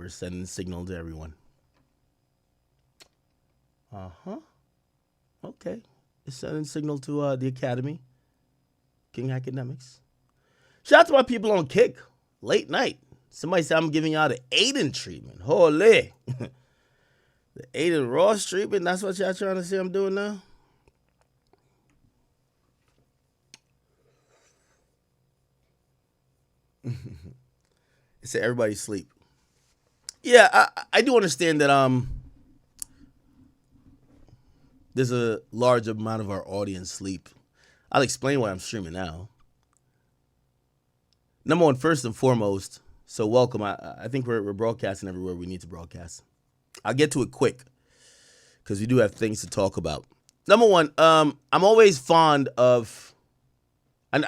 We're sending a signal to everyone. Okay. It's sending a signal to the Academy. King Academics. Shout out to my people on Kick. Late night. Somebody said I'm giving y'all the Aiden treatment. Holy. The Aiden Ross treatment. That's what y'all trying to say I'm doing now? It said everybody sleep. Yeah, I do understand that there's a large amount of our audience sleep. I'll explain why I'm streaming now. Number one, first and foremost, so welcome. I think we're broadcasting everywhere we need to broadcast. I'll get to it quick because we do have things to talk about. Number one, I'm always fond of, and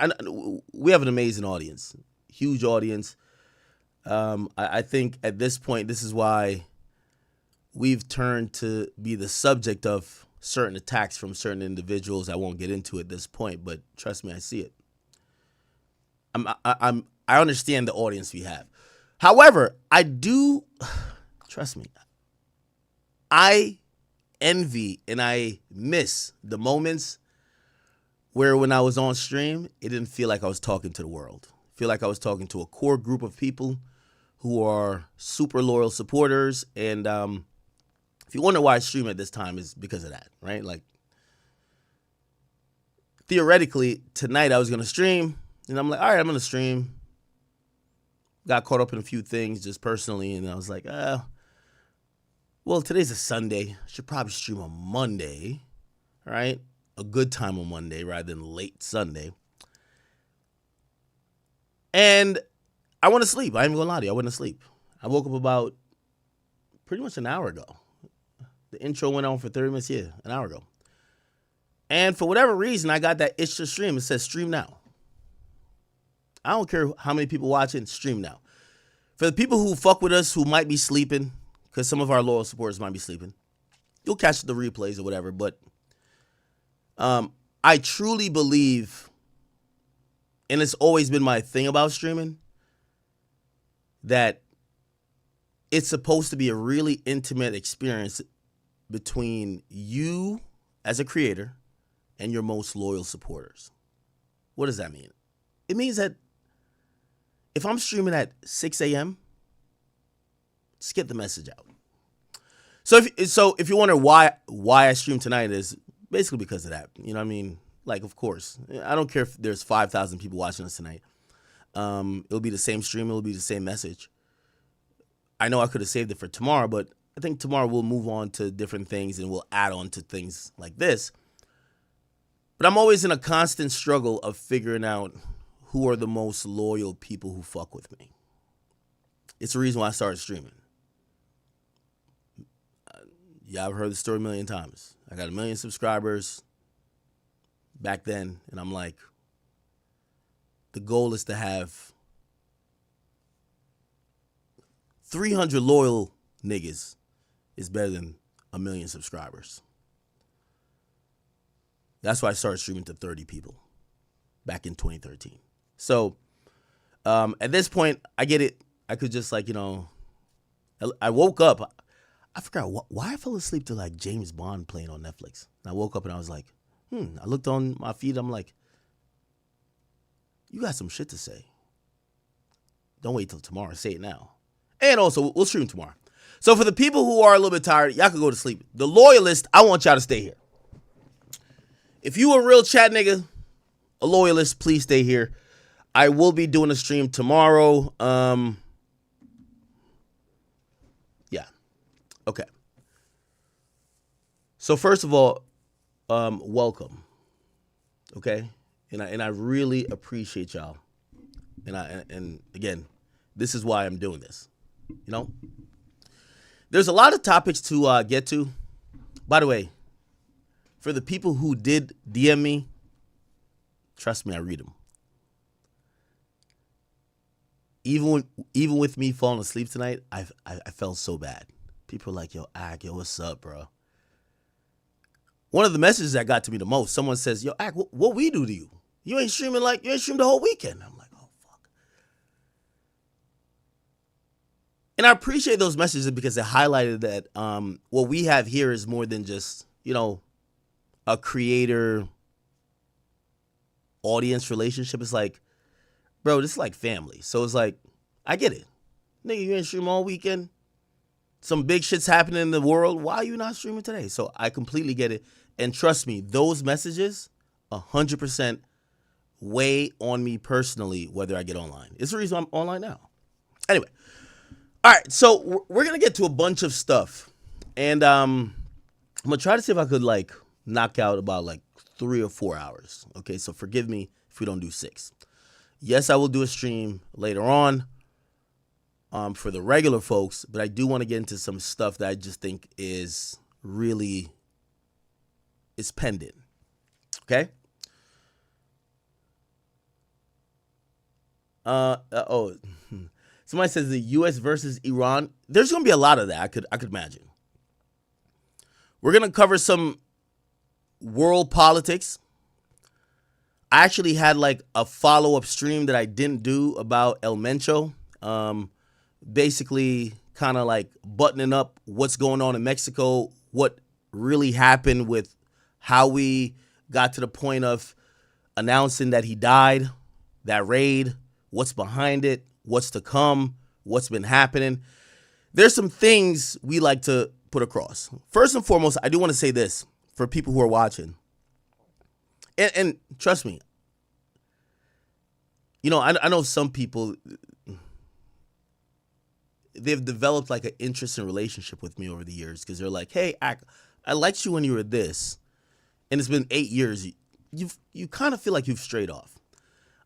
we have an amazing audience, huge audience. I think at this point, this is why we've turned to be the subject of certain attacks from certain individuals. I won't get into it at this point, but trust me, I see it. I understand the audience we have. However, I do, trust me, I envy and I miss the moments where when I was on stream, it didn't feel like I was talking to the world. I feel like I was talking to a core group of people who are super loyal supporters. And if you wonder why I stream at this time, is because of that, right? Like, theoretically, tonight I was going to stream, and I'm like, all right, I'm going to stream. Got caught up in a few things just personally, and I was like, well, today's a Sunday. I should probably stream on Monday, right? A good time on Monday rather than late Sunday. And I went to sleep. I ain't even gonna lie to you. I went to sleep. I woke up about pretty much an hour ago. The intro went on for 30 minutes, an hour ago. And for whatever reason, I got that itch to stream. It says stream now. I don't care how many people watching, stream now. For the people who fuck with us, who might be sleeping, because some of our loyal supporters might be sleeping, you'll catch the replays or whatever. But I truly believe, and it's always been my thing about streaming, that it's supposed to be a really intimate experience between you as a creator and your most loyal supporters. What does that mean? It means that if I'm streaming at 6 a.m., just get the message out. So if you wonder why I stream tonight, is basically because of that. You know what I mean? Like, of course, I don't care if there's 5,000 people watching us tonight. It'll be the same stream. It'll be the same message. I know I could have saved it for tomorrow, but I think tomorrow we'll move on to different things and we'll add on to things like this. But I'm always in a constant struggle of figuring out who are the most loyal people who fuck with me. It's the reason why I started streaming. Yeah, I've heard the story a million times. I got 1 million subscribers back then, and I'm like, the goal is to have 300 loyal niggas is better than 1 million subscribers. That's why I started streaming to 30 people back in 2013. So at this point, I get it. I could just, like, I woke up. I forgot why I fell asleep to, like, James Bond playing on Netflix. And I woke up and I was like, I looked on my feed. I'm like, you got some shit to say. Don't wait till tomorrow. Say it now. And also, we'll stream tomorrow. So for the people who are a little bit tired, y'all can go to sleep. The loyalists, I want y'all to stay here. If you a real chat nigga, a loyalist, please stay here. I will be doing a stream tomorrow. Yeah. Okay. So first of all, welcome. Okay? And I really appreciate y'all. And again, this is why I'm doing this. There's a lot of topics to get to. By the way, for the people who did DM me, trust me, I read them. Even with me falling asleep tonight, I felt so bad. People are like, yo, Ak, yo, what's up, bro? One of the messages that got to me the most, someone says, yo, Ak, what we do to you? You ain't streamed the whole weekend. I'm like, oh, fuck. And I appreciate those messages because it highlighted that what we have here is more than just, a creator audience relationship. It's like, bro, this is like family. So it's like, I get it. Nigga, you ain't stream all weekend. Some big shit's happening in the world. Why are you not streaming today? So I completely get it. And trust me, those messages, 100% weigh on me personally, whether I get online. It's the reason I'm online now. Anyway. All right. So we're going to get to a bunch of stuff. And I'm going to try to see if I could knock out about 3 or 4 hours. Okay. So forgive me if we don't do 6. Yes, I will do a stream later on. For the regular folks, but I do want to get into some stuff that I just think is pending. Okay? Somebody says the U.S. versus Iran. There's going to be a lot of that, I could imagine. We're going to cover some world politics. I actually had a follow-up stream that I didn't do about El Mencho. Basically kind of buttoning up what's going on in Mexico, what really happened with how we got to the point of announcing that he died, that raid, what's behind it, what's to come, what's been happening. There's some things we like to put across. First and foremost, I do want to say this for people who are watching. And trust me, I know some people, they've developed an interesting relationship with me over the years because they're like, hey, I liked you when you were this, and it's been 8 years. You kind of feel like you've strayed off.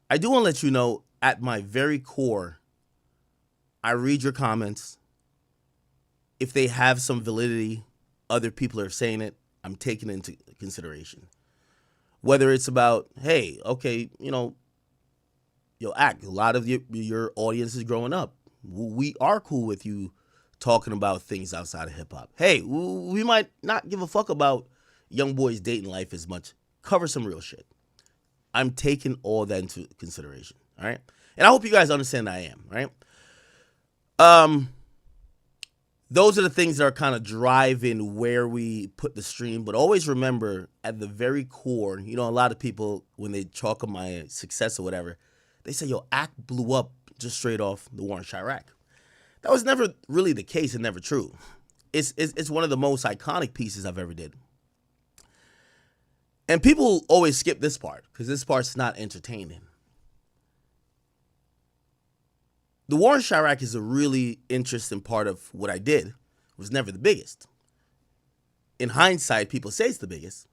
I do want to let you know, at my very core, I read your comments. If they have some validity, other people are saying it, I'm taking it into consideration. Whether it's about, hey, okay, a lot of your audience is growing up. We are cool with you talking about things outside of hip-hop. Hey, we might not give a fuck about young boys' dating life as much. Cover some real shit. I'm taking all that into consideration, all right? And I hope you guys understand I am, right? Those are the things that are kind of driving where we put the stream. But always remember, at the very core, a lot of people, when they talk of my success or whatever, they say, yo, Act blew up just straight off the war in Chirac. That was never really the case and never true. It's one of the most iconic pieces I've ever did. And people always skip this part because this part's not entertaining. The war in Chirac is a really interesting part of what I did. It was never the biggest. In hindsight, people say it's the biggest.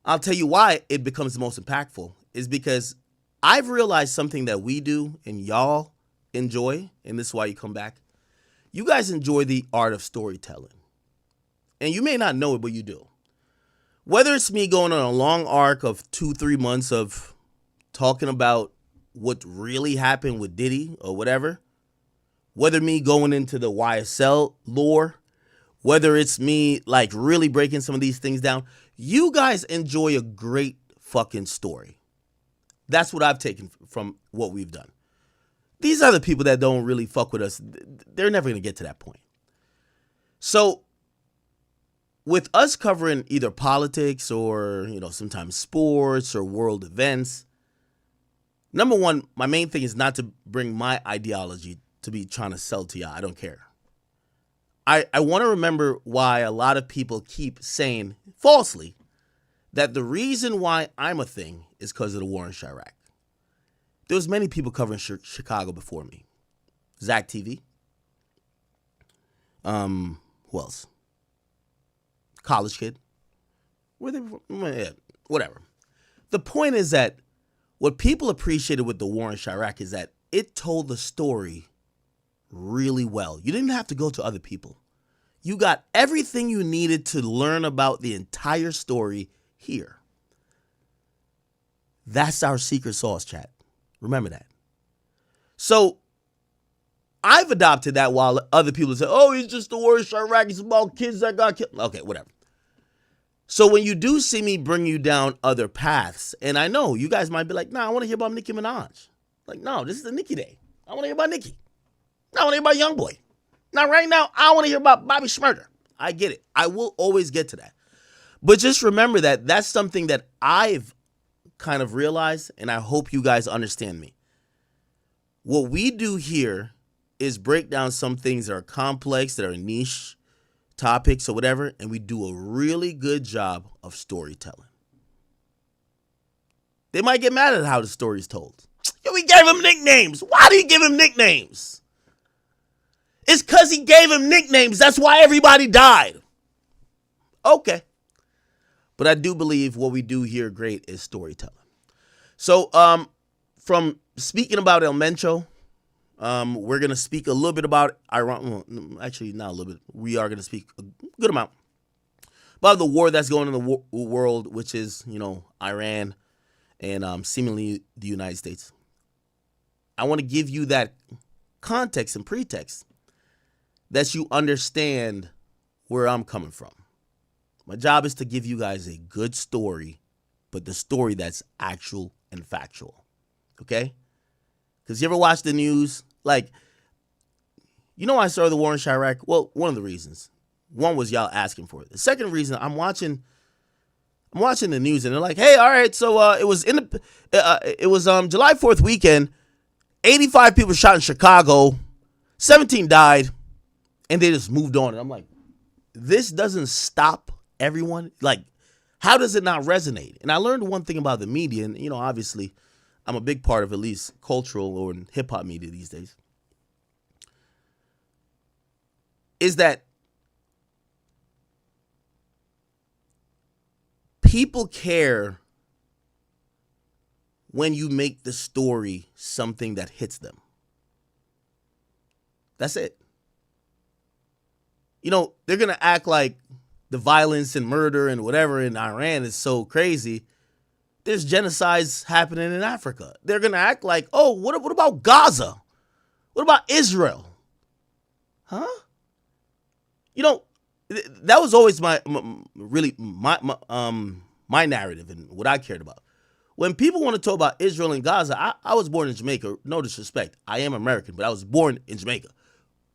I'll tell you why it becomes the most impactful is because I've realized something that we do and y'all enjoy, and this is why you come back. You guys enjoy the art of storytelling. And you may not know it, but you do. Whether it's me going on a long arc of 2-3 months of talking about what really happened with Diddy or whatever, whether me going into the YSL lore, whether it's me really breaking some of these things down, you guys enjoy a great fucking story. That's what I've taken from what we've done. These are the people that don't really fuck with us. They're never going to get to that point. So with us covering either politics or, sometimes sports or world events, number one, my main thing is not to bring my ideology to be trying to sell to y'all. I don't care. I want to remember why a lot of people keep saying falsely that the reason why I'm a thing is because of the war in Chirac. There was many people covering Chicago before me. Zach TV. Who else? College Kid. Were they before? Yeah, whatever. The point is that what people appreciated with the war in Chirac is that it told the story really well. You didn't have to go to other people. You got everything you needed to learn about the entire story here. That's our secret sauce, chat. Remember that. So I've adopted that while other people say, oh, it's just the war in Chirac. It's about kids that got killed. Okay, whatever. So when you do see me bring you down other paths, and I know you guys might be like, nah, I want to hear about Nicki Minaj. No, this is the Nicki day. I want to hear about Nicki. I want to hear about YoungBoy. Now, right now, I want to hear about Bobby Shmurda. I get it. I will always get to that. But just remember that that's something that I've kind of realized, and I hope you guys understand me. What we do here is break down some things that are complex, that are niche topics or whatever, and we do a really good job of storytelling. They might get mad at how the story is told. Yo, we gave him nicknames. Why do you give him nicknames? It's because he gave him nicknames. That's why everybody died. Okay. But I do believe what we do here great is storytelling. So from speaking about El Mencho, we're going to speak a little bit about Iran. Well, actually, not a little bit. We are going to speak a good amount about the war that's going on in the world, which is, Iran and seemingly the United States. I want to give you that context and pretext that you understand where I'm coming from. My job is to give you guys a good story, but the story that's actual and factual. Okay? Because you ever watch the news? Like, I started the war in Chirac? Well, one of the reasons. One was y'all asking for it. The second reason, I'm watching the news and they're like, hey, all right, so it was July 4th weekend. 85 people shot in Chicago. 17 died. And they just moved on. And I'm like, this doesn't stop everyone. Like, how does it not resonate? And I learned one thing about the media, and, obviously, I'm a big part of at least cultural or hip-hop media these days, is that people care when you make the story something that hits them. That's it. They're going to act like the violence and murder and whatever in Iran is so crazy. There's genocides happening in Africa. They're going to act like, oh, what about Gaza? What about Israel? Huh? That was always my narrative and what I cared about. When people want to talk about Israel and Gaza, I was born in Jamaica. No disrespect. I am American, but I was born in Jamaica.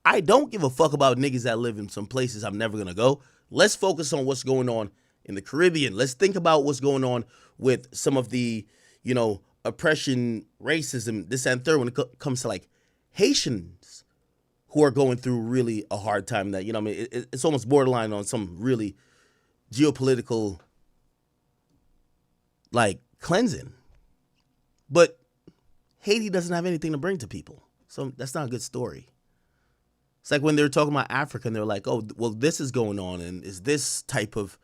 I don't give a fuck about niggas that live in some places I'm never going to go. Let's focus on what's going on in the Caribbean. Let's think about what's going on with some of the, oppression, racism, this and third when it comes to like Haitians who are going through really a hard time that, it's almost borderline on some really geopolitical, like, cleansing. But Haiti doesn't have anything to bring to people. So that's not a good story. It's like when they were talking about Africa and they're like, oh, well, this is going on and is this type of...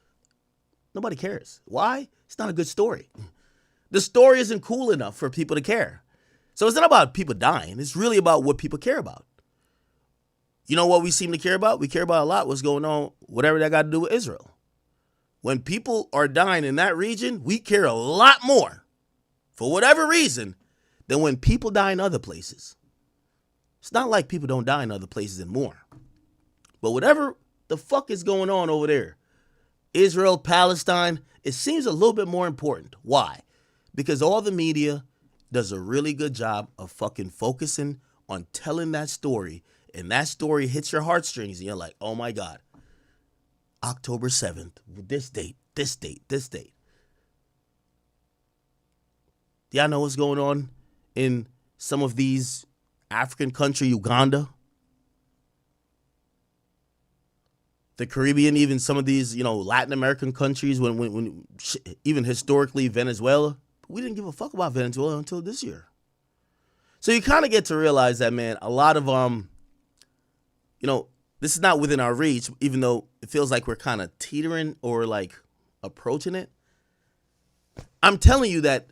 Nobody cares. Why? It's not a good story. The story isn't cool enough for people to care. So it's not about people dying. It's really about what people care about. You know what we seem to care about? We care about a lot what's going on, whatever that got to do with Israel. When people are dying in that region, we care a lot more, for whatever reason, than when people die in other places. It's not like people don't die in other places anymore. But whatever the fuck is going on over there, Israel, Palestine, it seems a little bit more important. Why? Because all the media does a really good job of fucking focusing on telling that story. And that story hits your heartstrings. And you're like, oh my God. October 7th, this date. Do y'all know what's going on in some of these African country, Uganda, the Caribbean, even some of these, Latin American countries, when even historically Venezuela, we didn't give a fuck about Venezuela until this year. So you kind of get to realize that, man, a lot of, this is not within our reach, even though it feels like we're kind of teetering or like approaching it. I'm telling you that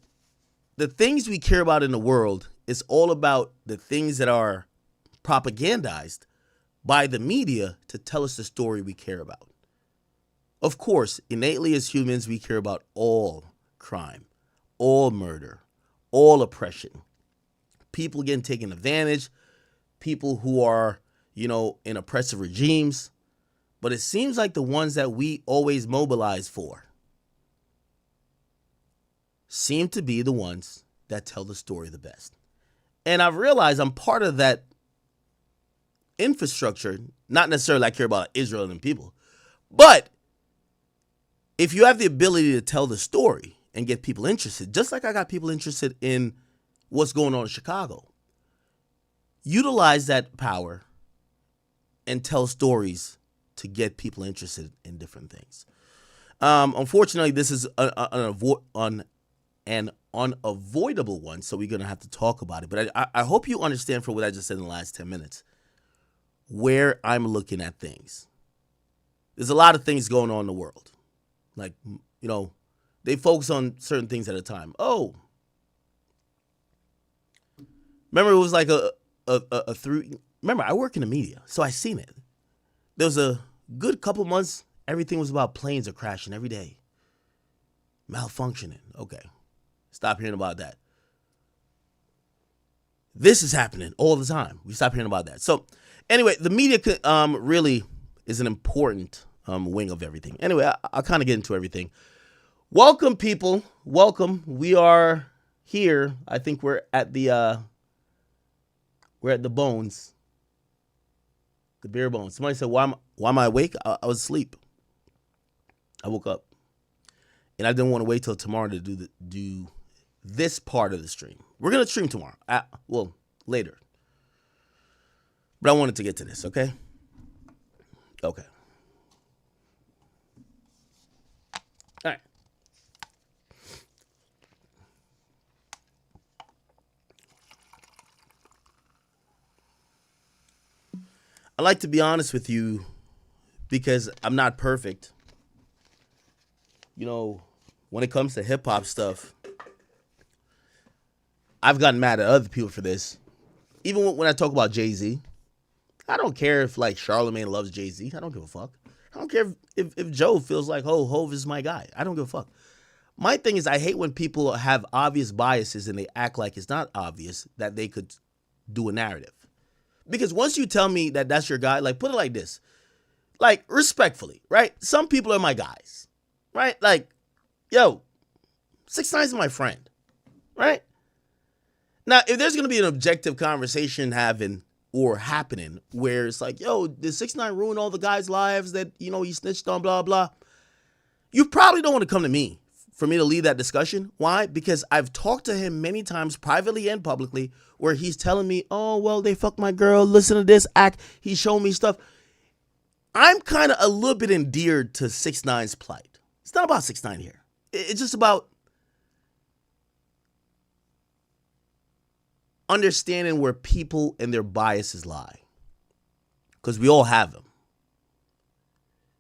the things we care about in the world is all about the things that are propagandized by the media to tell us the story we care about. Of course, innately as humans, we care about all crime, all murder, all oppression, people getting taken advantage, people who are, in oppressive regimes. But it seems like the ones that we always mobilize for seem to be the ones that tell the story the best. And I've realized I'm part of that infrastructure, not necessarily I care about Israel and people, but if you have the ability to tell the story and get people interested, just like I got people interested in what's going on in Chicago, utilize that power and tell stories to get people interested in different things. Unfortunately, this is an unavoidable one, so we're going to have to talk about it. But I hope you understand from what I just said in the last 10 minutes where I'm looking at things. There's a lot of things going on in the world. Like, you know, they focus on certain things at a time. Oh, remember it was like remember, I work in the media, so I seen it. There was a good couple months, everything was about planes are crashing every day. Malfunctioning. Okay. Stop hearing about that. This is happening all the time. We stop hearing about that. So anyway, the media really is an important wing of everything. Anyway, I'll kind of get into everything. Welcome, people. Welcome. We are here. I think we're at the bones. The bare bones. Somebody said, why am I awake? I was asleep. I woke up. And I didn't want to wait till tomorrow to do this part of the stream. We're going to stream tomorrow. Later. But I wanted to get to this, okay? Okay. All right. I like to be honest with you because I'm not perfect. You know, when it comes to hip hop stuff, I've gotten mad at other people for this. Even when I talk about Jay-Z, I don't care if like Charlemagne loves Jay-Z. I don't give a fuck. I don't care if Joe feels like, oh, Hov is my guy. I don't give a fuck. My thing is I hate when people have obvious biases and they act like it's not obvious that they could do a narrative. Because once you tell me that that's your guy, like put it like this, like respectfully, right? Some people are my guys, right? Like, yo, 6ix9ine is my friend, right? Now, if there's going to be an objective conversation happening where it's like, yo, did 6ix9ine ruin all the guys' lives that, you know, he snitched on, blah, blah, you probably don't want to come to me for me to lead that discussion. Why? Because I've talked to him many times privately and publicly where he's telling me, oh, well, they fucked my girl. Listen to this act. He showed me stuff. I'm kind of a little bit endeared to 6ix9ine's plight. It's not about 6ix9ine here. It's just about understanding where people and their biases lie. Because we all have them.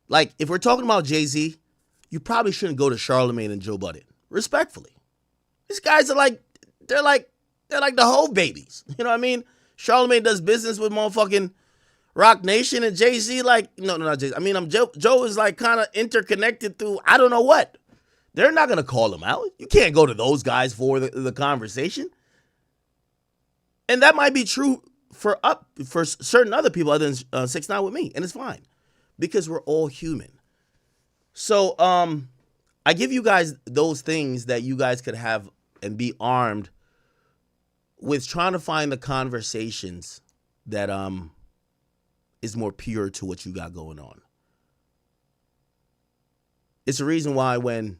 Like, if we're talking about Jay-Z, you probably shouldn't go to Charlemagne and Joe Budden. Respectfully. These guys are like, they're like the Hov babies. You know what I mean? Charlemagne does business with motherfucking Rock Nation, and Jay-Z no, not Jay-Z. I mean, Joe is like kind of interconnected through I don't know what. They're not going to call him out. You can't go to those guys for the conversation. And that might be true for certain other people other than 6ix9ine with me, and it's fine because we're all human. So I give you guys those things that you guys could have and be armed with trying to find the conversations that is more pure to what you got going on. It's the reason why when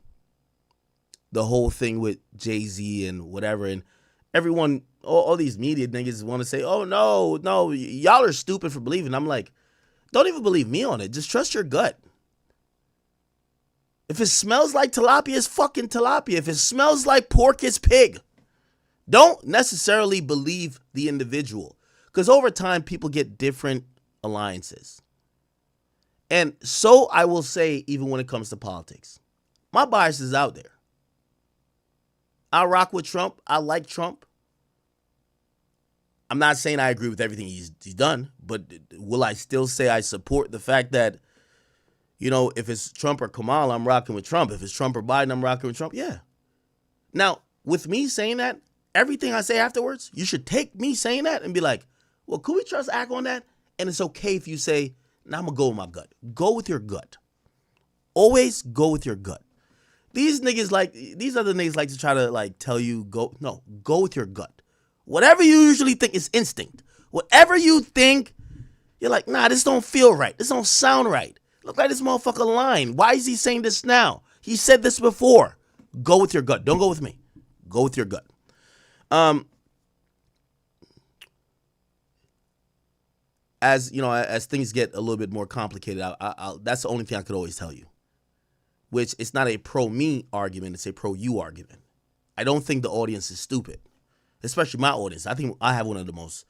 the whole thing with Jay-Z and whatever, and everyone, all these media niggas want to say, oh, no, y'all are stupid for believing. I'm like, don't even believe me on it. Just trust your gut. If it smells like tilapia, it's fucking tilapia. If it smells like pork, it's pig. Don't necessarily believe the individual. Because over time, people get different alliances. And so I will say, even when it comes to politics, my bias is out there. I rock with Trump. I like Trump. I'm not saying I agree with everything he's done, but will I still say I support the fact that, you know, if it's Trump or Kamala, I'm rocking with Trump. If it's Trump or Biden, I'm rocking with Trump. Yeah. Now, with me saying that, everything I say afterwards, you should take me saying that and be like, well, could we trust act on that? And it's okay if you say, nah, I'm going to go with my gut. Go with your gut. Always go with your gut. These other niggas like to try to like tell you, go with your gut. Whatever you usually think is instinct. Whatever you think You're like, nah, this don't feel right. This don't sound right. Look like this motherfucker lying. Why is he saying this now? He said this before. Go with your gut. Don't go with me. Go with your gut. As you know, as things get a little bit more complicated, that's the only thing I could always tell you. Which it's not a pro-me argument, it's a pro-you argument. I don't think the audience is stupid, especially my audience. I think I have one of the most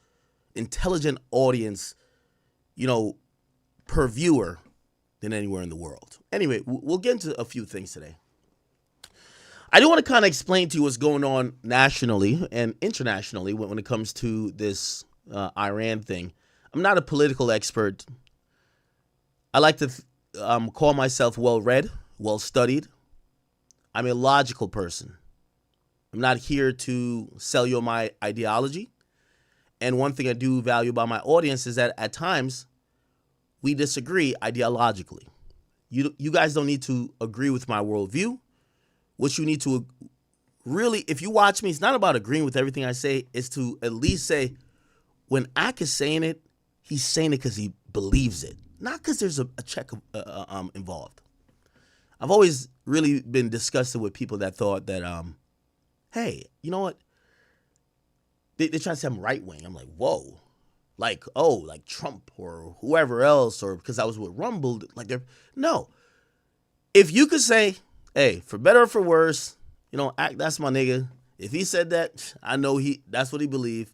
intelligent audience, per viewer than anywhere in the world. Anyway, we'll get into a few things today. I do want to kind of explain to you what's going on nationally and internationally when it comes to this Iran thing. I'm not a political expert. I like to call myself well-read, well-studied. I'm a logical person. I'm not here to sell you my ideology. And one thing I do value about my audience is that at times we disagree ideologically. You guys don't need to agree with my worldview. What you need to really, if you watch me, it's not about agreeing with everything I say. It's to at least say, when Ak is saying it, he's saying it because he believes it, not because there's a check involved. I've always really been disgusted with people that thought that, hey, you know what? They try to say I'm right wing. I'm like, whoa, like Trump or whoever else, or because I was with Rumble, no. If you could say, hey, for better or for worse, Ak, that's my nigga. If he said that, I know that's what he believed.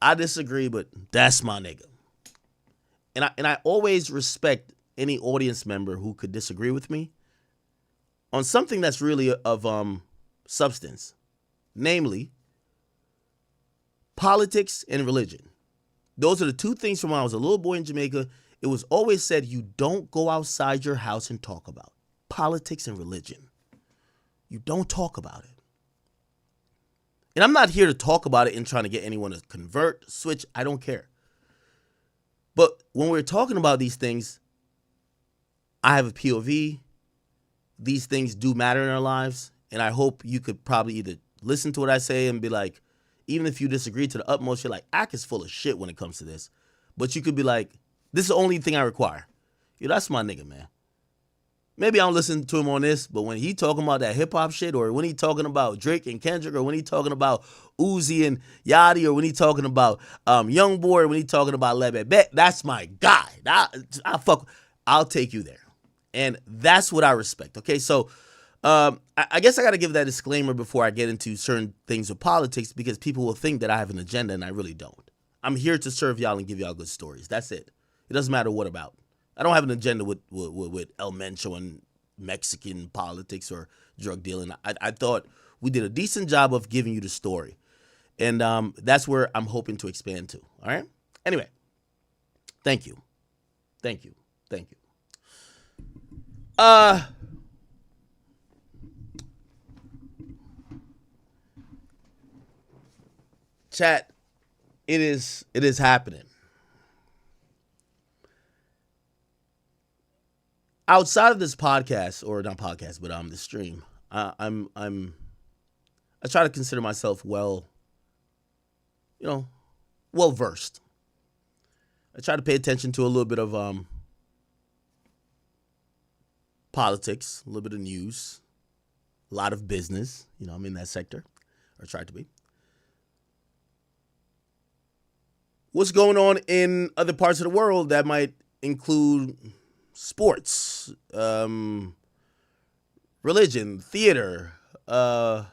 I disagree, but that's my nigga. And I always respect any audience member who could disagree with me on something that's really of substance, namely politics and religion. Those are the two things from when I was a little boy in Jamaica. It was always said you don't go outside your house and talk about politics and religion. You don't talk about it. And I'm not here to talk about it and trying to get anyone to convert, switch. I don't care. But when we're talking about these things, I have a POV. These things do matter in our lives. And I hope you could probably either listen to what I say and be like, even if you disagree to the utmost, you're like, Ak is full of shit when it comes to this. But you could be like, this is the only thing I require. That's my nigga, man. Maybe I don't listen to him on this, but when he talking about that hip hop shit, or when he talking about Drake and Kendrick, or when he talking about Uzi and Yachty, or when he talking about Young Boy, or when he talking about Lebebe, that's my guy. I'll take you there. And that's what I respect. Okay, so I guess I got to give that disclaimer before I get into certain things with politics, because people will think that I have an agenda, and I really don't. I'm here to serve y'all and give y'all good stories. That's it. It doesn't matter what about. I don't have an agenda with El Mencho and Mexican politics or drug dealing. I thought we did a decent job of giving you the story. And that's where I'm hoping to expand to. All right? Anyway, thank you. Thank you. Thank you. Chat, it is happening. Outside of this podcast, or not podcast, but the stream, I try to consider myself well versed. I try to pay attention to a little bit of politics, a little bit of news, a lot of business. I'm in that sector, or try to be. What's going on in other parts of the world that might include sports, religion, theater, look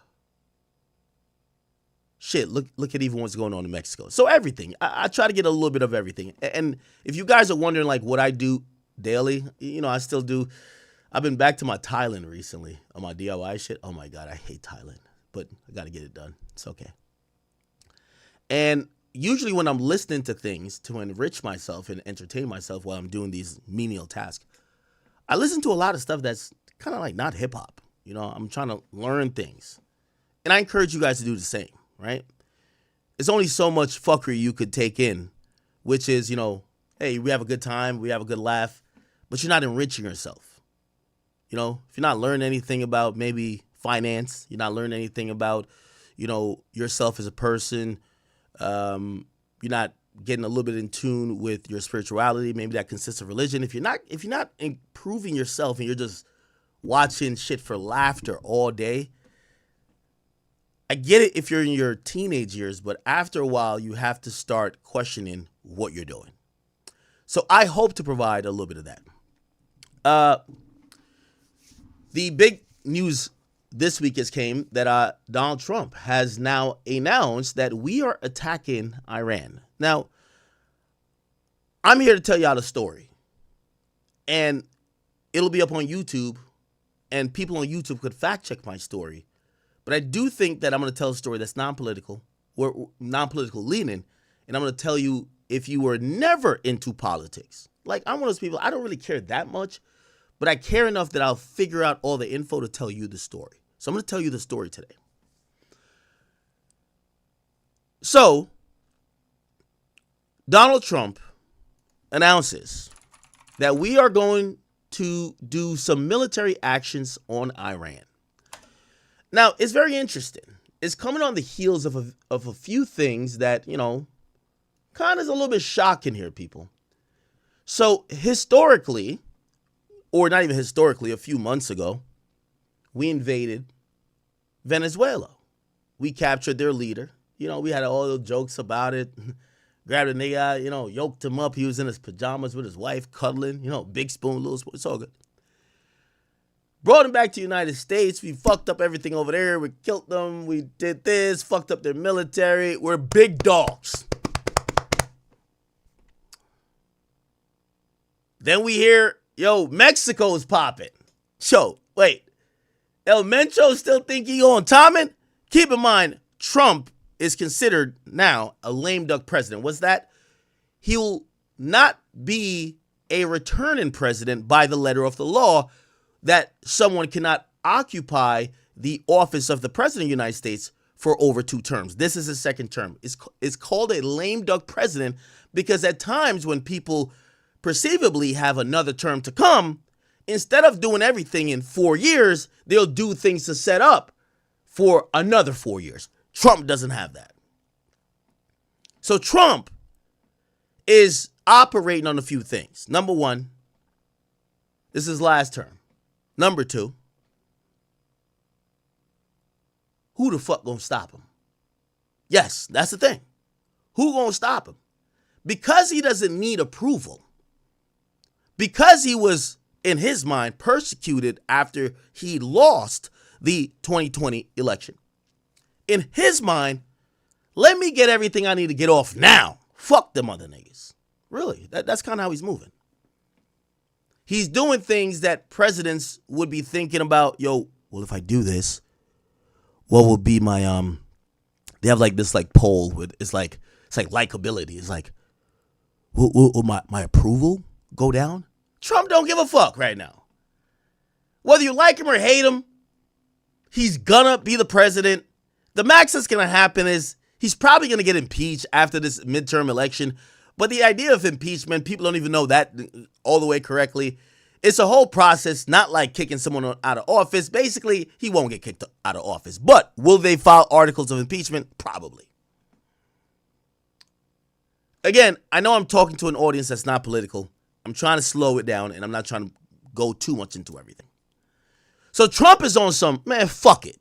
at even what's going on in Mexico. So everything. I try to get a little bit of everything. And if you guys are wondering what I do daily, I still do. I've been back to my Thailand recently on my DIY shit. Oh my God, I hate Thailand, but I got to get it done. It's okay. And usually when I'm listening to things to enrich myself and entertain myself while I'm doing these menial tasks, I listen to a lot of stuff that's kind of not hip hop. I'm trying to learn things. And I encourage you guys to do the same, right? It's only so much fuckery you could take in, which is, hey, we have a good time, we have a good laugh, but you're not enriching yourself. If you're not learning anything about maybe finance, you're not learning anything about, yourself as a person, you're not getting a little bit in tune with your spirituality. Maybe that consists of religion. If you're not improving yourself and you're just watching shit for laughter all day, I get it if you're in your teenage years, but after a while, you have to start questioning what you're doing. So I hope to provide a little bit of that. The big news this week came that Donald Trump has now announced that we are attacking Iran. Now, I'm here to tell y'all the story. And it'll be up on YouTube, and people on YouTube could fact check my story. But I do think that I'm going to tell a story that's non-political, or non-political leaning, and I'm going to tell you if you were never into politics. Like, I'm one of those people, I don't really care that much, but I care enough that I'll figure out all the info to tell you the story. So I'm going to tell you the story today. So, Donald Trump announces that we are going to do some military actions on Iran. Now, it's very interesting. It's coming on the heels of a few things that, kind of is a little bit shocking here, people. So, historically, or not even historically, a few months ago, we invaded Venezuela. We captured their leader. We had all the jokes about it. Grabbed a nigga, yoked him up. He was in his pajamas with his wife, cuddling, big spoon, little spoon. It's all good. Brought him back to the United States. We fucked up everything over there. We killed them. We did this, fucked up their military. We're big dogs. Then we hear, Mexico's popping. So, wait. El Mencho still think he on timing? Keep in mind, Trump is considered now a lame duck president. What's that? He will not be a returning president by the letter of the law, that someone cannot occupy the office of the president of the United States for over 2 terms. This is his second term. It's called a lame duck president because at times when people perceivably have another term to come, instead of doing everything in 4 years, they'll do things to set up for another 4 years. Trump doesn't have that. So Trump is operating on a few things. Number one, this is his last term. Number 2, who the fuck gonna stop him? Yes, that's the thing. Who gonna stop him? Because he doesn't need approval. Because he was, in his mind, persecuted after he lost the 2020 election. In his mind, let me get everything I need to get off now. Fuck them other niggas. Really, that's kind of how he's moving. He's doing things that presidents would be thinking about. Well, if I do this, what will be my they have like this like poll with it's like likability. It's like, will my approval go down? Trump don't give a fuck right now. Whether you like him or hate him, he's gonna be the president. The max that's gonna happen is he's probably gonna get impeached after this midterm election. But the idea of impeachment, people don't even know that all the way correctly. It's a whole process, not like kicking someone out of office. Basically, he won't get kicked out of office. But will they file articles of impeachment? Probably. Again, I know I'm talking to an audience that's not political. I'm trying to slow it down, and I'm not trying to go too much into everything. So Trump is on some, man, fuck it.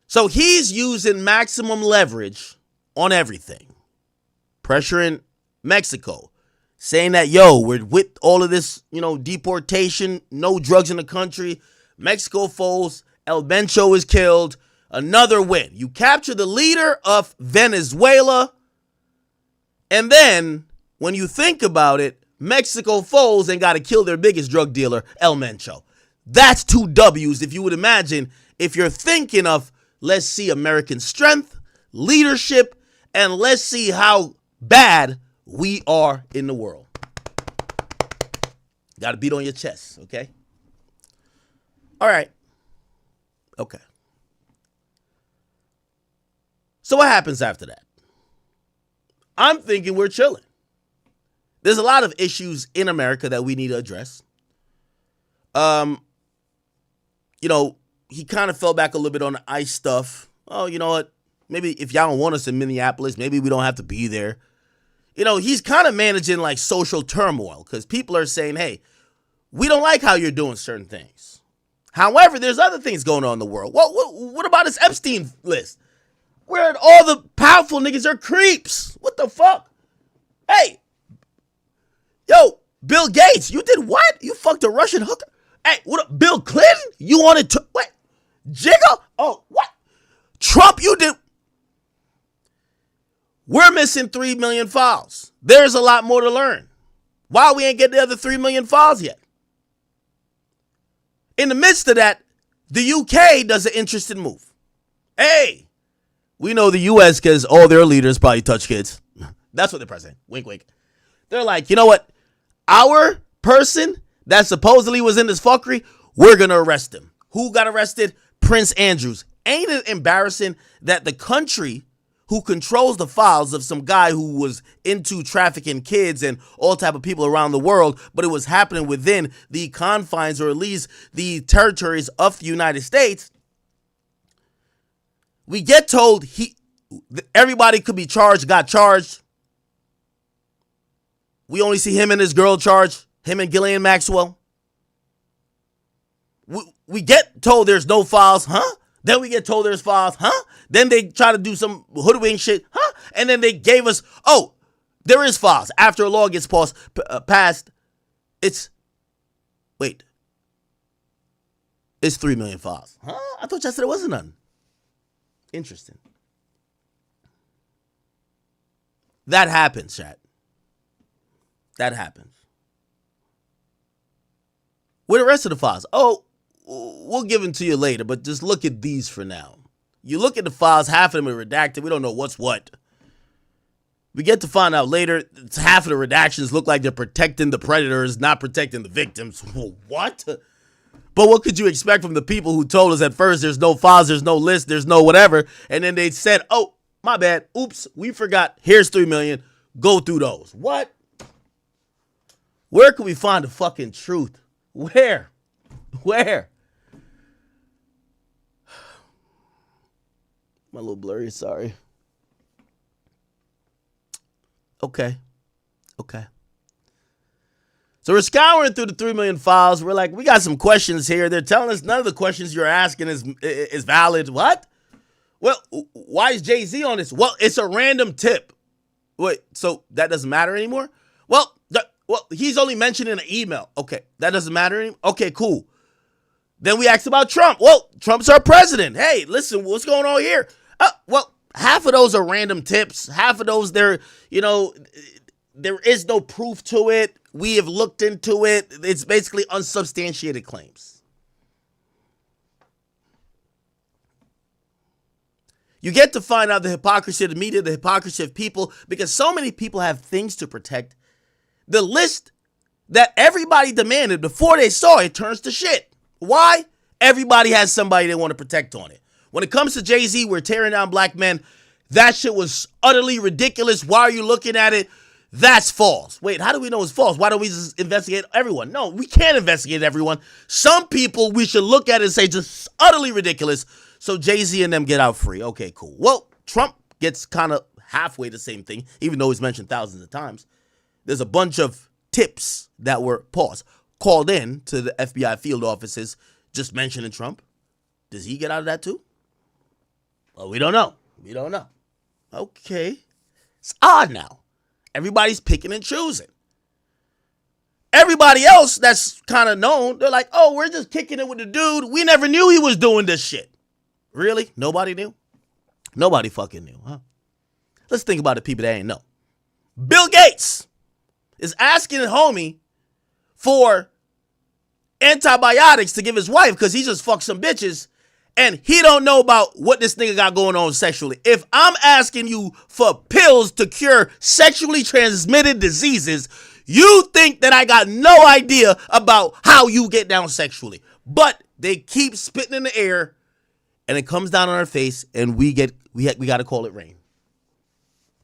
So he's using maximum leverage on everything. Pressuring Mexico, saying that, we're with all of this, deportation, no drugs in the country. Mexico folds, El Mencho is killed. Another win. You capture the leader of Venezuela. And then, when you think about it, Mexico folds and got to kill their biggest drug dealer, El Mencho. That's 2 W's, if you would imagine, if you're thinking of, let's see American strength, leadership, and let's see how bad we are in the world. Got to beat on your chest, okay? All right. Okay. So what happens after that? I'm thinking we're chilling. There's a lot of issues in America that we need to address. He kind of fell back a little bit on the ICE stuff. Oh, you know what? Maybe if y'all don't want us in Minneapolis, maybe we don't have to be there. You know, he's kind of managing like social turmoil because people are saying, hey, we don't like how you're doing certain things. However, there's other things going on in the world. What about this Epstein list? Where all the powerful niggas are creeps. What the fuck? Hey, yo, Bill Gates, you did what? You fucked a Russian hooker? Hey, what? Bill Clinton? You wanted to, what? Jigga? Oh, what? Trump, you did. We're missing 3 million files. There's a lot more to learn. Why we ain't get the other 3 million files yet? In the midst of that, the UK does an interesting move. Hey, we know the US because all their leaders probably touch kids. That's what they're saying. Wink, wink. They're like, you know what? Our person that supposedly was in this fuckery, we're going to arrest him. Who got arrested? Prince Andrews. Ain't it embarrassing that the country who controls the files of some guy who was into trafficking kids and all type of people around the world, but it was happening within the confines or at least the territories of the United States, we get told everybody could be charged, got charged. We only see him and his girl charged, him and Ghislaine Maxwell. We get told there's no files, huh? Then we get told there's files, huh? Then they try to do some hoodwink shit, huh? And then they gave us, oh, there is files. After a law gets passed, it's 3 million files. Huh? I thought y'all said it wasn't none. Interesting. That happens, chat. That happens. Where the rest of the files? Oh, we'll give them to you later, but just look at these for now. You look at the files, half of them are redacted. We don't know what's what. We get to find out later, half of the redactions look like they're protecting the predators, not protecting the victims. What? But what could you expect from the people who told us at first there's no files, there's no list, there's no whatever, and then they said, oh, my bad, oops, we forgot, here's 3 million, go through those. What? Where can we find the fucking truth? Where? My little blurry, sorry. Okay. So we're scouring through the 3 million files. We're like, we got some questions here. They're telling us none of the questions you're asking is valid. What? Well, why is Jay-Z on this? Well, it's a random tip. Wait, so that doesn't matter anymore? Well, he's only mentioned in an email. Okay, that doesn't matter anymore? Okay, cool. Then we asked about Trump. Well, Trump's our president. Hey, listen, what's going on here? Well, half of those are random tips. Half of those, there is no proof to it. We have looked into it. It's basically unsubstantiated claims. You get to find out the hypocrisy of the media, the hypocrisy of people, because so many people have things to protect. The list that everybody demanded before they saw it turns to shit. Why? Everybody has somebody they want to protect on it. When it comes to Jay-Z, we're tearing down black men. That shit was utterly ridiculous. Why are you looking at it? That's false. Wait, how do we know it's false? Why don't we just investigate everyone? No, we can't investigate everyone. Some people we should look at it and say just utterly ridiculous. So Jay-Z and them get out free. Okay, cool. Well, Trump gets kind of halfway the same thing, even though he's mentioned thousands of times. There's a bunch of tips that were called in to the FBI field offices just mentioning Trump. Does he get out of that too? Well, we don't know. Okay. It's odd now. Everybody's picking and choosing. Everybody else that's kind of known, they're like, oh, we're just kicking it with the dude. We never knew he was doing this shit. Really? Nobody knew? Nobody fucking knew, huh? Let's think about the people that ain't know. Bill Gates is asking homie for antibiotics to give his wife because he just fucked some bitches and he don't know about what this nigga got going on sexually. If I'm asking you for pills to cure sexually transmitted diseases, you think that I got no idea about how you get down sexually. But they keep spitting in the air and it comes down on our face and we got to call it rain.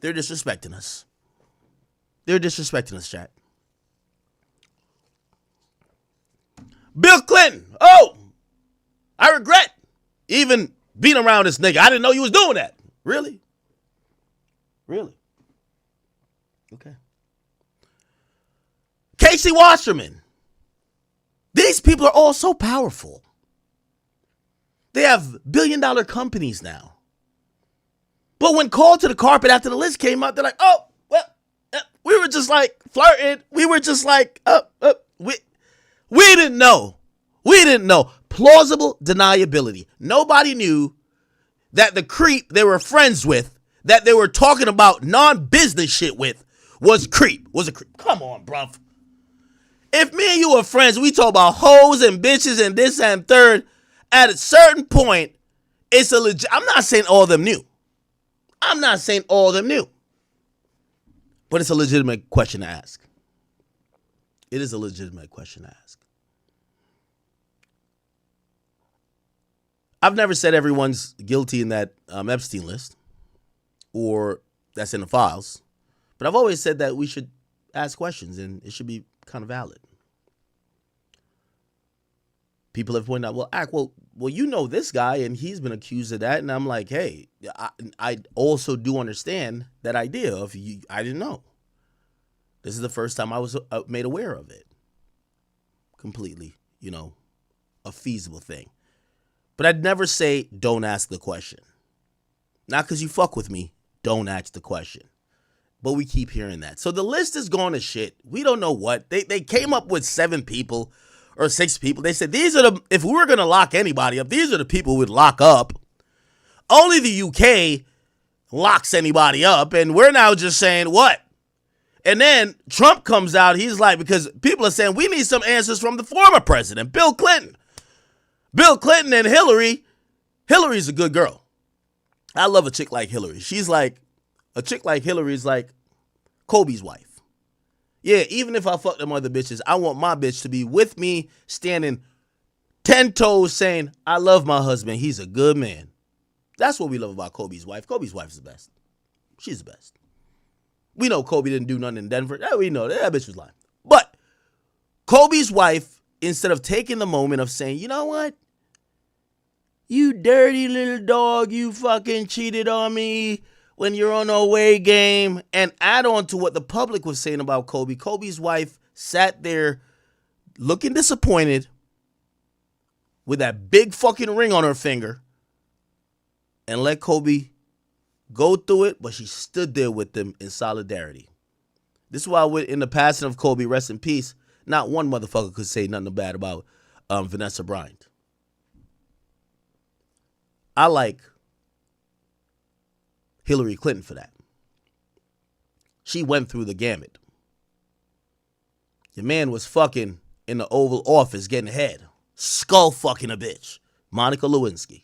They're disrespecting us. Chat. Bill Clinton. Oh, I regret even being around this nigga. I didn't know you was doing that. Really? Really? Okay. Casey Wasserman. These people are all so powerful. They have billion-dollar companies now. But when called to the carpet after the list came out, they're like, oh, well, we were just like flirting. We were just like, we didn't know. We didn't know. Plausible deniability. Nobody knew that the creep they were friends with, that they were talking about non-business shit with, was a creep. Come on, bruv. If me and you are friends, we talk about hoes and bitches and this and third, at a certain point, it's a legit. I'm not saying all of them knew. But it's a legitimate question to ask. It is a legitimate question to ask. I've never said everyone's guilty in that Epstein list or that's in the files, but I've always said that we should ask questions and it should be kind of valid. People have pointed out, well, you know this guy and he's been accused of that. And I'm like, hey, I also do understand that idea of you. I didn't know. This is the first time I was made aware of it. Completely, a feasible thing. But I'd never say, don't ask the question. Not because you fuck with me, don't ask the question. But we keep hearing that. So the list is going to shit. We don't know what. They came up with 7 people or 6 people. They said, if we were going to lock anybody up, these are the people we'd lock up. Only the UK locks anybody up. And we're now just saying, what? And then Trump comes out. He's like, because people are saying, we need some answers from the former president, Bill Clinton. Bill Clinton and Hillary. Hillary's a good girl. I love a chick like Hillary. A chick like Hillary's like Kobe's wife. Yeah, even if I fuck them other bitches, I want my bitch to be with me, standing 10 toes saying, I love my husband. He's a good man. That's what we love about Kobe's wife. Kobe's wife's the best. She's the best. We know Kobe didn't do nothing in Denver. Yeah, we know that bitch was lying. But Kobe's wife, instead of taking the moment of saying, you know what? You dirty little dog, you fucking cheated on me when you're on a away game, and add on to what the public was saying about Kobe. Kobe's wife sat there looking disappointed with that big fucking ring on her finger and let Kobe go through it, but she stood there with them in solidarity. This is why in the passing of Kobe, rest in peace, not one motherfucker could say nothing bad about Vanessa Bryant. I like Hillary Clinton for that. She went through the gamut. Your man was fucking in the Oval Office getting head. Skull fucking a bitch. Monica Lewinsky.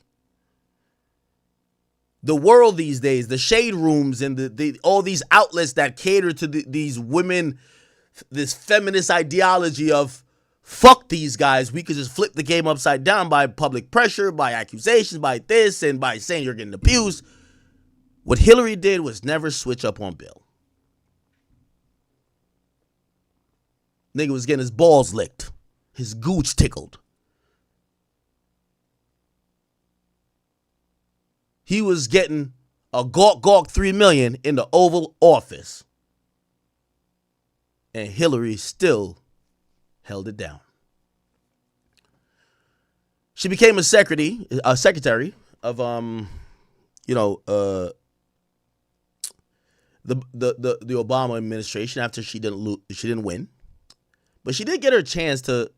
The world these days, the shade rooms and all these outlets that cater to these women, this feminist ideology of fuck these guys. We could just flip the game upside down by public pressure, by accusations, by this, and by saying you're getting abused. What Hillary did was never switch up on Bill. Nigga was getting his balls licked, his gooch tickled. He was getting a gawk $3 million in the Oval Office. And Hillary still held it down. She became a secretary of the Obama administration after she didn't win. But she did get her chance to,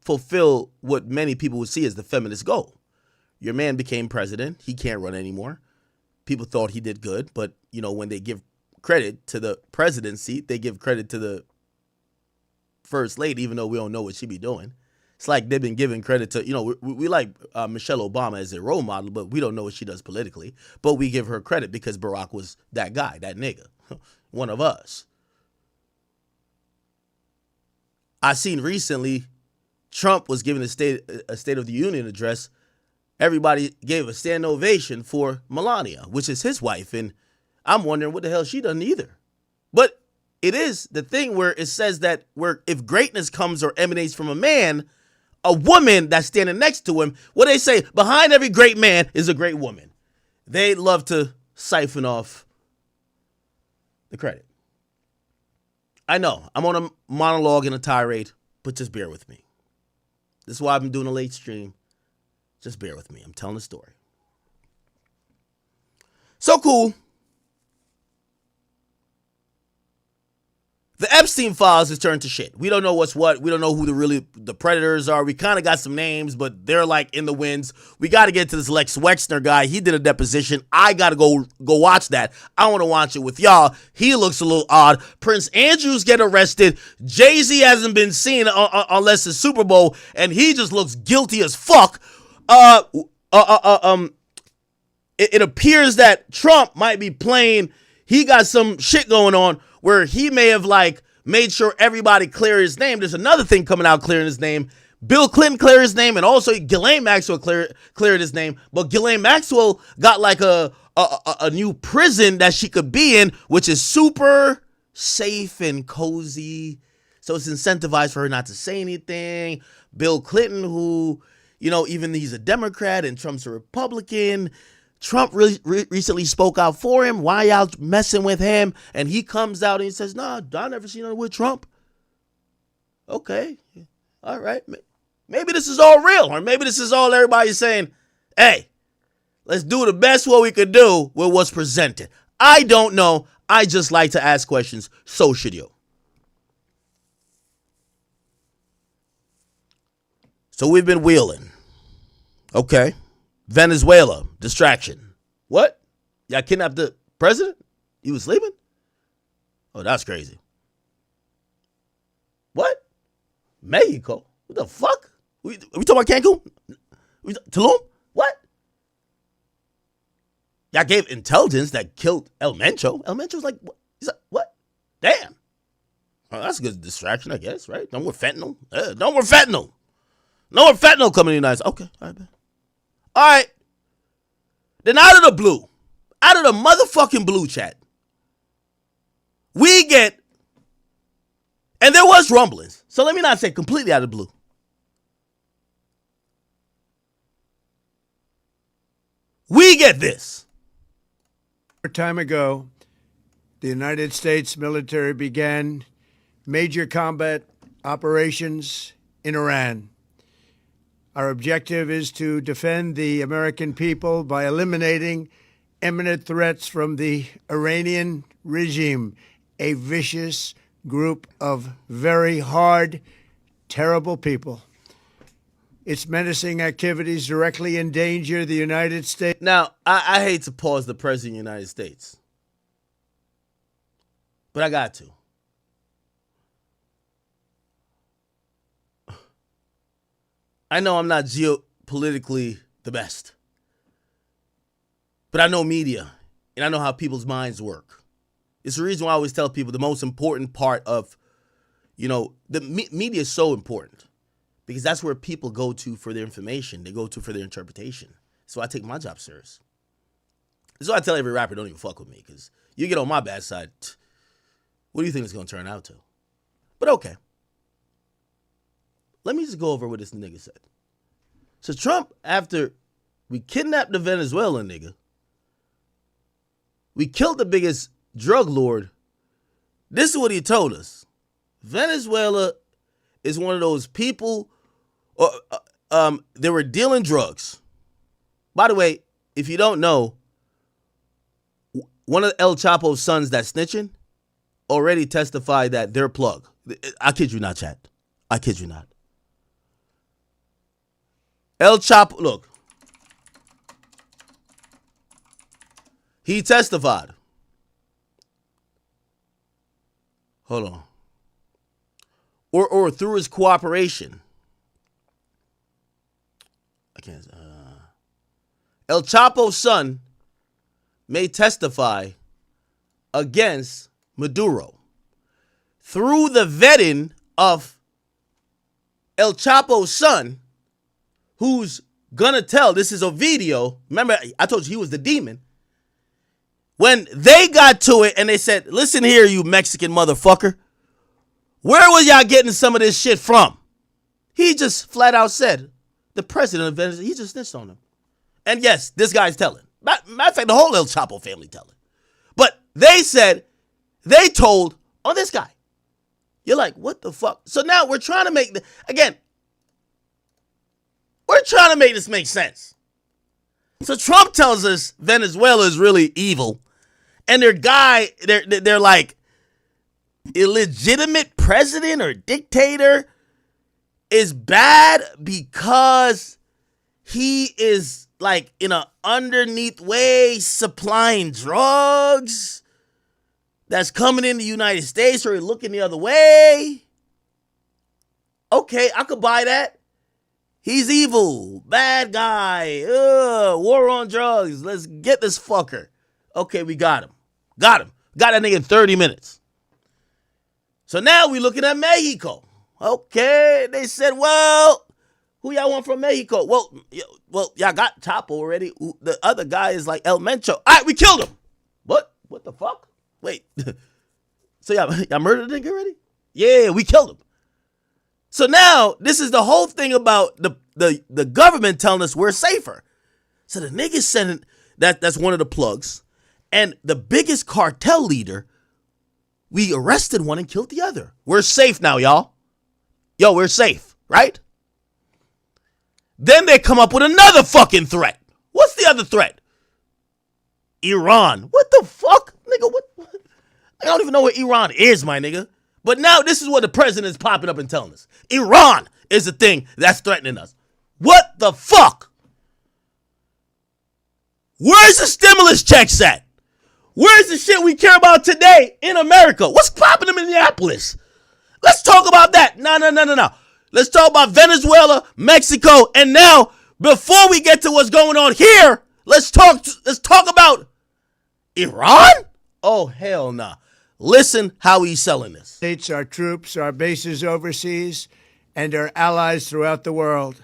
fulfill what many people would see as the feminist goal. Your man became president. He can't run anymore. People thought he did good, but, when they give credit to the presidency, they give credit to the first lady, even though we don't know what she be doing. It's like they've been giving credit to, we like Michelle Obama as a role model, but we don't know what she does politically. But we give her credit because Barack was that guy, that nigga, one of us. I seen recently Trump was giving a State of the Union address. Everybody gave a standing ovation for Melania, which is his wife. And I'm wondering what the hell she done either. But it is the thing where it says that if greatness comes or emanates from a man, a woman that's standing next to him, what they say, behind every great man is a great woman. they love to siphon off the credit. I know, I'm on a monologue and a tirade, but just bear with me. This is why I've been doing a late stream. Just bear with me. I'm telling the story. So cool. The Epstein files has turned to shit. We don't know what's what. We don't know who the predators are. We kind of got some names, but they're like in the winds. We got to get to this Lex Wexner guy. He did a deposition. I got to go watch that. I want to watch it with y'all. He looks a little odd. Prince Andrew's get arrested. Jay-Z hasn't been seen unless it's Super Bowl, and he just looks guilty as fuck. It appears that Trump might be playing. He got some shit going on where he may have like made sure everybody clear his name. There's another thing coming out clearing his name. Bill Clinton cleared his name, and also Ghislaine Maxwell cleared his name. But Ghislaine Maxwell got like a new prison that she could be in, which is super safe and cozy. So it's incentivized for her not to say anything. Bill Clinton, who, you know, even he's a Democrat and Trump's a Republican. Trump recently spoke out for him. Why y'all messing with him? And he comes out and he says, nah, I never seen nothing with Trump. Okay. All right. Maybe this is all real. Or maybe this is all everybody saying, hey, let's do the best what we could do with what's presented. I don't know. I just like to ask questions. So should you. So we've been wheeling. Okay. Venezuela, distraction. What? Y'all kidnapped the president? He was sleeping? Oh, that's crazy. What? Mexico? What the fuck? We talking about Cancun? Tulum? What? Y'all gave intelligence that killed El Mencho. El Mencho's like, what? He's like, what? Damn. Oh, that's a good distraction, I guess, right? No more fentanyl. No more fentanyl. No more fentanyl coming to the United States. Okay, all right, man. All right. Then out of the blue, out of the motherfucking blue chat, we get, and there was rumblings, so let me not say completely out of the blue. We get this. A time ago, the United States military began major combat operations in Iran. Our objective is to defend the American people by eliminating imminent threats from the Iranian regime, a vicious group of very hard, terrible people. Its menacing activities directly endanger the United States. Now, I hate to pause the President of the United States, but I got to. I know I'm not geopolitically the best, but I know media, and I know how people's minds work. It's the reason why I always tell people the most important part of, the media is so important because that's where people go to for their information. They go to for their interpretation. So I take my job serious. This is why I tell every rapper, don't even fuck with me, because you get on my bad side, what do you think it's going to turn out to? But okay. Let me just go over what this nigga said. So Trump, after we kidnapped the Venezuelan nigga, we killed the biggest drug lord, this is what he told us. Venezuela is one of those people, they were dealing drugs. By the way, if you don't know, one of El Chapo's sons that's snitching already testified that they're plug. I kid you not, chat. I kid you not. El Chapo, look. He testified. Hold on. Or through his cooperation. I can't. El Chapo's son may testify against Maduro through the vetting of El Chapo's son, who's gonna tell. This is a video. Remember, I told you he was the demon. When they got to it and they said, listen here, you Mexican motherfucker. Where was y'all getting some of this shit from? He just flat out said, the president of Venezuela, he just snitched on him. And yes, this guy's telling. Matter of fact, the whole El Chapo family tell it. But they told on this guy. You're like, what the fuck? So now we're trying to make we're trying to make this make sense. So Trump tells us Venezuela is really evil, and they're like illegitimate president or dictator is bad because he is like in an underneath way supplying drugs that's coming in the United States or looking the other way. Okay, I could buy that. He's evil, bad guy, war on drugs. Let's get this fucker. Okay, we got him. Got that nigga in 30 minutes. So now we looking at Mexico. Okay, they said, well, who y'all want from Mexico? Well, y'all got Chapo already. The other guy is like El Mencho. All right, we killed him. What? What the fuck? Wait. So y'all murdered the nigga already? Yeah, we killed him. So now this is the whole thing about the government telling us we're safer. So the niggas sending that's one of the plugs, and the biggest cartel leader, we arrested one and killed the other. We're safe now, y'all. Yo, we're safe, right? Then they come up with another fucking threat. What's the other threat? Iran. What the fuck, nigga? What? I don't even know what Iran is, my nigga. But now this is what the president is popping up and telling us. Iran is the thing that's threatening us. What the fuck? Where's the stimulus checks at? Where's the shit we care about today in America? What's popping in Minneapolis? Let's talk about that. No. Let's talk about Venezuela, Mexico, and now, before we get to what's going on here, let's talk about Iran? Oh, hell nah. Listen how he's selling this. States, our troops, our bases overseas, and our allies throughout the world.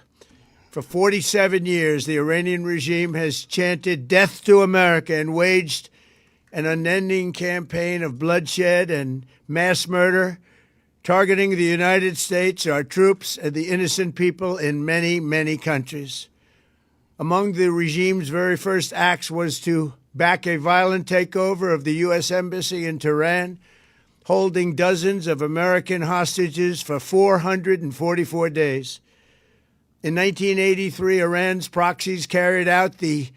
For 47 years, the Iranian regime has chanted death to America and waged an unending campaign of bloodshed and mass murder, targeting the United States, our troops, and the innocent people in many, many countries. Among the regime's very first acts was to back a violent takeover of the U.S. Embassy in Tehran, holding dozens of American hostages for 444 days. In 1983, Iran's proxies carried out the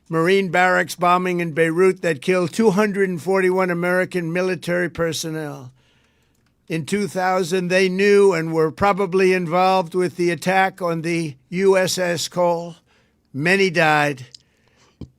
Marine barracks bombing in Beirut that killed 241 American military personnel. In 2000, they knew and were probably involved with the attack on the USS Cole. Many died.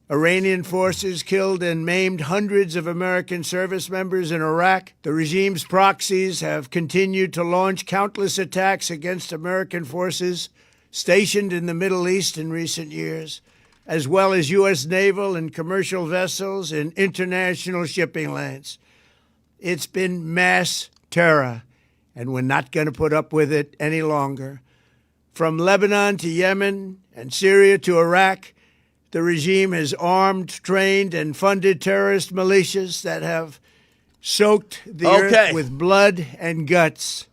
Iranian forces killed and maimed hundreds of American service members in Iraq. The regime's proxies have continued to launch countless attacks against American forces stationed in the Middle East in recent years, as well as U.S. naval and commercial vessels in international shipping lanes. It's been mass terror, and we're not going to put up with it any longer. From Lebanon to Yemen and Syria to Iraq, the regime has armed, trained, and funded terrorist militias that have soaked the earth with blood and guts.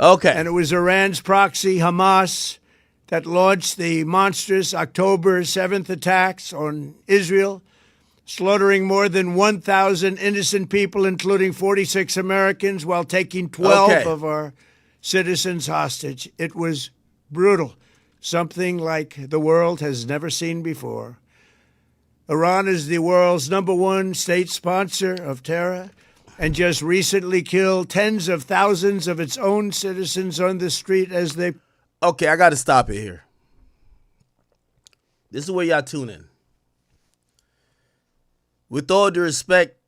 Okay. And it was Iran's proxy, Hamas, that launched the monstrous October 7th attacks on Israel, slaughtering more than 1,000 innocent people, including 46 Americans, while taking 12 of our citizens hostage. It was brutal, something like the world has never seen before. Iran is the world's #1 state sponsor of terror and just recently killed tens of thousands of its own citizens on the street as they... Okay, I got to stop it here. This is where y'all tune in. With all due respect,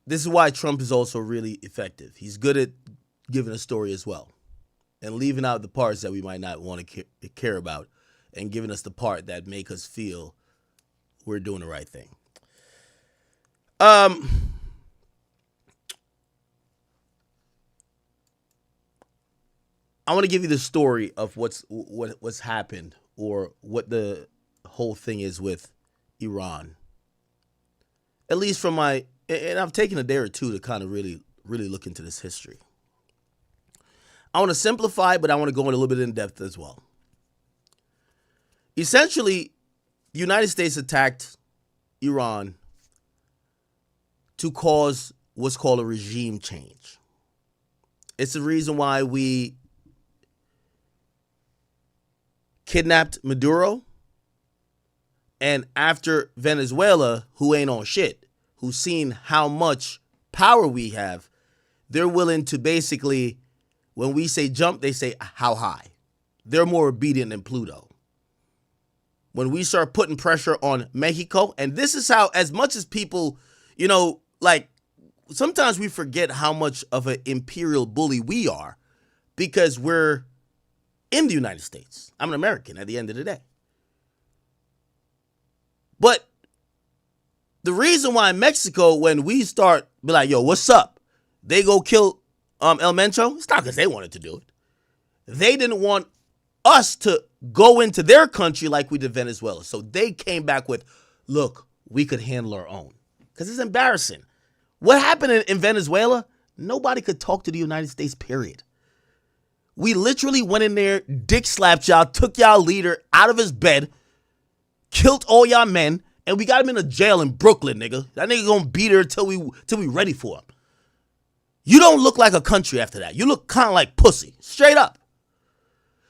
this is why Trump is also really effective. He's good at giving a story as well and leaving out the parts that we might not want to care about and giving us the part that make us feel we're doing the right thing. I want to give you the story of what's happened or what the whole thing is with Iran. At least from and I've taken a day or two to kind of really look into this history. I want to simplify, but I want to go in a little bit in depth as well. essentially, the United States attacked Iran to cause what's called a regime change. It's the reason why we kidnapped Maduro, and after Venezuela, who ain't on shit, who's seen how much power we have, they're willing to basically, when we say jump, they say how high. They're more obedient than Pluto. When we start putting pressure on Mexico, and this is how, as much as people, like, sometimes we forget how much of an imperial bully we are because we're in the United States. I'm an American at the end of the day. But the reason why Mexico, when we start be like, yo, what's up? They go kill El Mencho. It's not because they wanted to do it. They didn't want us to go into their country like we did Venezuela. So they came back with, look, we could handle our own. Because it's embarrassing. What happened in Venezuela? Nobody could talk to the United States, period. We literally went in there, dick slapped y'all, took y'all leader out of his bed, killed all y'all men, and we got him in a jail in Brooklyn, nigga. That nigga gonna be there till we ready for him. You don't look like a country after that. You look kind of like pussy, straight up.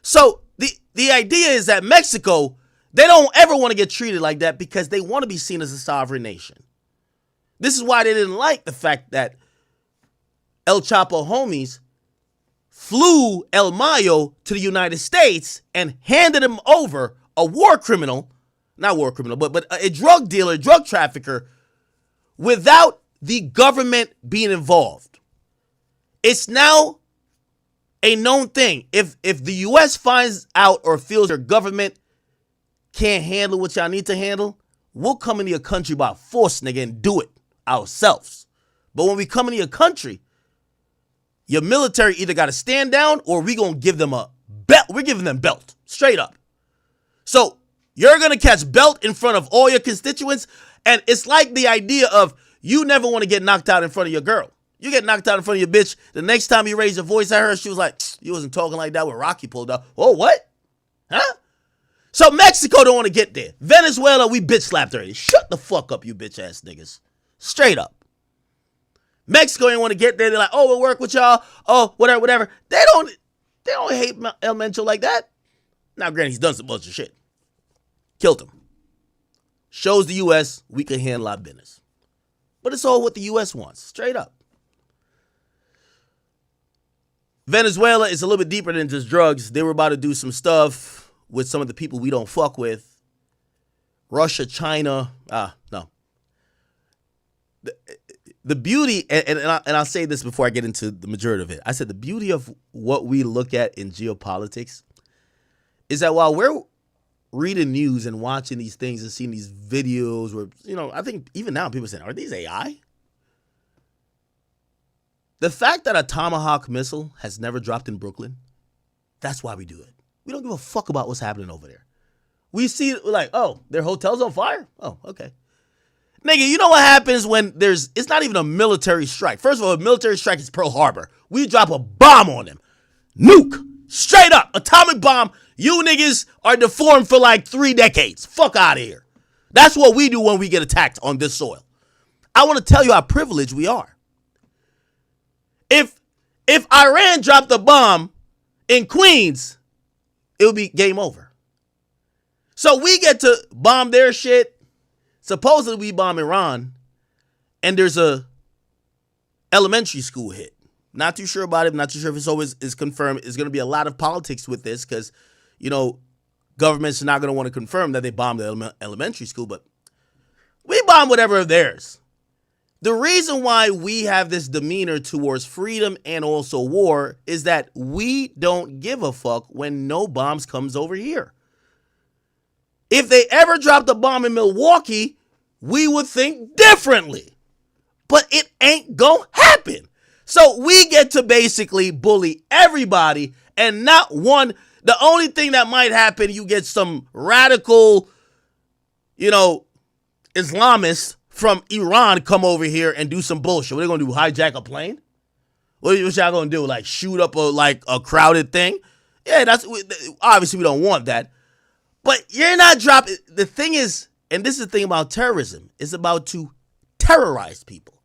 So the idea is that Mexico, they don't ever want to get treated like that because they want to be seen as a sovereign nation. This is why they didn't like the fact that El Chapo homies flew El Mayo to the United States and handed him over, a war criminal, not war criminal, but a drug dealer, drug trafficker, without the government being involved. It's now a known thing. If the U.S. finds out or feels their government can't handle what y'all need to handle, we'll come into your country by force, nigga, and do it ourselves. But when we come into your country, your military either got to stand down or we going to give them a belt. We're giving them belt, straight up. So you're going to catch belt in front of all your constituents, and it's like the idea of you never want to get knocked out in front of your girl. You get knocked out in front of your bitch, the next time you raise your voice at her, she was like, you wasn't talking like that when Rocky pulled up. Oh, what? Huh? So Mexico don't want to get there. Venezuela, we bitch slapped already. Shut the fuck up, you bitch ass niggas. Straight up. Mexico ain't want to get there. They're like, oh, we'll work with y'all. Oh, whatever. They don't hate El Mencho like that. Now, granted, he's done some bunch of shit. Killed him. Shows the U.S. we can handle our business. But it's all what the U.S. wants. Straight up. Venezuela is a little bit deeper than just drugs. They were about to do some stuff with some of the people we don't fuck with. Russia, China. No. The beauty, and I'll say this before I get into the majority of it. I said the beauty of what we look at in geopolitics is that while we're reading news and watching these things and seeing these videos where, I think even now people are saying, are these AI? The fact that a Tomahawk missile has never dropped in Brooklyn, that's why we do it. We don't give a fuck about what's happening over there. We see, like, oh, their hotel's on fire? Oh, okay. Nigga, you know what happens when it's not even a military strike. First of all, a military strike is Pearl Harbor. We drop a bomb on them. Nuke. Straight up. Atomic bomb. You niggas are deformed for like 3 decades. Fuck out of here. That's what we do when we get attacked on this soil. I want to tell you how privileged we are. If Iran dropped a bomb in Queens, it would be game over. So we get to bomb their shit. Supposedly we bomb Iran, and there's a elementary school hit. Not too sure about it. Not too sure if it's always is confirmed. There's going to be a lot of politics with this because, governments are not going to want to confirm that they bombed the elementary school, but we bomb whatever of theirs. The reason why we have this demeanor towards freedom and also war is that we don't give a fuck when no bombs comes over here. If they ever dropped a bomb in Milwaukee, we would think differently. But it ain't gonna happen. So we get to basically bully everybody and not one. The only thing that might happen, you get some radical, Islamists from Iran come over here and do some bullshit. What are they gonna do? Hijack a plane? What y'all gonna do? Like shoot up a crowded thing? Yeah, that's obviously we don't want that. But you're not dropping. The thing is, and this is the thing about terrorism, it's about to terrorize people.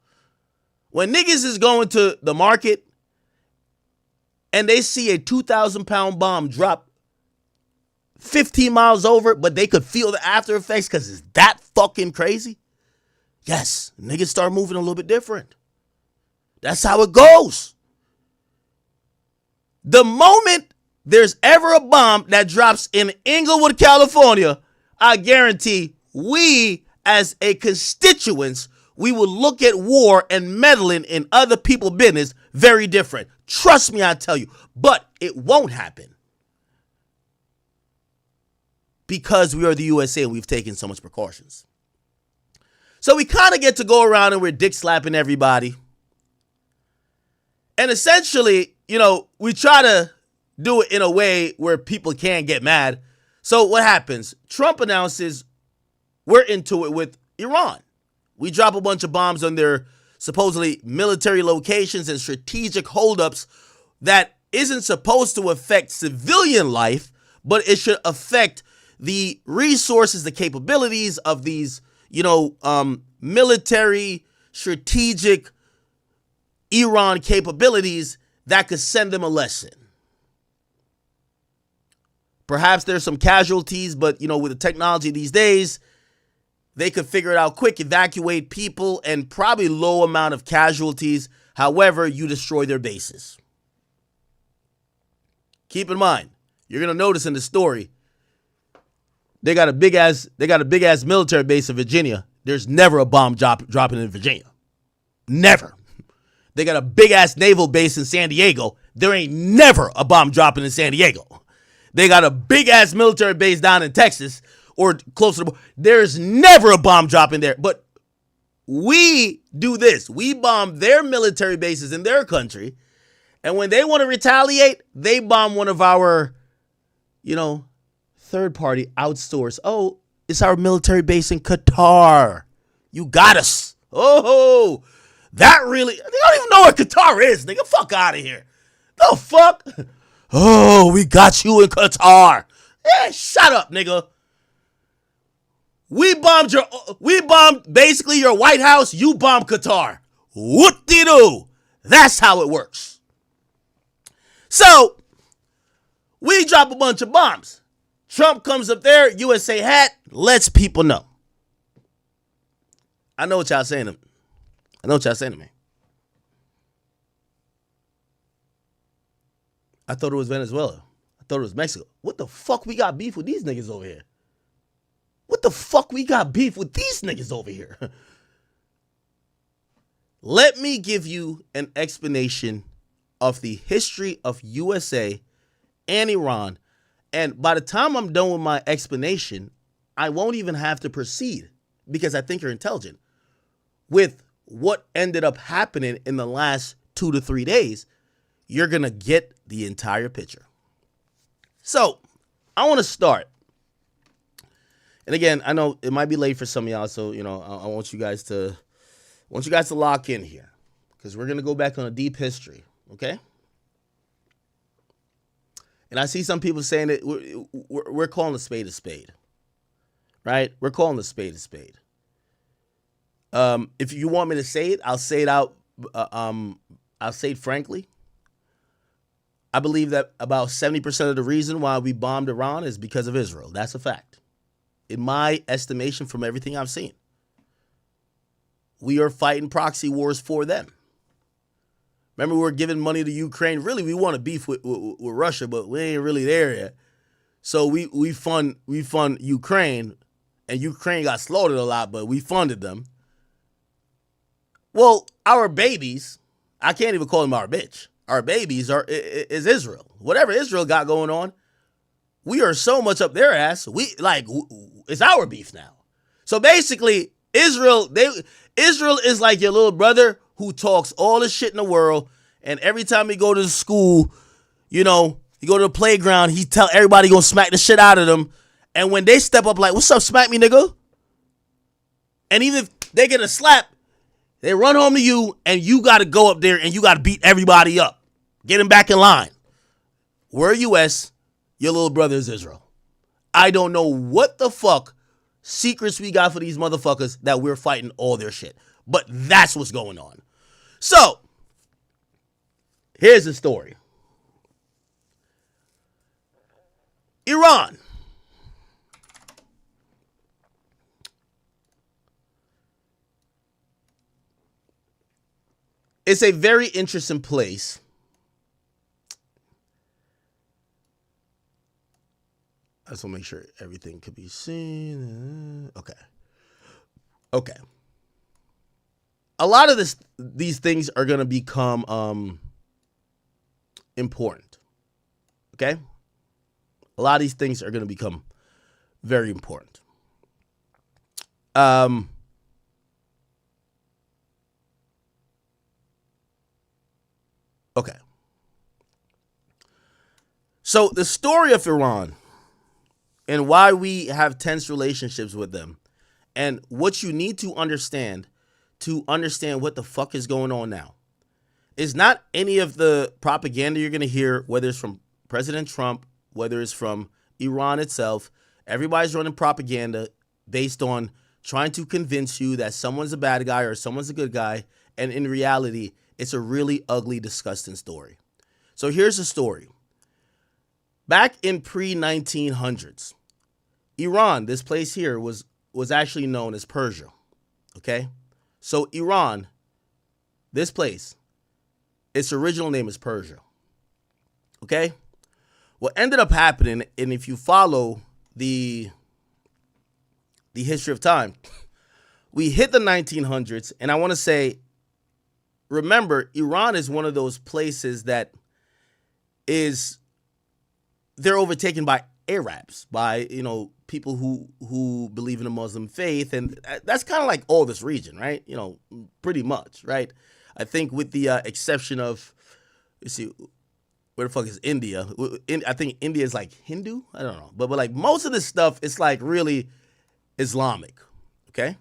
When niggas is going to the market and they see a 2,000-pound bomb drop 15 miles over, but they could feel the after effects because it's that fucking crazy. Yes, niggas start moving a little bit different. That's how it goes. The moment there's ever a bomb that drops in Inglewood, California, I guarantee we as a constituents, we will look at war and meddling in other people's business very different. Trust me, I tell you. But it won't happen. Because we are the USA and we've taken so much precautions. So we kind of get to go around and we're dick slapping everybody. And essentially, we try to do it in a way where people can't get mad. So what happens? Trump announces we're into it with Iran. We drop a bunch of bombs on their supposedly military locations and strategic holdups that isn't supposed to affect civilian life, but it should affect the resources, the capabilities of these, military, strategic Iran capabilities that could send them a lesson. Perhaps there's some casualties, but, with the technology these days, they could figure it out quick, evacuate people, and probably low amount of casualties. However, you destroy their bases. Keep in mind, you're going to notice in the story, they got a big ass military base in Virginia. There's never a bomb dropping in Virginia. Never. They got a big ass naval base in San Diego. There ain't never a bomb dropping in San Diego. They got a big ass military base down in Texas or closer to. There's never a bomb dropping there. But we do this. We bomb their military bases in their country. And when they want to retaliate, they bomb one of our, third party outsource. Oh, it's our military base in Qatar. You got us. Oh, that really, they don't even know what Qatar is, nigga. Fuck out of here. The fuck? Oh, we got you in Qatar. Yeah, shut up, nigga. We bombed basically your White House. You bombed Qatar. Whoop-de-doo. That's how it works. So, we drop a bunch of bombs. Trump comes up there, USA hat, lets people know. I know what y'all saying to me. I thought it was Venezuela. I thought it was Mexico. What the fuck we got beef with these niggas over here? Let me give you an explanation of the history of USA and Iran. And by the time I'm done with my explanation, I won't even have to proceed because I think you're intelligent. With what ended up happening in the last 2 to 3 days, you're going to get the entire picture. So, I want to start. And again, I know it might be late for some of y'all, so, I want you guys to lock in here because we're going to go back on a deep history, okay? And I see some people saying that we're calling a spade, right? We're calling a spade. If you want me to say it, I'll say it out. I'll say it frankly. I believe that about 70% of the reason why we bombed Iran is because of Israel. That's a fact. In my estimation, from everything I've seen, we are fighting proxy wars for them. Remember, we were giving money to Ukraine. Really, we want to beef with Russia, but we ain't really there yet. So we fund Ukraine, and Ukraine got slaughtered a lot, but we funded them. Well, our babies, I can't even call them our bitch. Our babies is Israel. Whatever Israel got going on, we are so much up their ass. It's our beef now. So basically, Israel is like your little brother who talks all the shit in the world, and every time he go to school, you go to the playground, he tell everybody gonna smack the shit out of them, and when they step up like, what's up, smack me, nigga? And even if they get a slap, they run home to you, and you gotta go up there and you gotta beat everybody up. Get them back in line. We're US, your little brother is Israel. I don't know what the fuck secrets we got for these motherfuckers that we're fighting all their shit. But that's what's going on. So, here's the story. Iran. It's a very interesting place. I just want to make sure everything could be seen. Okay. A lot of these things are going to become important. Okay? A lot of these things are going to become very important. Okay. So the story of Iran and why we have tense relationships with them and what you need to understand what the fuck is going on now is not any of the propaganda you're going to hear, whether it's from President Trump, whether it's from Iran itself. Everybody's running propaganda based on trying to convince you that someone's a bad guy or someone's a good guy. And in reality, it's a really ugly, disgusting story. So here's the story. Back in pre-1900s, Iran, this place here, was actually known as Persia. Okay? So Iran, this place, its original name is Persia. Okay? What ended up happening, and if you follow the history of time, we hit the 1900s, and I want to say, remember, Iran is one of those places that they're overtaken by Arabs, by, people who believe in the Muslim faith. And that's kind of like all this region, right? Pretty much, right? I think with the exception of, let's see, where the fuck is India? I think India is like Hindu. I don't know. But like most of this stuff, it's like really Islamic, okay?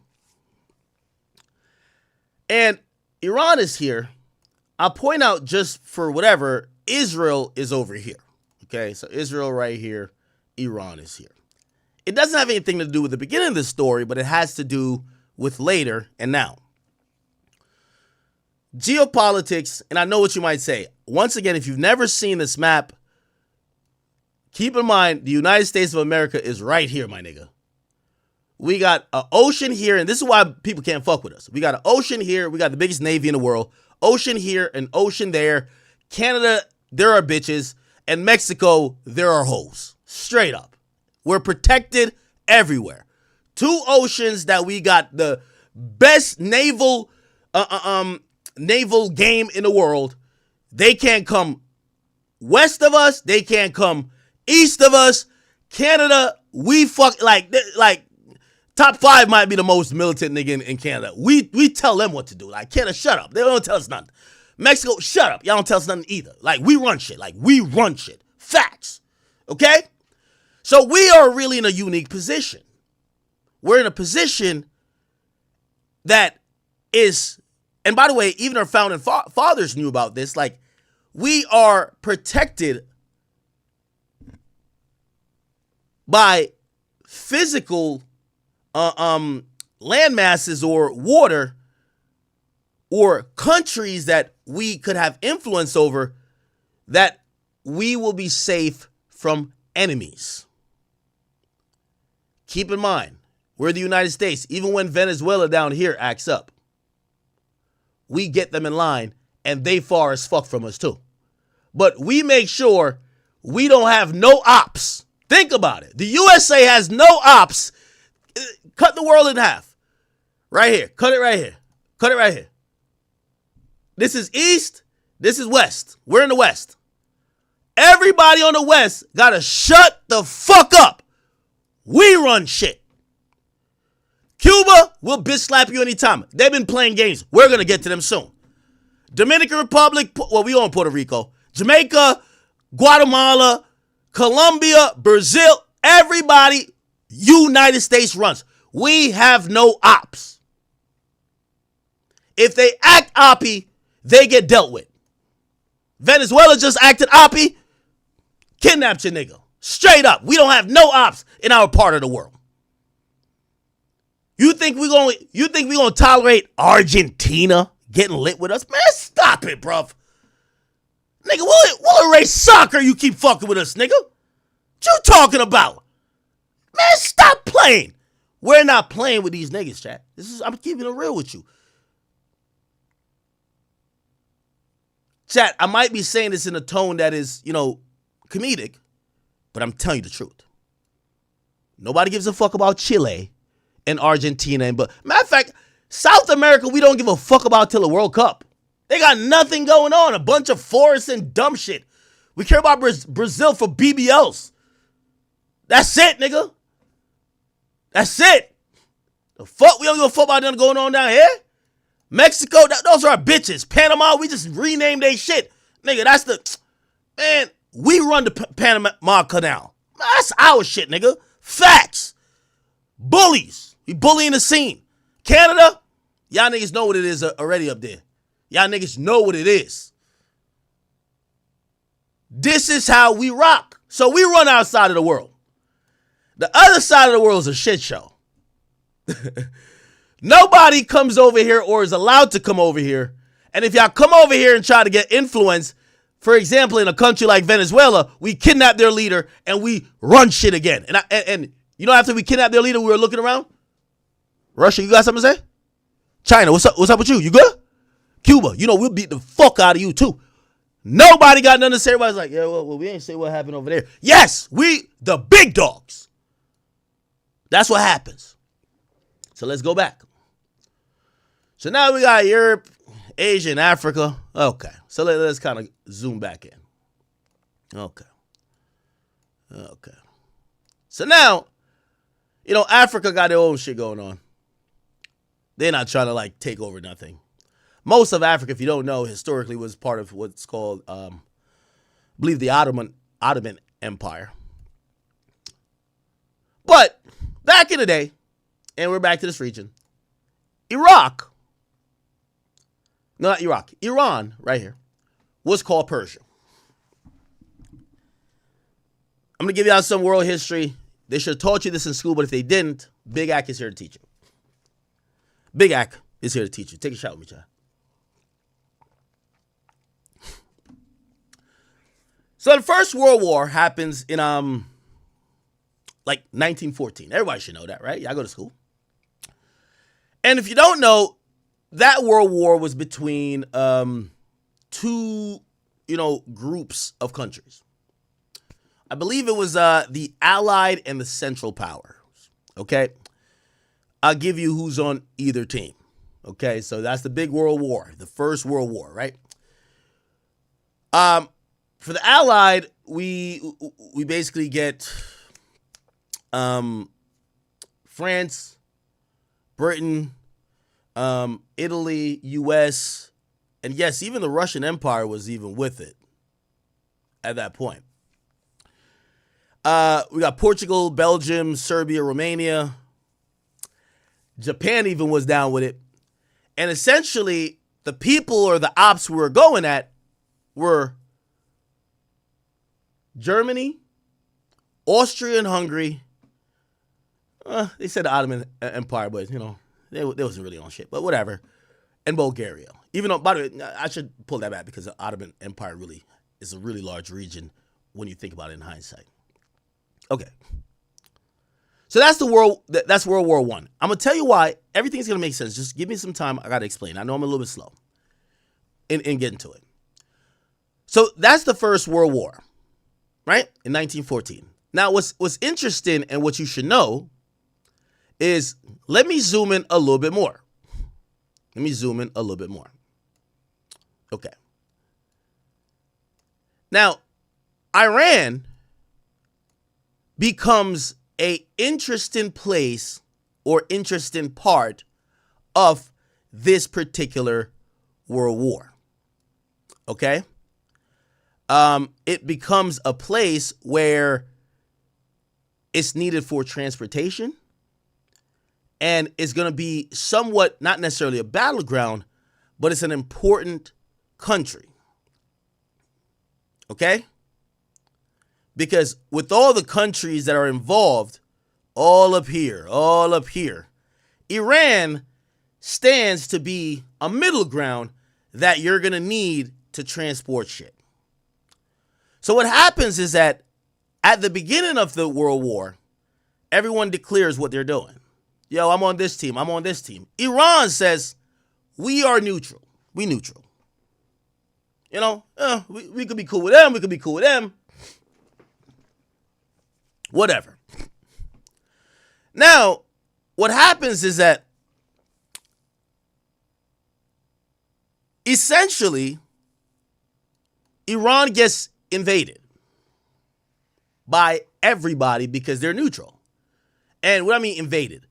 And Iran is here. I'll point out, just for whatever, Israel is over here. Okay, so Israel right here, Iran is here. It doesn't have anything to do with the beginning of the story, but it has to do with later and now. Geopolitics, and I know what you might say. Once again, if you've never seen this map, keep in mind the United States of America is right here, my nigga. We got an ocean here, and this is why people can't fuck with us. We got an ocean here. We got the biggest navy in the world. Ocean here and ocean there. Canada, there are bitches. And Mexico, there are hoes. Straight up. We're protected everywhere. Two oceans that we got the best naval game in the world. They can't come west of us. They can't come east of us. Canada, we fuck like top 5 might be the most militant nigga in Canada. We tell them what to do. Like, Canada, shut up. They don't tell us nothing. Mexico, shut up. Y'all don't tell us nothing either. Like, we run shit. Facts. Okay? So we are really in a unique position. We're in a position that is, and by the way, even our founding fathers knew about this. Like, we are protected by physical land masses or water or countries that we could have influence over, that we will be safe from enemies. Keep in mind, we're the United States. Even when Venezuela down here acts up, we get them in line, and they far as fuck from us too. But we make sure we don't have no ops. Think about it. The USA has no ops. Cut the world in half. Right here. Cut it right here. Cut it right here. This is East. This is West. We're in the West. Everybody on the West gotta shut the fuck up. We run shit. Cuba will bitch slap you anytime. They've been playing games. We're gonna get to them soon. Dominican Republic, well, we own Puerto Rico. Jamaica, Guatemala, Colombia, Brazil, everybody, United States runs. We have no ops. If they act oppy, they get dealt with. Venezuela just acted oppy, kidnapped your nigga. Straight up. We don't have no ops. in our part of the world. You think we're gonna tolerate Argentina getting lit with us? Man, stop it, bruv. Nigga, we'll erase soccer. You keep fucking with us, nigga. What you talking about? Man, stop playing. We're not playing with these niggas, chat. I'm keeping it real with you. Chat, I might be saying this in a tone that is, comedic, but I'm telling you the truth. Nobody gives a fuck about Chile and Argentina. But matter of fact, South America, we don't give a fuck about till the World Cup. They got nothing going on. A bunch of forests and dumb shit. We care about Brazil for BBLs. That's it, nigga. That's it. The fuck? We don't give a fuck about them going on down here. Mexico, those are our bitches. Panama, we just renamed they shit. Nigga, man, we run the Panama Canal. That's our shit, nigga. Facts. Bullies. We bullying the scene. Canada, y'all niggas know what it is already up there. Y'all niggas know what it is. This is how we rock. So we run our side of the world. The other side of the world is a shit show. Nobody comes over here or is allowed to come over here. And if y'all come over here and try to get influence, for example, in a country like Venezuela, we kidnap their leader and we run shit again. And after we kidnap their leader, we were looking around. Russia, you got something to say? China, what's up with you? You good? Cuba, we'll beat the fuck out of you too. Nobody got nothing to say. Everybody's like, yeah, well, we ain't say what happened over there. Yes, we the big dogs. That's what happens. So let's go back. So now we got Europe, Asia, and Africa. Okay. So let's kind of zoom back in. Okay. So now, Africa got their own shit going on. They're not trying to take over nothing. Most of Africa, if you don't know, historically was part of what's called, I believe, the Ottoman Empire. But back in the day, and we're back to this region, Iran, right here, was called Persia. I'm going to give y'all some world history. They should have taught you this in school, but if they didn't, Big Ack is here to teach you. Big Ack is here to teach you. Take a shot with me, child. So the First World War happens in 1914. Everybody should know that, right? Y'all go to school. And if you don't know, that World War was between two, groups of countries. I believe it was the Allied and the Central Powers. Okay, I'll give you who's on either team. Okay, so that's the big World War, the First World War, right? For the Allied, we basically get France, Britain, Italy, U.S., and yes, even the Russian Empire was even with it at that point. We got Portugal, Belgium, Serbia, Romania. Japan even was down with it. And essentially, the people or the ops we were going at were Germany, Austria and Hungary. They said the Ottoman Empire, but, they wasn't really on shit. But whatever. And Bulgaria. Even though, by the way, I should pull that back because the Ottoman Empire really is a really large region when you think about it in hindsight. Okay. So that's that's World War I. I'm going to tell you why. Everything's going to make sense. Just give me some time. I got to explain. I know I'm a little bit slow in getting to it. So that's the First World War, right? In 1914. Now, what's interesting and what you should know is, let me zoom in a little bit more. Okay. Now, Iran becomes a interesting place or interesting part of this particular world war. Okay? It becomes a place where it's needed for transportation, and it's going to be somewhat, not necessarily a battleground, but it's an important country. Okay? Because with all the countries that are involved, all up here, all up here. Iran stands to be a middle ground that you're going to need to transport shit. So what happens is that at the beginning of the World War, everyone declares what they're doing. Yo, I'm on this team. I'm on this team. Iran says, we are neutral. We neutral. You know, we could be cool with them. We could be cool with them. Whatever. Now, what happens is that essentially, Iran gets invaded by everybody because they're neutral. And what I mean invaded,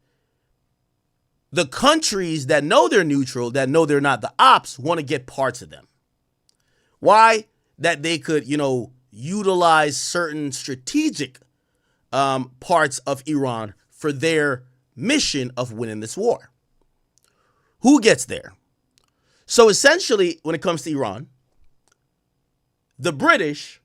the countries that know they're neutral, that know they're not the ops, want to get parts of them. Why? That they could, utilize certain strategic parts of Iran for their mission of winning this war. Who gets there? So essentially, when it comes to Iran, the British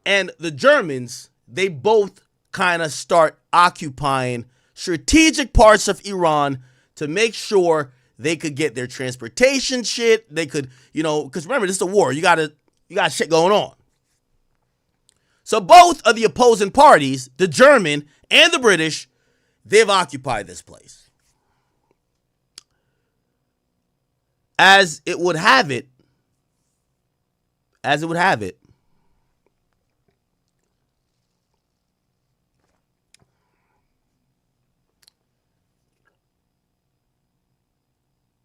and the Germans, they both kind of start occupying strategic parts of Iran to make sure they could get their transportation shit. They could, because remember, this is a war. You got shit going on. So both of the opposing parties, the German and the British, they've occupied this place. As it would have it,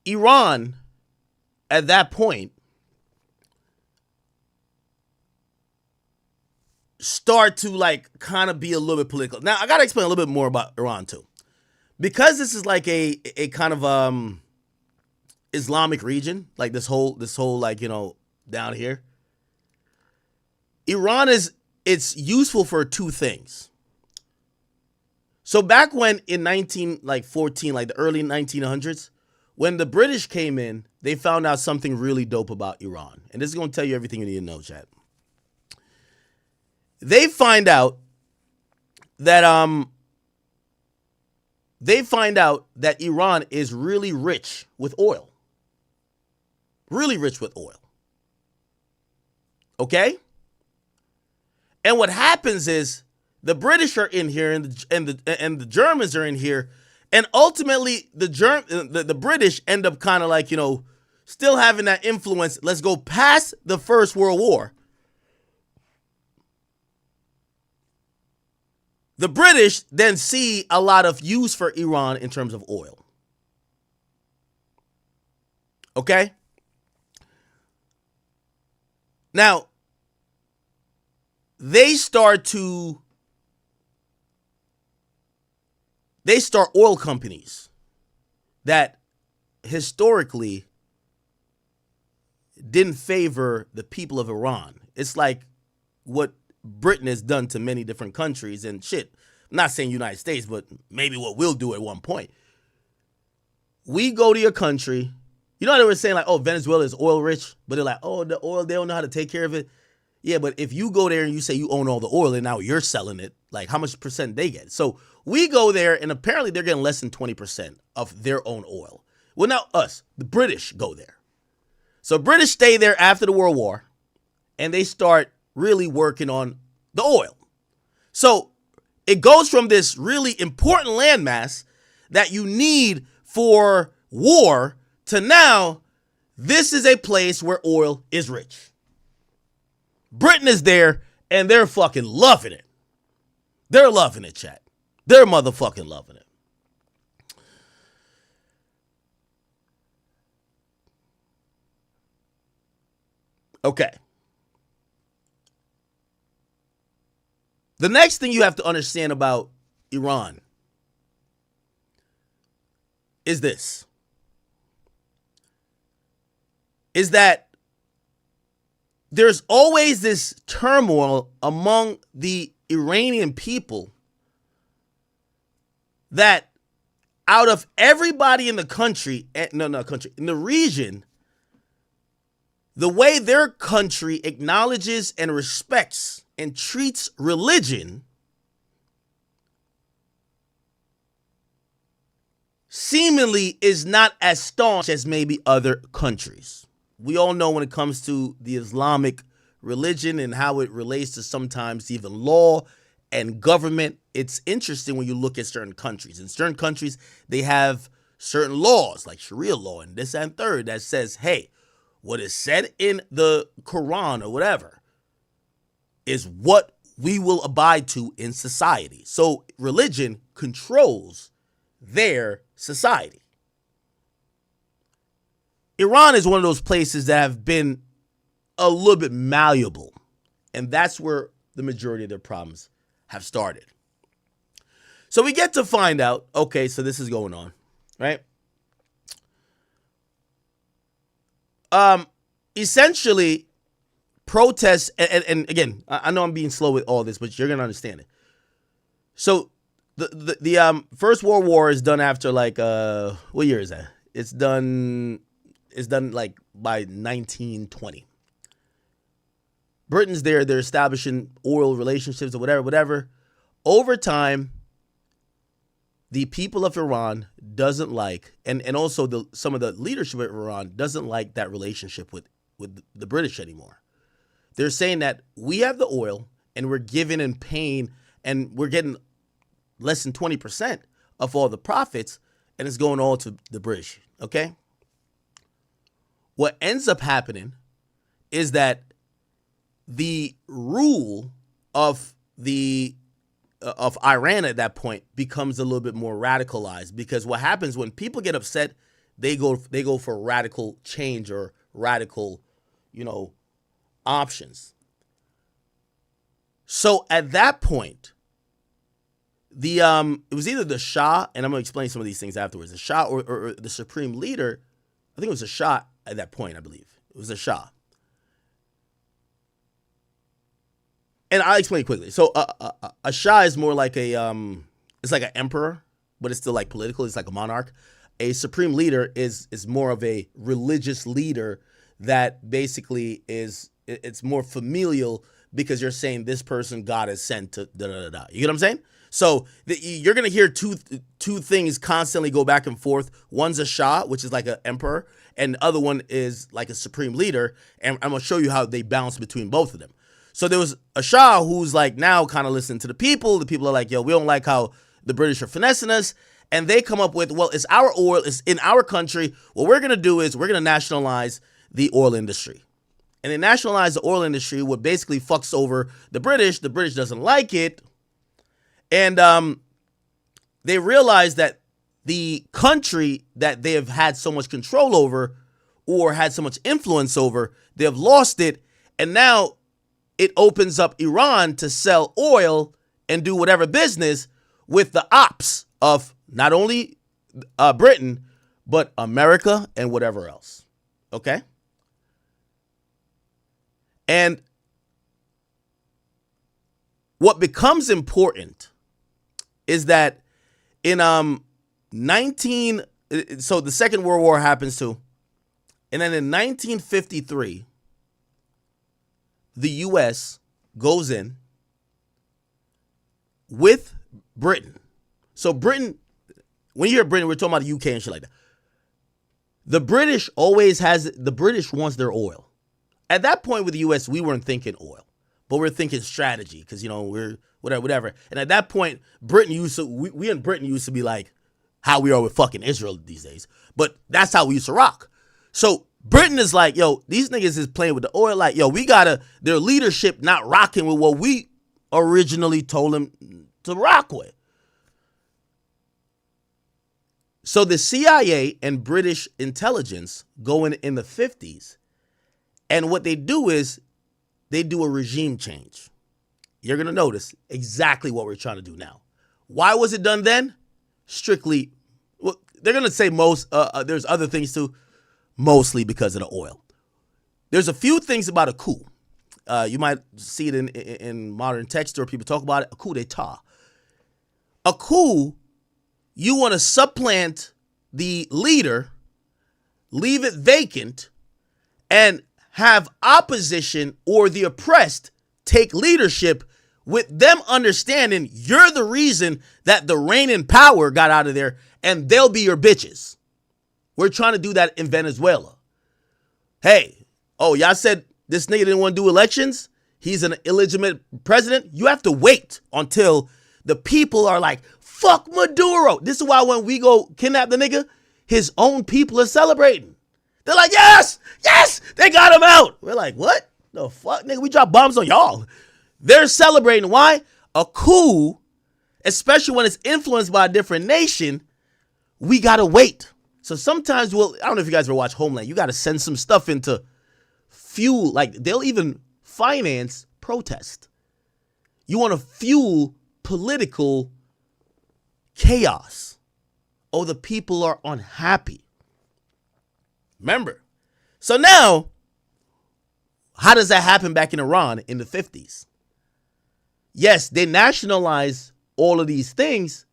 Iran, at that point, start to kind of be a little bit political. Now, I got to explain a little bit more about Iran too. Because this is like a kind of Islamic region, like this whole down here. Iran it's useful for two things. So back when in 1914, like the early 1900s, when the British came in, they found out something really dope about Iran. And this is going to tell you everything you need to know, chat. They find out that Iran is really rich with oil. Really rich with oil. Okay? And what happens is the British are in here and the Germans are in here, and ultimately the British end up kind of still having that influence. Let's go past the First World War. The British then see a lot of use for Iran in terms of oil. Okay? Now, they start oil companies that historically didn't favor the people of Iran. It's like what Britain has done to many different countries and shit. I'm not saying United States, but maybe what we'll do at one point. We go to your country. You know how they were saying Venezuela is oil rich, but they're like, the oil, they don't know how to take care of it. Yeah, but if you go there and you say you own all the oil and now you're selling it, how much percent they get? So we go there and apparently they're getting less than 20% of their own oil. Well, now us, the British, go there. So British stay there after the World War and they start really working on the oil. So it goes from this really important landmass that you need for war to now this is a place where oil is rich. Britain is there and they're fucking loving it. They're loving it, chat. They're motherfucking loving it. Okay. The next thing you have to understand about Iran is this. Is that there's always this turmoil among the Iranian people that out of everybody in the country, in the region, the way their country acknowledges and respects and treats religion seemingly is not as staunch as maybe other countries. We all know when it comes to the Islamic religion and how it relates to sometimes even law and government, it's interesting when you look at certain countries. In certain countries, they have certain laws like Sharia law and this and third that says, hey, what is said in the Quran or whatever is what we will abide to in society. So religion controls their society. Iran is one of those places that have been a little bit malleable, and that's where the majority of their problems have started. So we get to find out, okay, so this is going on, right? Essentially, protests, and again, I know I'm being slow with all this, but you're going to understand it. So the First World War is done after like, what year is that? It's done like by 1920. Britain's there, they're establishing oil relationships or whatever. Over time, the people of Iran doesn't like, and also some of the leadership of Iran doesn't like that relationship with the British anymore. They're saying that we have the oil and we're giving and paying and we're getting less than 20% of all the profits, and it's going all to the British, okay? What ends up happening is that the rule of Iran at that point becomes a little bit more radicalized, because what happens when people get upset, they go for radical change or radical, options. So at that point, it was either the Shah, and I'm going to explain some of these things afterwards, the Shah or the supreme leader. I think it was the Shah at that point, I believe. It was the Shah. And I'll explain quickly. So a Shah is more like it's like an emperor, but it's still like political. It's like a monarch. A supreme leader is more of a religious leader that basically it's more familial, because you're saying this person God has sent to da-da-da-da. You get what I'm saying? So you're going to hear two things constantly go back and forth. One's a Shah, which is like an emperor, and the other one is like a supreme leader. And I'm going to show you how they balance between both of them. So there was a Shah who's like now kind of listening to the people. The people are like, yo, we don't like how the British are finessing us. And they come up with, well, it's our oil, it's in our country. What we're going to do is we're going to nationalize the oil industry. And they nationalize the oil industry, what basically fucks over the British. The British doesn't like it. And they realize that the country that they have had so much control over or had so much influence over, they have lost it. And now it opens up Iran to sell oil and do whatever business with the ops of not only Britain, but America and whatever else. Okay? And what becomes important is that in so the Second World War happens too. And then in 1953, the U.S. goes in with Britain. So Britain, when you hear Britain, we're talking about the UK and shit like that. The British wants their oil. At that point with the U.S., we weren't thinking oil, but we're thinking strategy, because, we're whatever. And at that point, we in Britain used to be like how we are with fucking Israel these days. But that's how we used to rock. So Britain is like, yo, these niggas is playing with the oil. Like, yo, their leadership not rocking with what we originally told them to rock with. So the CIA and British intelligence go in the 50s. And what they do is they do a regime change. You're going to notice exactly what we're trying to do now. Why was it done then? Strictly, well, they're going to say there's other things too, mostly because of the oil. There's a few things about a coup. You might see it in modern text, or people talk about it, a coup d'etat. A coup, you want to supplant the leader, leave it vacant, and have opposition or the oppressed take leadership, with them understanding you're the reason that the reigning power got out of there, and they'll be your bitches. We're trying to do that in Venezuela. Hey, oh, y'all said this nigga didn't want to do elections? He's an illegitimate president? You have to wait until the people are like, fuck Maduro. This is why when we go kidnap the nigga, his own people are celebrating. They're like, yes, they got him out. We're like, what the fuck, nigga? We drop bombs on y'all. They're celebrating. Why? A coup, especially when it's influenced by a different nation, we got to wait. So sometimes I don't know if you guys ever watch Homeland. You got to send some stuff into fuel. Like they'll even finance protest. You want to fuel political chaos. Oh, the people are unhappy. Remember. So now, how does that happen back in Iran in the 50s? Yes, they nationalized all of these things,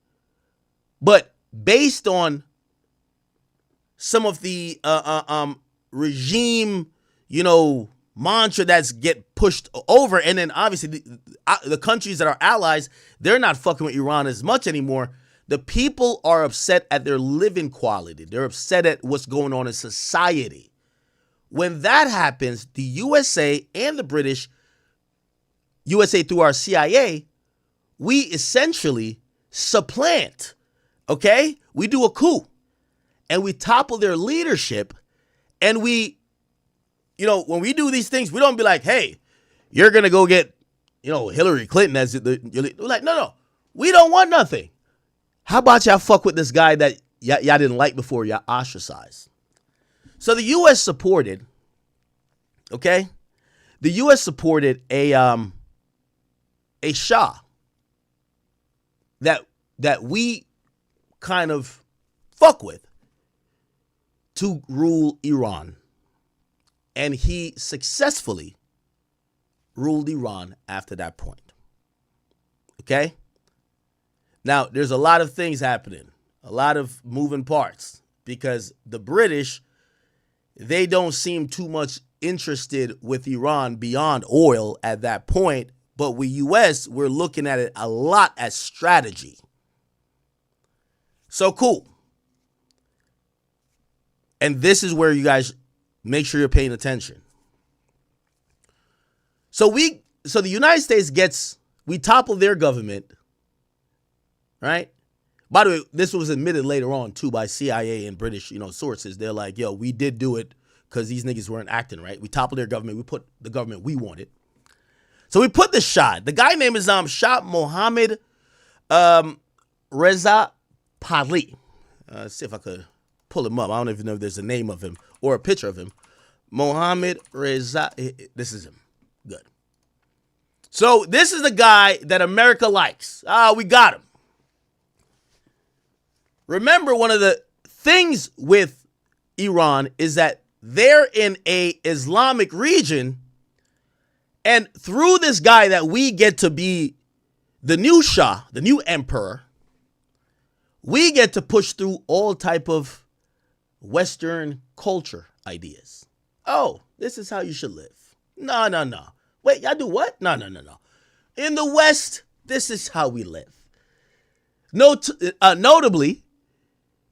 but based on some of the regime, mantra that's get pushed over, and then obviously the countries that are allies, they're not fucking with Iran as much anymore. The people are upset at their living quality. They're upset at what's going on in society. When that happens, the USA and the British, USA through our CIA, we essentially supplant, okay? We do a coup, and we topple their leadership, and we, when we do these things, we don't be like, hey, you're going to go get, Hillary Clinton as we're like, no, we don't want nothing. How about y'all fuck with this guy that y'all didn't like before y'all ostracized? So the U.S. supported, okay? The U.S. supported a Shah that we kind of fuck with to rule Iran. And he successfully ruled Iran after that point. Okay? Now, there's a lot of things happening, a lot of moving parts, because the British, they don't seem too much interested with Iran beyond oil at that point. But with U.S., we're looking at it a lot as strategy. So cool. And this is where you guys make sure you're paying attention. So the United States we topple their government, right? By the way, this was admitted later on too by CIA and British, sources. They're like, yo, we did do it because these niggas weren't acting right. We toppled their government. We put the government we wanted. So we put the Shah. The guy name is Shah Mohammed Reza Pahlavi. Let's see if I could pull him up. I don't even know if there's a name of him or a picture of him. Mohammed Reza. This is him. Good. So this is the guy that America likes. We got him. Remember, one of the things with Iran is that they're in a Islamic region, and through this guy that we get to be the new Shah, the new emperor, we get to push through all type of Western culture ideas. Oh, this is how you should live. No. Wait, y'all do what? No. In the West, this is how we live. Notably,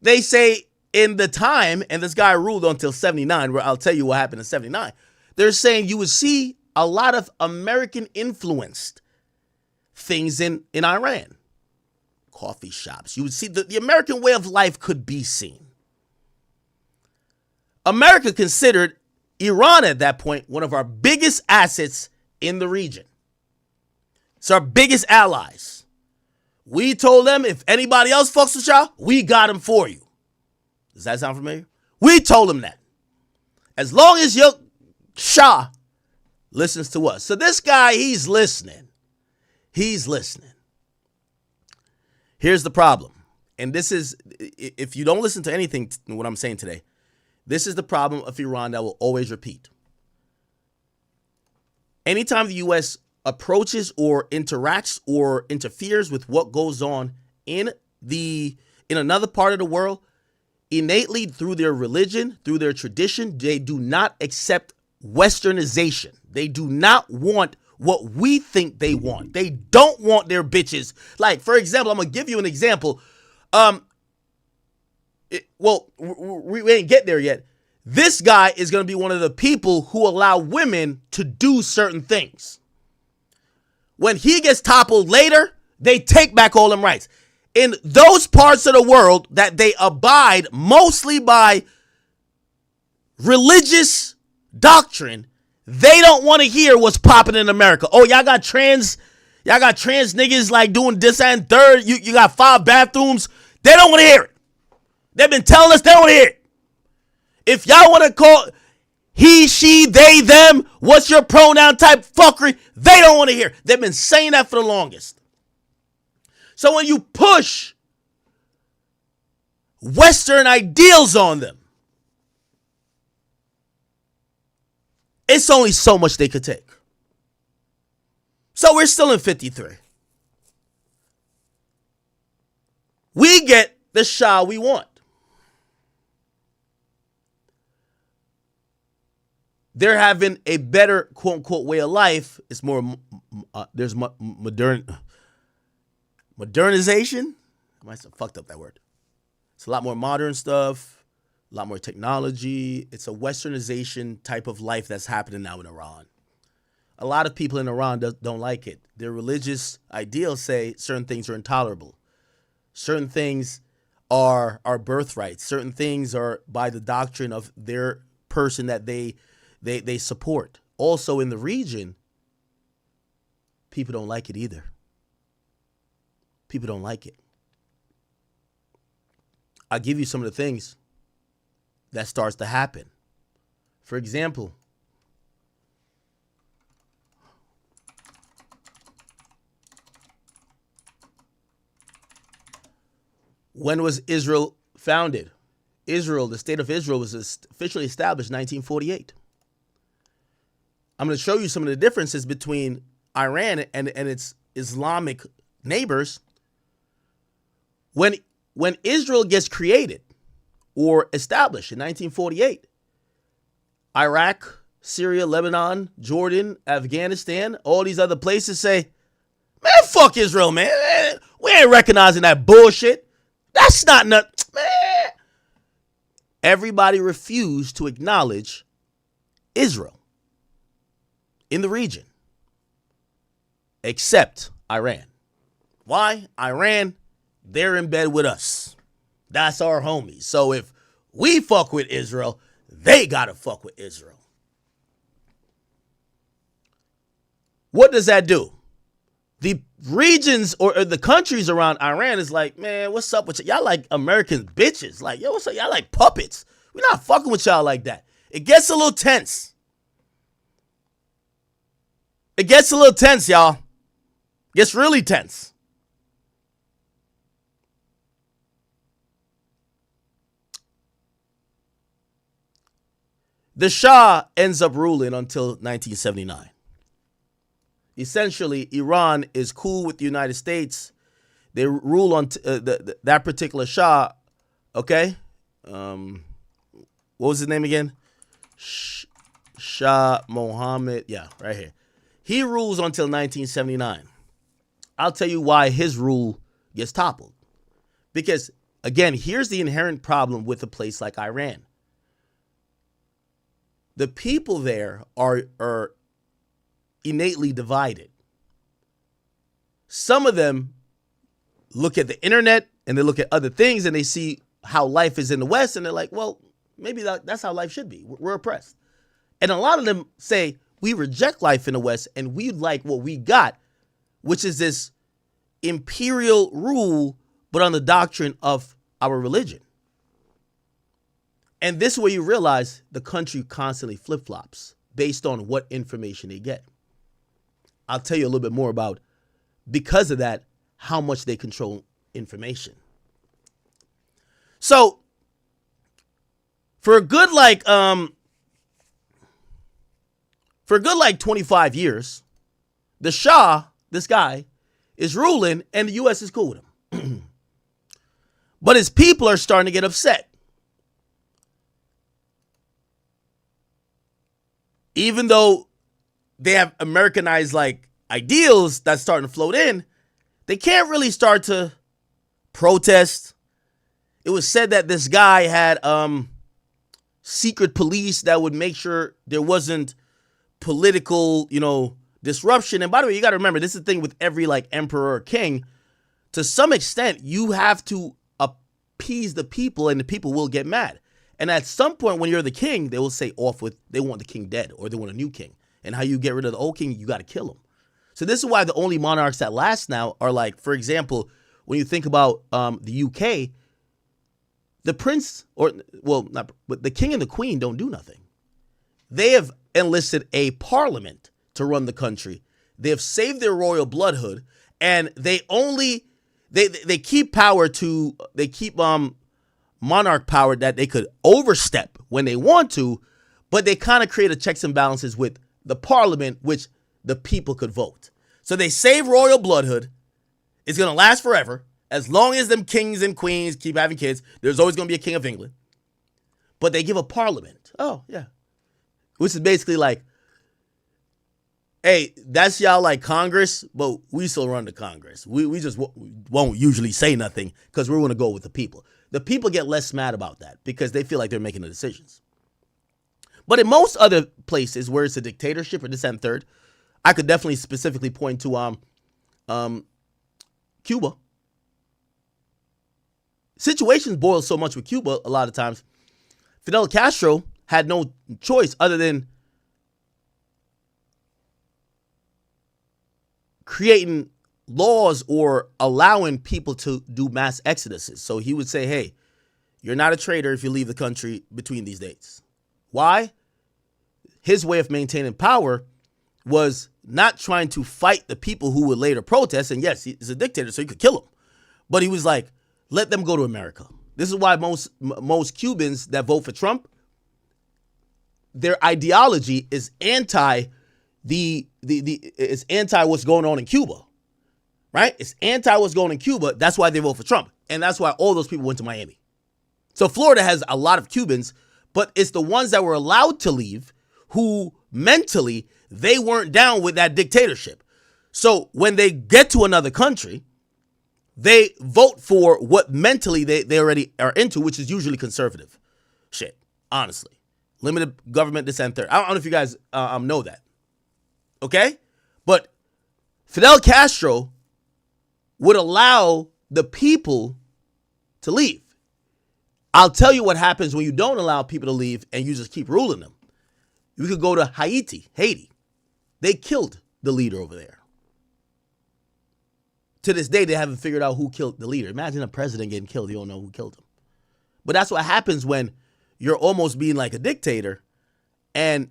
they say in the time, and this guy ruled until 79, where I'll tell you what happened in 79, they're saying you would see a lot of American-influenced things in Iran. Coffee shops. You would see the American way of life could be seen. America considered Iran at that point one of our biggest assets in the region. It's our biggest allies. We told them if anybody else fucks with y'all, we got them for you. Does that sound familiar? We told them that. As long as your Shah listens to us. So this guy, he's listening. He's listening. Here's the problem. And this is, if you don't listen to anything, what I'm saying today, this is the problem of Iran that will always repeat. Anytime the U.S. approaches or interacts or interferes with what goes on in another part of the world, innately through their religion, through their tradition, they do not accept Westernization. They do not want what we think they want. They don't want their bitches. Like, for example, I'm going to give you an example. we ain't get there yet. This guy is going to be one of the people who allow women to do certain things. When he gets toppled later, they take back all them rights. In those parts of the world that they abide mostly by religious doctrine, they don't want to hear what's popping in America. Oh, y'all got trans niggas like doing this and third. You got 5 bathrooms. They don't want to hear it. They've been telling us they don't want to hear it. If y'all want to call he, she, they, them, what's your pronoun type fuckery, they don't want to hear. They've been saying that for the longest. So when you push Western ideals on them, it's only so much they could take. So we're still in 53. We get the Shah we want. They're having a better quote unquote way of life. It's more, there's modernization. I might have fucked up that word. It's a lot more modern stuff, a lot more technology. It's a westernization type of life that's happening now in Iran. A lot of people in Iran don't like it. Their religious ideals say certain things are intolerable. Certain things are birthrights. Certain things are by the doctrine of their person that they support. Also in the region, people don't like it either. People don't like it. I'll give you some of the things that starts to happen. For example, when was Israel founded? Israel, the state of Israel, was officially established in 1948. I'm going to show you some of the differences between Iran and its Islamic neighbors. When Israel gets created or established in 1948, Iraq, Syria, Lebanon, Jordan, Afghanistan, all these other places say, man, fuck Israel, man. We ain't recognizing that bullshit. That's not man. Everybody refused to acknowledge Israel in the region, except Iran. Why? Iran, they're in bed with us. That's our homies. So if we fuck with Israel, they gotta fuck with Israel. What does that do? The regions or the countries around Iran is like, man, what's up with y'all? Like American bitches. Like, yo, what's up? Y'all like puppets. We're not fucking with y'all like that. It gets a little tense. It gets a little tense, y'all. It gets really tense. The Shah ends up ruling until 1979. Essentially, Iran is cool with the United States. They rule on that particular Shah, okay? What was his name again? Shah Mohammed. Yeah, right here. He rules until 1979. I'll tell you why his rule gets toppled. Because, again, here's the inherent problem with a place like Iran. The people there are innately divided. Some of them look at the internet and they look at other things and they see how life is in the West and they're like, well, maybe that's how life should be. We're oppressed. And a lot of them say, we reject life in the West and we like what we got, which is this imperial rule, but on the doctrine of our religion. And this is where you realize the country constantly flip-flops based on what information they get. I'll tell you a little bit more about, because of that, how much they control information. So, for a good 25 years, the Shah, this guy, is ruling and the U.S. is cool with him. But his people are starting to get upset. Even though they have Americanized like ideals that's starting to float in, they can't really start to protest. It was said that this guy had secret police that would make sure there wasn't political, disruption. And by the way, you got to remember, this is the thing with every like emperor or king. To some extent, you have to appease the people, and the people will get mad. And at some point, when you're the king, they will say they want the king dead, or they want a new king. And how you get rid of the old king, you got to kill him. So this is why the only monarchs that last now are like, for example, when you think about the UK, the prince, but the king and the queen don't do nothing. They have enlisted a parliament to run the country. They have saved their royal bloodhood, and they keep monarch power that they could overstep when they want to, but they kind of create a checks and balances with the parliament, which the people could vote. So they save royal bloodhood. It's going to last forever. As long as them kings and queens keep having kids, there's always going to be a king of England. But they give a parliament. Oh, yeah. Which is basically like, hey, that's y'all like Congress, but we still run the Congress. We just won't usually say nothing because we're going to go with the people. The people get less mad about that because they feel like they're making the decisions. But in most other places where it's a dictatorship or this and third, I could definitely specifically point to Cuba. Situations boil so much with Cuba a lot of times. Fidel Castro had no choice other than creating laws or allowing people to do mass exoduses. So he would say, hey, you're not a traitor if you leave the country between these dates. Why? His way of maintaining power was not trying to fight the people who would later protest. And yes, he's a dictator, so he could kill them. But he was like, let them go to America. This is why most Cubans that vote for Trump, their ideology is anti it's anti what's going on in Cuba, right? It's anti what's going on in Cuba. That's why they vote for Trump. And that's why all those people went to Miami. So Florida has a lot of Cubans, but it's the ones that were allowed to leave who mentally, they weren't down with that dictatorship. So when they get to another country, they vote for what mentally they already are into, which is usually conservative shit, honestly. Limited government, this and third. I don't know if you guys know that. Okay? But Fidel Castro would allow the people to leave. I'll tell you what happens when you don't allow people to leave and you just keep ruling them. You could go to Haiti. They killed the leader over there. To this day, they haven't figured out who killed the leader. Imagine a president getting killed. You don't know who killed him. But that's what happens when you're almost being like a dictator. And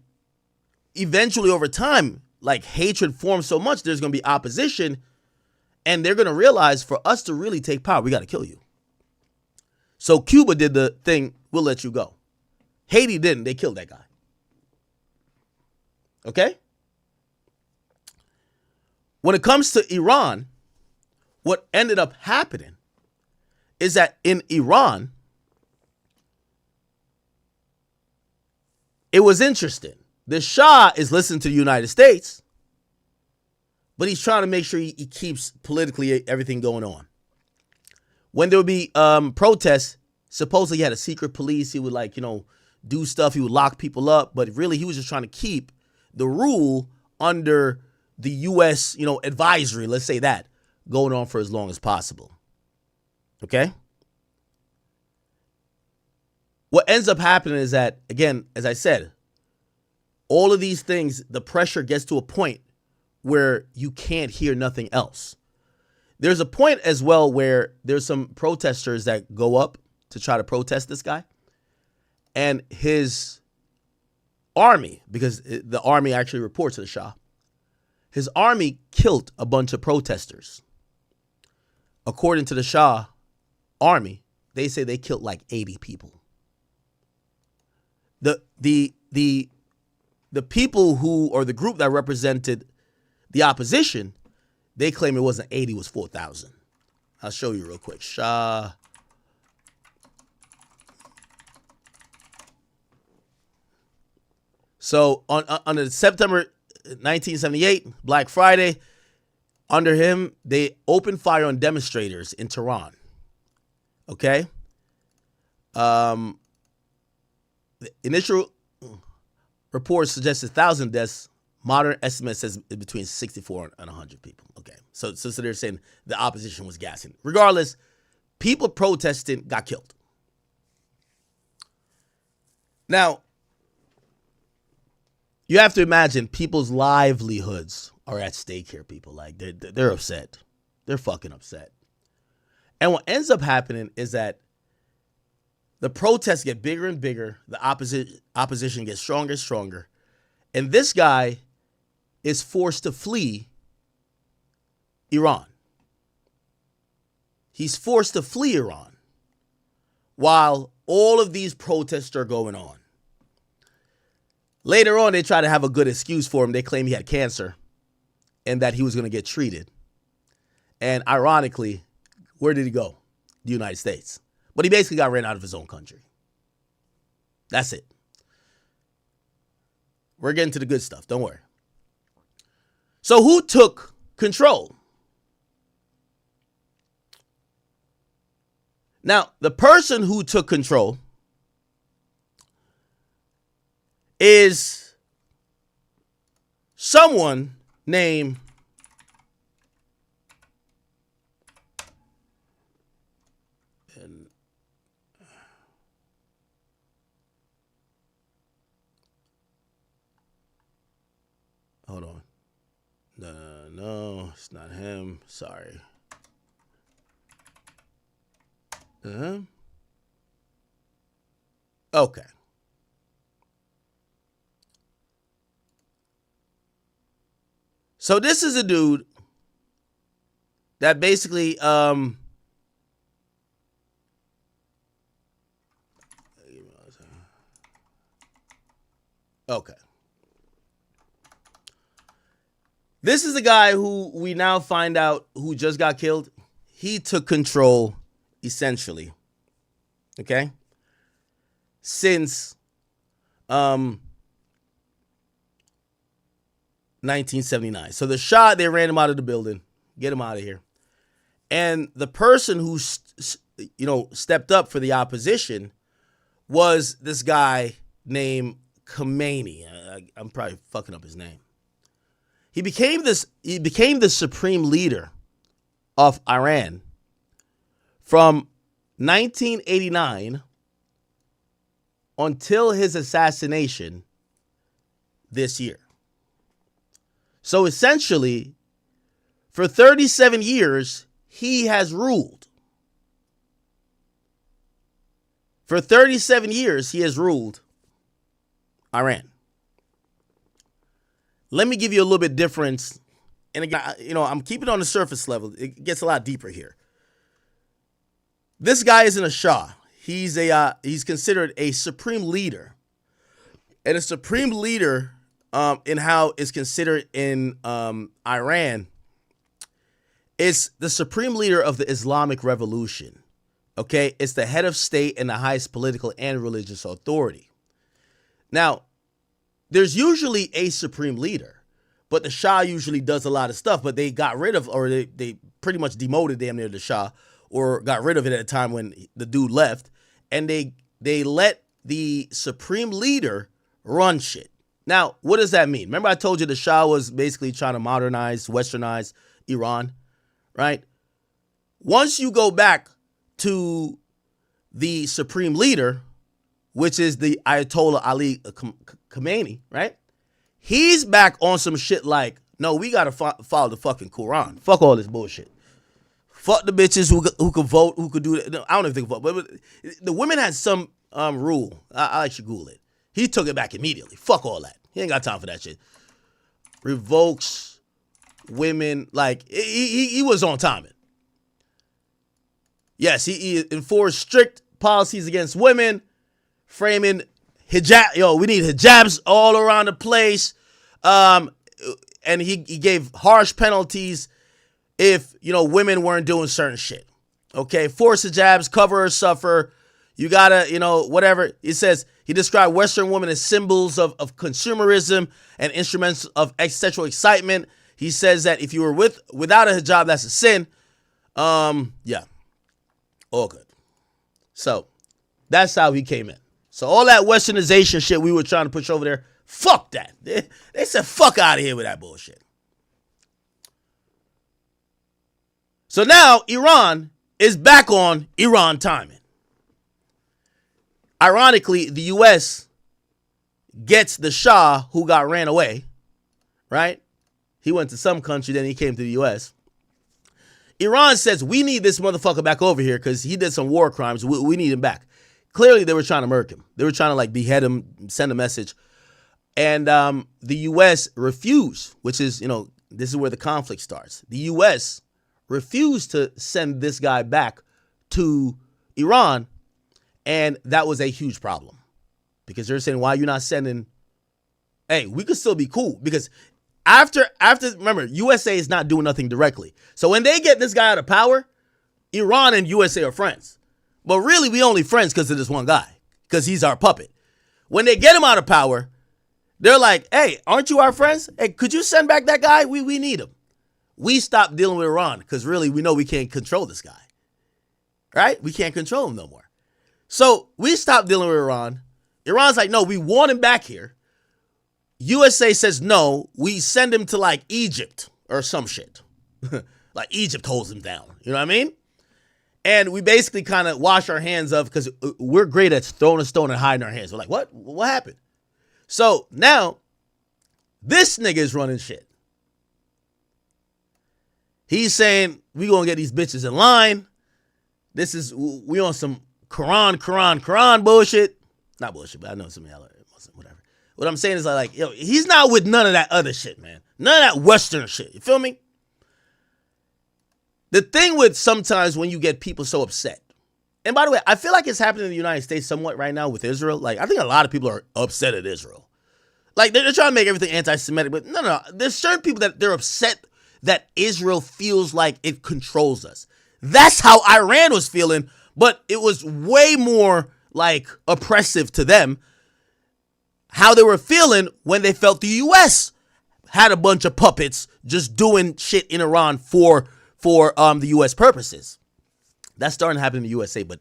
eventually over time, like hatred forms so much, there's going to be opposition. And they're going to realize for us to really take power, we got to kill you. So Cuba did the thing, we'll let you go. Haiti didn't. They killed that guy. Okay? When it comes to Iran, what ended up happening is that in Iran, it was interesting. The Shah is listening to the United States, but he's trying to make sure he keeps politically everything going on. When there would be protests, supposedly he had a secret police. He would do stuff. He would lock people up, but really he was just trying to keep the rule under the U.S., advisory, let's say that, going on for as long as possible. Okay? What ends up happening is that, again, as I said, all of these things, the pressure gets to a point where you can't hear nothing else. There's a point as well where there's some protesters that go up to try to protest this guy. And his army, because the army actually reports to the Shah, his army killed a bunch of protesters. According to the Shah army, they say they killed like 80 people. The people who, or the group that represented the opposition, they claim it wasn't 80, it was 4,000. I'll show you real quick. Shah. So on September 1978, Black Friday, under him, they opened fire on demonstrators in Tehran. Okay? The initial reports suggest 1,000 deaths. Modern estimate says between 64 and 100 people. Okay, so they're saying the opposition was gassing. Regardless, people protesting got killed. Now, you have to imagine people's livelihoods are at stake here, people. Like, they're upset. They're fucking upset. And what ends up happening is that the protests get bigger and bigger. The opposition gets stronger and stronger. And this guy is forced to flee Iran. He's forced to flee Iran while all of these protests are going on. Later on, they try to have a good excuse for him. They claim he had cancer and that he was going to get treated. And ironically, where did he go? The United States. But he basically got ran out of his own country. That's it. We're getting to the good stuff. Don't worry. So who took control? Now, the person who took control is someone named hold on. No, it's not him. Sorry. Okay. So this is a dude that basically okay. This is the guy who we now find out who just got killed. He took control, essentially. Okay? Since 1979. So the Shah, they ran him out of the building. Get him out of here. And the person who stepped up for the opposition was this guy named Khomeini. I'm probably fucking up his name. He became the supreme leader of Iran from 1989 until his assassination this year. So essentially, for 37 years, he has ruled. For 37 years, he has ruled Iran. Let me give you a little bit difference. And again, I'm keeping it on the surface level. It gets a lot deeper here. This guy isn't a Shah. He's considered a supreme leader. And a supreme leader in how it's considered in Iran is the supreme leader of the Islamic Revolution. Okay? It's the head of state and the highest political and religious authority. Now, there's usually a supreme leader, but the Shah usually does a lot of stuff, but they got rid of, or they pretty much demoted damn near the Shah, or got rid of it at a time when the dude left, and they let the supreme leader run shit. Now, what does that mean? Remember I told you the Shah was basically trying to modernize, westernize Iran, right? Once you go back to the supreme leader, which is the Ayatollah Ali Khomeini, right? He's back on some shit like, no, we got to follow the fucking Quran. Fuck all this bullshit. Fuck the bitches who could vote, who could do that. No, I don't even think vote, but the women had some rule. I should Google it. He took it back immediately. Fuck all that. He ain't got time for that shit. Revokes women. Like, he was on timing. Yes, he enforced strict policies against women, framing hijab. Yo, we need hijabs all around the place. And he gave harsh penalties if, women weren't doing certain shit. Okay, force hijabs, cover or suffer. You gotta, whatever. It says he described Western women as symbols of consumerism and instruments of sexual excitement. He says that if you were without a hijab, that's a sin. Yeah. All good. So, That's how he came in. So all that westernization shit we were trying to push over there, fuck that. They said fuck out of here with that bullshit. So now Iran is back on Iran timing. Ironically, the U.S. gets the Shah who got ran away, right? He went to some country, then he came to the U.S. Iran says, we need this motherfucker back over here because he did some war crimes. We need him back. Clearly, they were trying to murk him. They were trying to like behead him, send a message. And the U.S. refused, which is, you know, this is where the conflict starts. The U.S. refused to send this guy back to Iran. And that was a huge problem because they're saying, why are you not sending? Hey, we could still be cool because after remember, USA is not doing nothing directly. So when they get this guy out of power, Iran and USA are friends. But really, we only friends because of this one guy, because he's our puppet. When they get him out of power, they're like, hey, aren't you our friends? Hey, could you send back that guy? We need him. We stopped dealing with Iran because really we know we can't control this guy. Right? We can't control him no more. So we stopped dealing with Iran. Iran's like, no, we want him back here. USA says no, we send him to like Egypt or some shit. Like Egypt holds him down. You know what I mean? And we basically kind of wash our hands of because we're great at throwing a stone and hiding our hands. We're like, what? What happened? So now this nigga is running shit. He's saying we gonna get these bitches in line. We on some Quran bullshit. Not bullshit, but I know some of y'all are whatever. What I'm saying is like, yo, he's not with none of that other shit, man. None of that Western shit. You feel me? The thing with sometimes when you get people so upset, and by the way, I feel like it's happening in the United States somewhat right now with Israel. Like, I think a lot of people are upset at Israel. Like, they're trying to make everything anti-Semitic, but no. There's certain people that they're upset that Israel feels like it controls us. That's how Iran was feeling, but it was way more like oppressive to them how they were feeling when they felt the U.S. had a bunch of puppets just doing shit in Iran for the U.S. purposes. That's starting to happen in the USA, but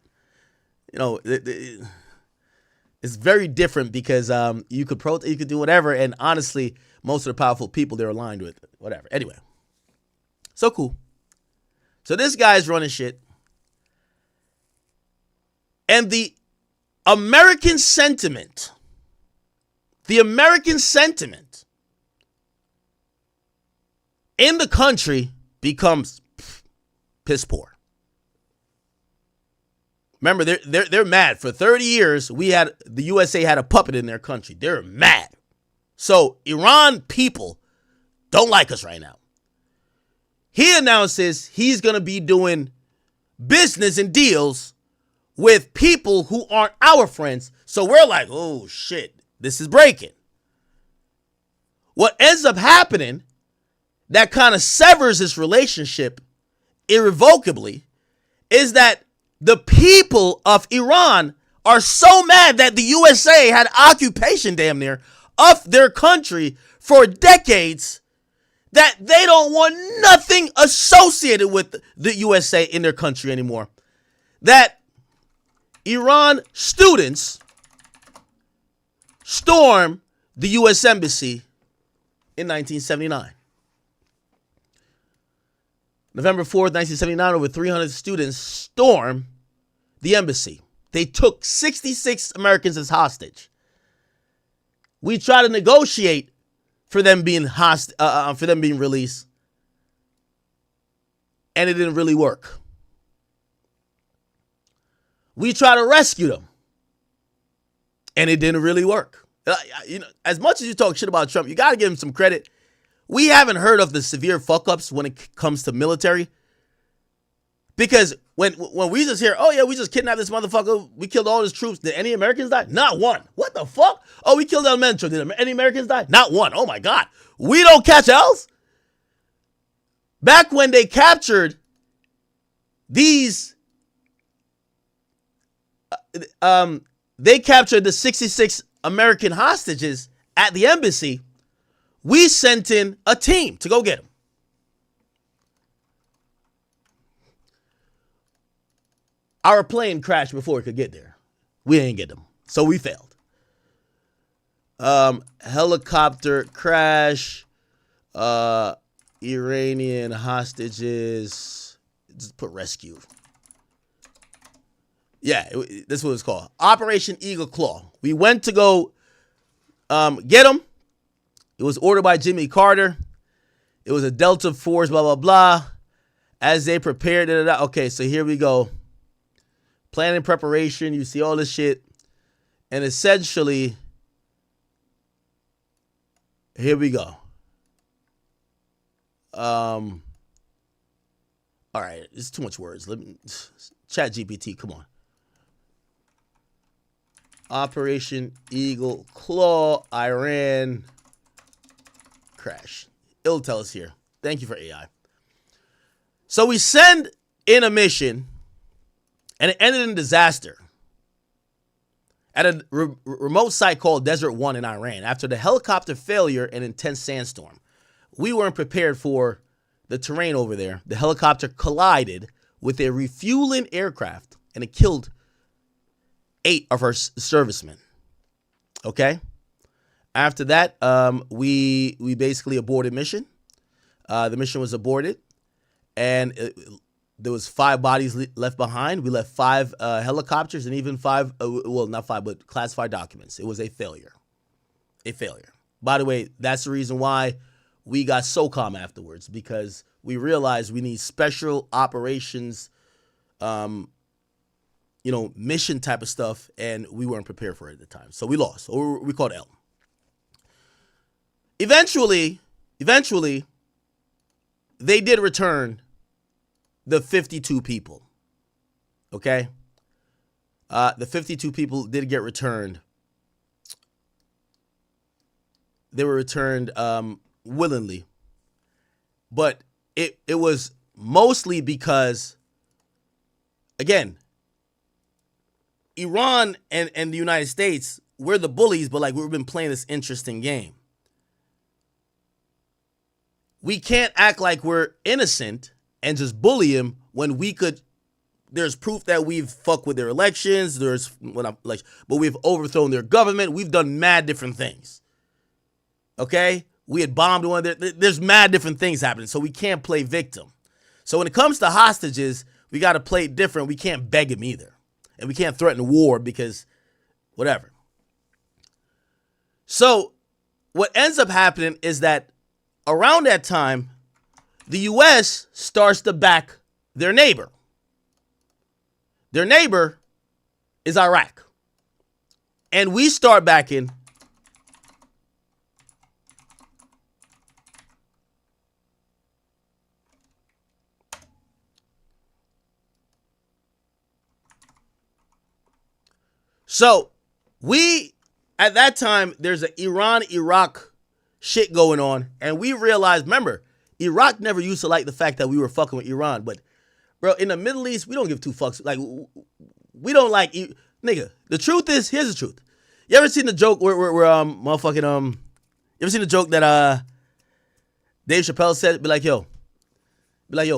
you know it's very different because you could protest, you could do whatever, and honestly, most of the powerful people they're aligned with, whatever. Anyway, so cool. So this guy's running shit, and the American sentiment in the country becomes piss poor. Remember, they're mad. For 30 years, the USA had a puppet in their country. They're mad. So Iran people don't like us right now. He announces he's going to be doing business and deals with people who aren't our friends. So we're like, oh shit, this is breaking. What ends up happening that kind of severs this relationship irrevocably is that the people of Iran are so mad that the USA had occupation damn near of their country for decades that they don't want nothing associated with the USA in their country anymore. That Iran students storm the U.S. Embassy in 1979. November 4th, 1979, over 300 students storm the embassy. They took 66 Americans as hostage. We tried to negotiate for them being released, and it didn't really work. We tried to rescue them, and it didn't really work. You know, as much as you talk shit about Trump, you got to give him some credit. We haven't heard of the severe fuck-ups when it comes to military. Because when we just hear, oh yeah, we just kidnapped this motherfucker, we killed all his troops, did any Americans die? Not one. What the fuck? Oh, we killed elementary, did any Americans die? Not one. Oh my God. We don't catch L's? Back when they captured these, they captured the 66 American hostages at the embassy, we sent in a team to go get them. Our plane crashed before it could get there. We ain't get them. So we failed. Helicopter crash. Iranian hostages. Just put rescue. Yeah, this is what it's called. Operation Eagle Claw. We went to go get them. It was ordered by Jimmy Carter. It was a Delta Force, blah, blah, blah. As they prepared, okay, so here we go. Planning preparation, you see all this shit. And essentially, here we go. All right, it's too much words. Let me chat GPT, come on. Operation Eagle Claw, Iran crash. It'll tell us here. Thank you for AI. So we send in a mission, and it ended in disaster at a remote site called Desert One in Iran after the helicopter failure and intense sandstorm. We weren't prepared for the terrain over there. The helicopter collided with a refueling aircraft, and it killed 8 of our servicemen. Okay? After that, we basically aborted mission. The mission was aborted, and there was 5 bodies left behind. We left 5 helicopters and even 5, well, not 5, but classified documents. It was a failure. A failure. By the way, that's the reason why we got SOCOM afterwards, because we realized we need special operations, mission type of stuff, and we weren't prepared for it at the time. So we lost, or we called L. Eventually, they did return the 52 people. Okay? The 52 people did get returned. They were returned willingly. But it was mostly because, again, Iran and the United States, we're the bullies, but like we've been playing this interesting game. We can't act like we're innocent and just bully him when we could. There's proof that we've fucked with their elections. But we've overthrown their government. We've done mad different things. Okay? We had bombed one. There's mad different things happening, so we can't play victim. So when it comes to hostages, we got to play it different. We can't beg him either. And we can't threaten war because whatever. So what ends up happening is that around that time, the U.S. starts to back their neighbor. Their neighbor is Iraq. And we start backing So at that time, there's an Iran-Iraq shit going on. And we realized, remember, Iraq never used to like the fact that we were fucking with Iran. But, bro, in the Middle East, we don't give 2 fucks. Like, we don't like, nigga, the truth is, here's the truth. You ever seen the joke where you ever seen the joke that Dave Chappelle said? Be like, yo,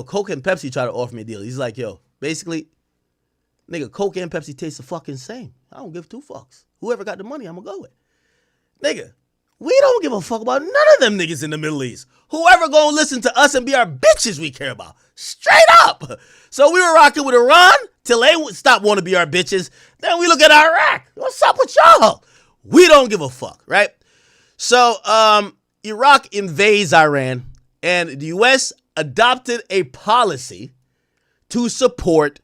Coke and Pepsi try to offer me a deal. He's like, yo, basically, nigga, Coke and Pepsi taste the fucking same. I don't give 2 fucks. Whoever got the money, I'm gonna go with. Nigga, we don't give a fuck about none of them niggas in the Middle East. Whoever gonna listen to us and be our bitches we care about. Straight up. So we were rocking with Iran till they stopped wanting to be our bitches. Then we look at Iraq. What's up with y'all? We don't give a fuck, right? So Iraq invades Iran, and the U.S. adopted a policy to support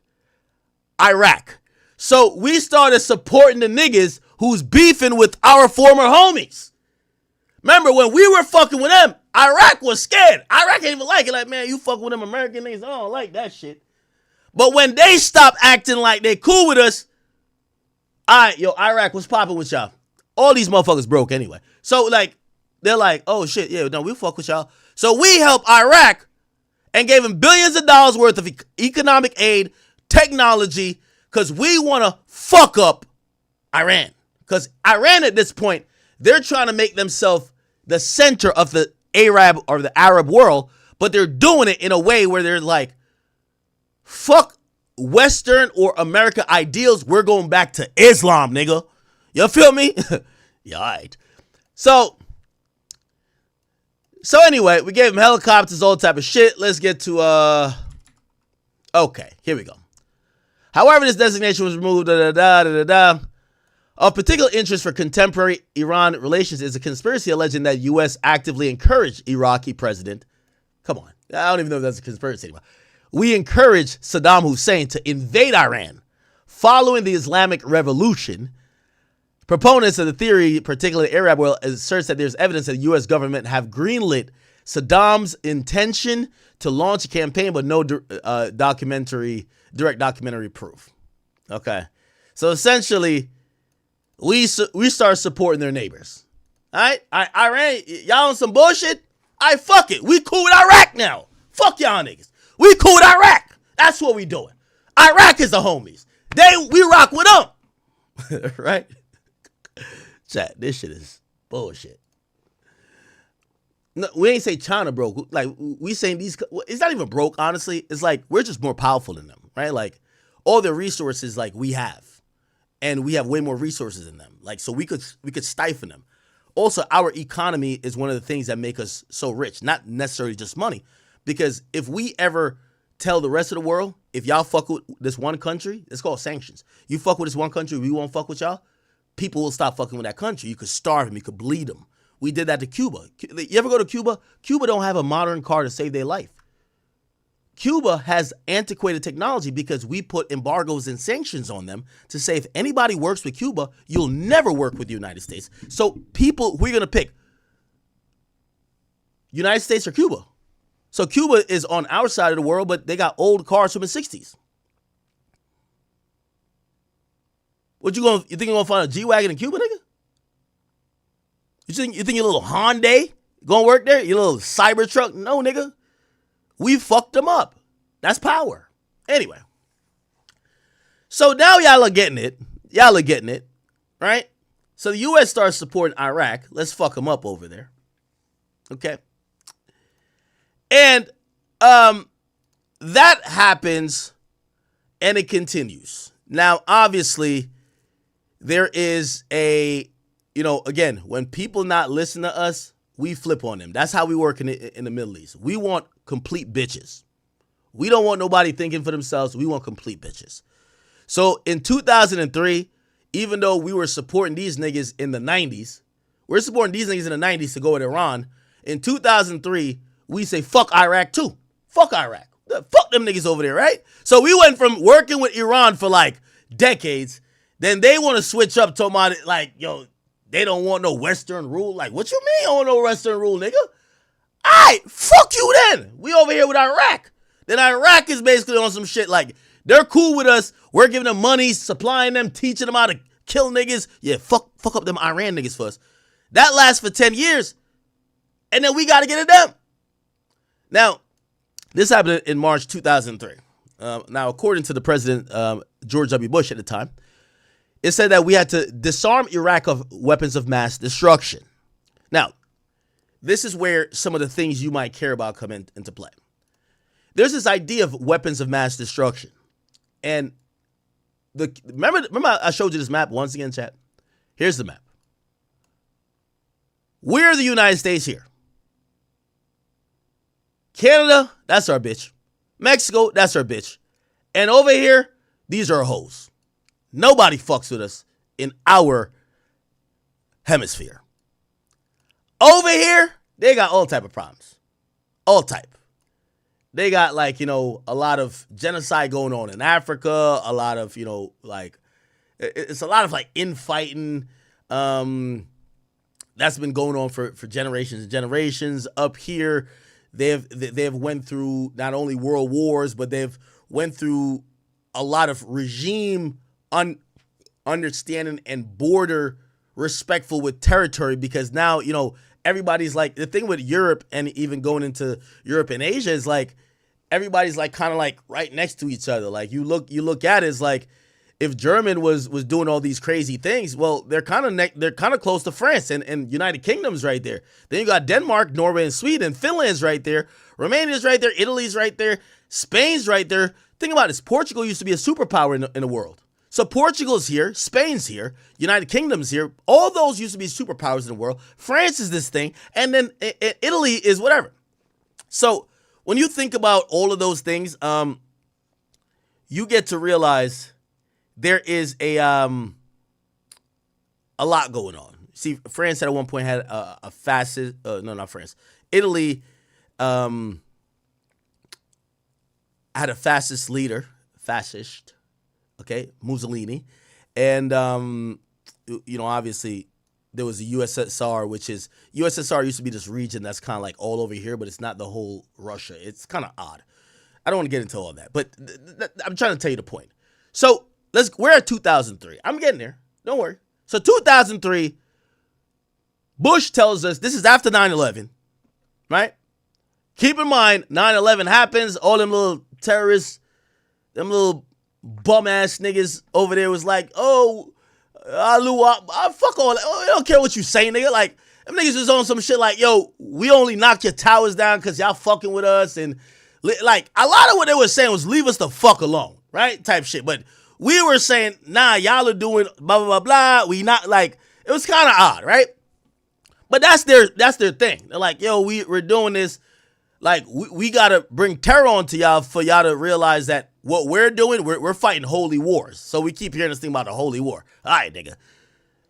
Iraq. So we started supporting the niggas who's beefing with our former homies. Remember, when we were fucking with them, Iraq was scared. Iraq ain't even like it. Like, man, you fucking with them American niggas. I don't like that shit. But when they stopped acting like they cool with us, all right, yo, Iraq, what's popping with y'all? All these motherfuckers broke anyway. So, like, they're like, oh, shit, yeah, no, we'll fuck with y'all. So we helped Iraq and gave them billions of dollars worth of economic aid, technology, because we want to fuck up Iran. Because Iran at this point, they're trying to make themselves the center of the Arab or the Arab world, but they're doing it in a way where they're like, fuck Western or America ideals, we're going back to Islam, nigga. You feel me? Yeah, all right. So anyway, we gave him helicopters, all type of shit. Let's get to, okay, here we go. However, this designation was removed, Of particular interest for contemporary Iran relations is a conspiracy alleging that U.S. actively encouraged Iraqi president. Come on. I don't even know if that's a conspiracy anymore. We encouraged Saddam Hussein to invade Iran following the Islamic Revolution. Proponents of the theory, particularly Arab world, asserts that there's evidence that the U.S. government have greenlit Saddam's intention to launch a campaign, but no direct documentary proof. Okay. So essentially, we start supporting their neighbors. All right? Iran, y'all on some bullshit? Fuck it. We cool with Iraq now. Fuck y'all niggas. We cool with Iraq. That's what we doing. Iraq is the homies. We rock with them. Right? Chat, this shit is bullshit. No, we ain't say China broke. Like, we saying these, it's not even broke, honestly. It's like, we're just more powerful than them, right? Like, all their resources, like, we have. And we have way more resources than them. Like, so we could stifle them. Also, our economy is one of the things that make us so rich. Not necessarily just money. Because if we ever tell the rest of the world, if y'all fuck with this one country, it's called sanctions. You fuck with this one country, we won't fuck with y'all. People will stop fucking with that country. You could starve them. You could bleed them. We did that to Cuba. You ever go to Cuba? Cuba don't have a modern car to save their life. Cuba has antiquated technology because we put embargoes and sanctions on them to say if anybody works with Cuba, you'll never work with the United States. So people, we're going to pick United States or Cuba. So Cuba is on our side of the world, but they got old cars from the 60s. You think you're going to find a G-Wagon in Cuba, nigga? You think your little Hyundai going to work there? Your little Cybertruck? No, nigga. We fucked them up. That's power. Anyway. So now y'all are getting it. Right? So the U.S. starts supporting Iraq. Let's fuck them up over there. Okay? And that happens and it continues. Now, obviously, there is again, when people not listen to us, we flip on them. That's how we work in the Middle East. We want complete bitches. We don't want nobody thinking for themselves. We want complete bitches. So in 2003, even though we were supporting these niggas in the 90s, we're supporting these niggas in the 90s to go with Iran. In 2003, we say, fuck Iraq too. Fuck Iraq. Fuck them niggas over there, right? So we went from working with Iran for like decades. Then they want to switch up to about it like, yo, they don't want no Western rule. Like, what you mean on no Western rule, nigga? All right, fuck you then. We over here with Iraq. Then Iraq is basically on some shit like, they're cool with us. We're giving them money, supplying them, teaching them how to kill niggas. Yeah, fuck up them Iran niggas for us. That lasts for 10 years. And then we got to get it done. Now, this happened in March 2003. Now, according to the president, George W. Bush at the time, it said that we had to disarm Iraq of weapons of mass destruction. Now, this is where some of the things you might care about come into play. There's this idea of weapons of mass destruction. And remember I showed you this map once again, chat? Here's the map. We're the United States here. Canada, that's our bitch. Mexico, that's our bitch. And over here, these are hoes. Nobody fucks with us in our hemisphere. Over here, they got all type of problems. All type. They got like, a lot of genocide going on in Africa. A lot of, it's a lot of like infighting. That's been going on for generations and generations. Up here, they've went through not only world wars, but they've went through a lot of regime understanding and border respectful with territory, because now, everybody's like, the thing with Europe and even going into Europe and Asia is like, everybody's like kind of like right next to each other. Like you look at it, it's like if German was doing all these crazy things, well, they're kind of close to France and United Kingdom's right there. Then you got Denmark, Norway, and Sweden. Finland's right there. Romania's right there. Italy's right there. Spain's right there. Think about this. Portugal used to be a superpower in the world. So Portugal's here, Spain's here, United Kingdom's here. All those used to be superpowers in the world. France is this thing, and then Italy is whatever. So when you think about all of those things, you get to realize there is a lot going on. See, France at one point had a fascist. No, not France. Italy had a fascist leader, okay, Mussolini, and obviously there was the USSR, which is USSR used to be this region that's kind of like all over here, but it's not the whole Russia. It's kind of odd. I don't want to get into all that, but I'm trying to tell you the point. So we're at 2003. I'm getting there. Don't worry. So 2003, Bush tells us this is after 9/11, right? Keep in mind, 9/11 happens. All them little terrorists, them little bum-ass niggas over there was like, oh, fuck all that. I don't care what you say, nigga. Like, them niggas was on some shit like, yo, we only knocked your towers down because y'all fucking with us. And, like, a lot of what they were saying was leave us the fuck alone, right? Type shit. But we were saying, nah, y'all are doing blah, blah, blah, blah. We not, like, it was kind of odd, right? But that's their thing. They're like, yo, we're doing this. Like, we got to bring terror onto y'all for y'all to realize that what we're doing, we're fighting holy wars. So we keep hearing this thing about the holy war. All right, nigga.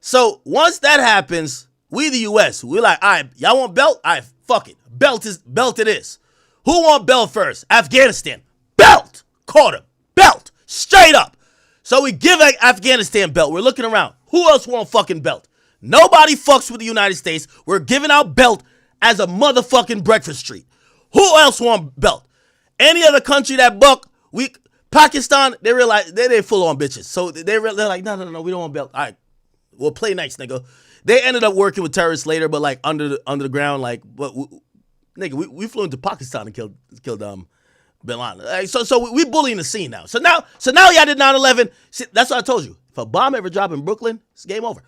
So once that happens, we the U.S., we're like, all right, y'all want belt? All right, fuck it. Belt it is. Who want belt first? Afghanistan. Belt. Caught him. Belt. Straight up. So we give Afghanistan belt. We're looking around. Who else want fucking belt? Nobody fucks with the United States. We're giving out belt as a motherfucking breakfast treat. Who else want belt? Any other country that buck, Pakistan, they realize they full on bitches. So they're like, no, we don't want belt. All right, well, play nice, nigga. They ended up working with terrorists later, but like under the ground, like, but nigga, we flew into Pakistan and killed Bin Laden. Like, so we bullying the scene now. So now y'all did 9/11. See, that's what I told you. If a bomb ever drop in Brooklyn, it's game over.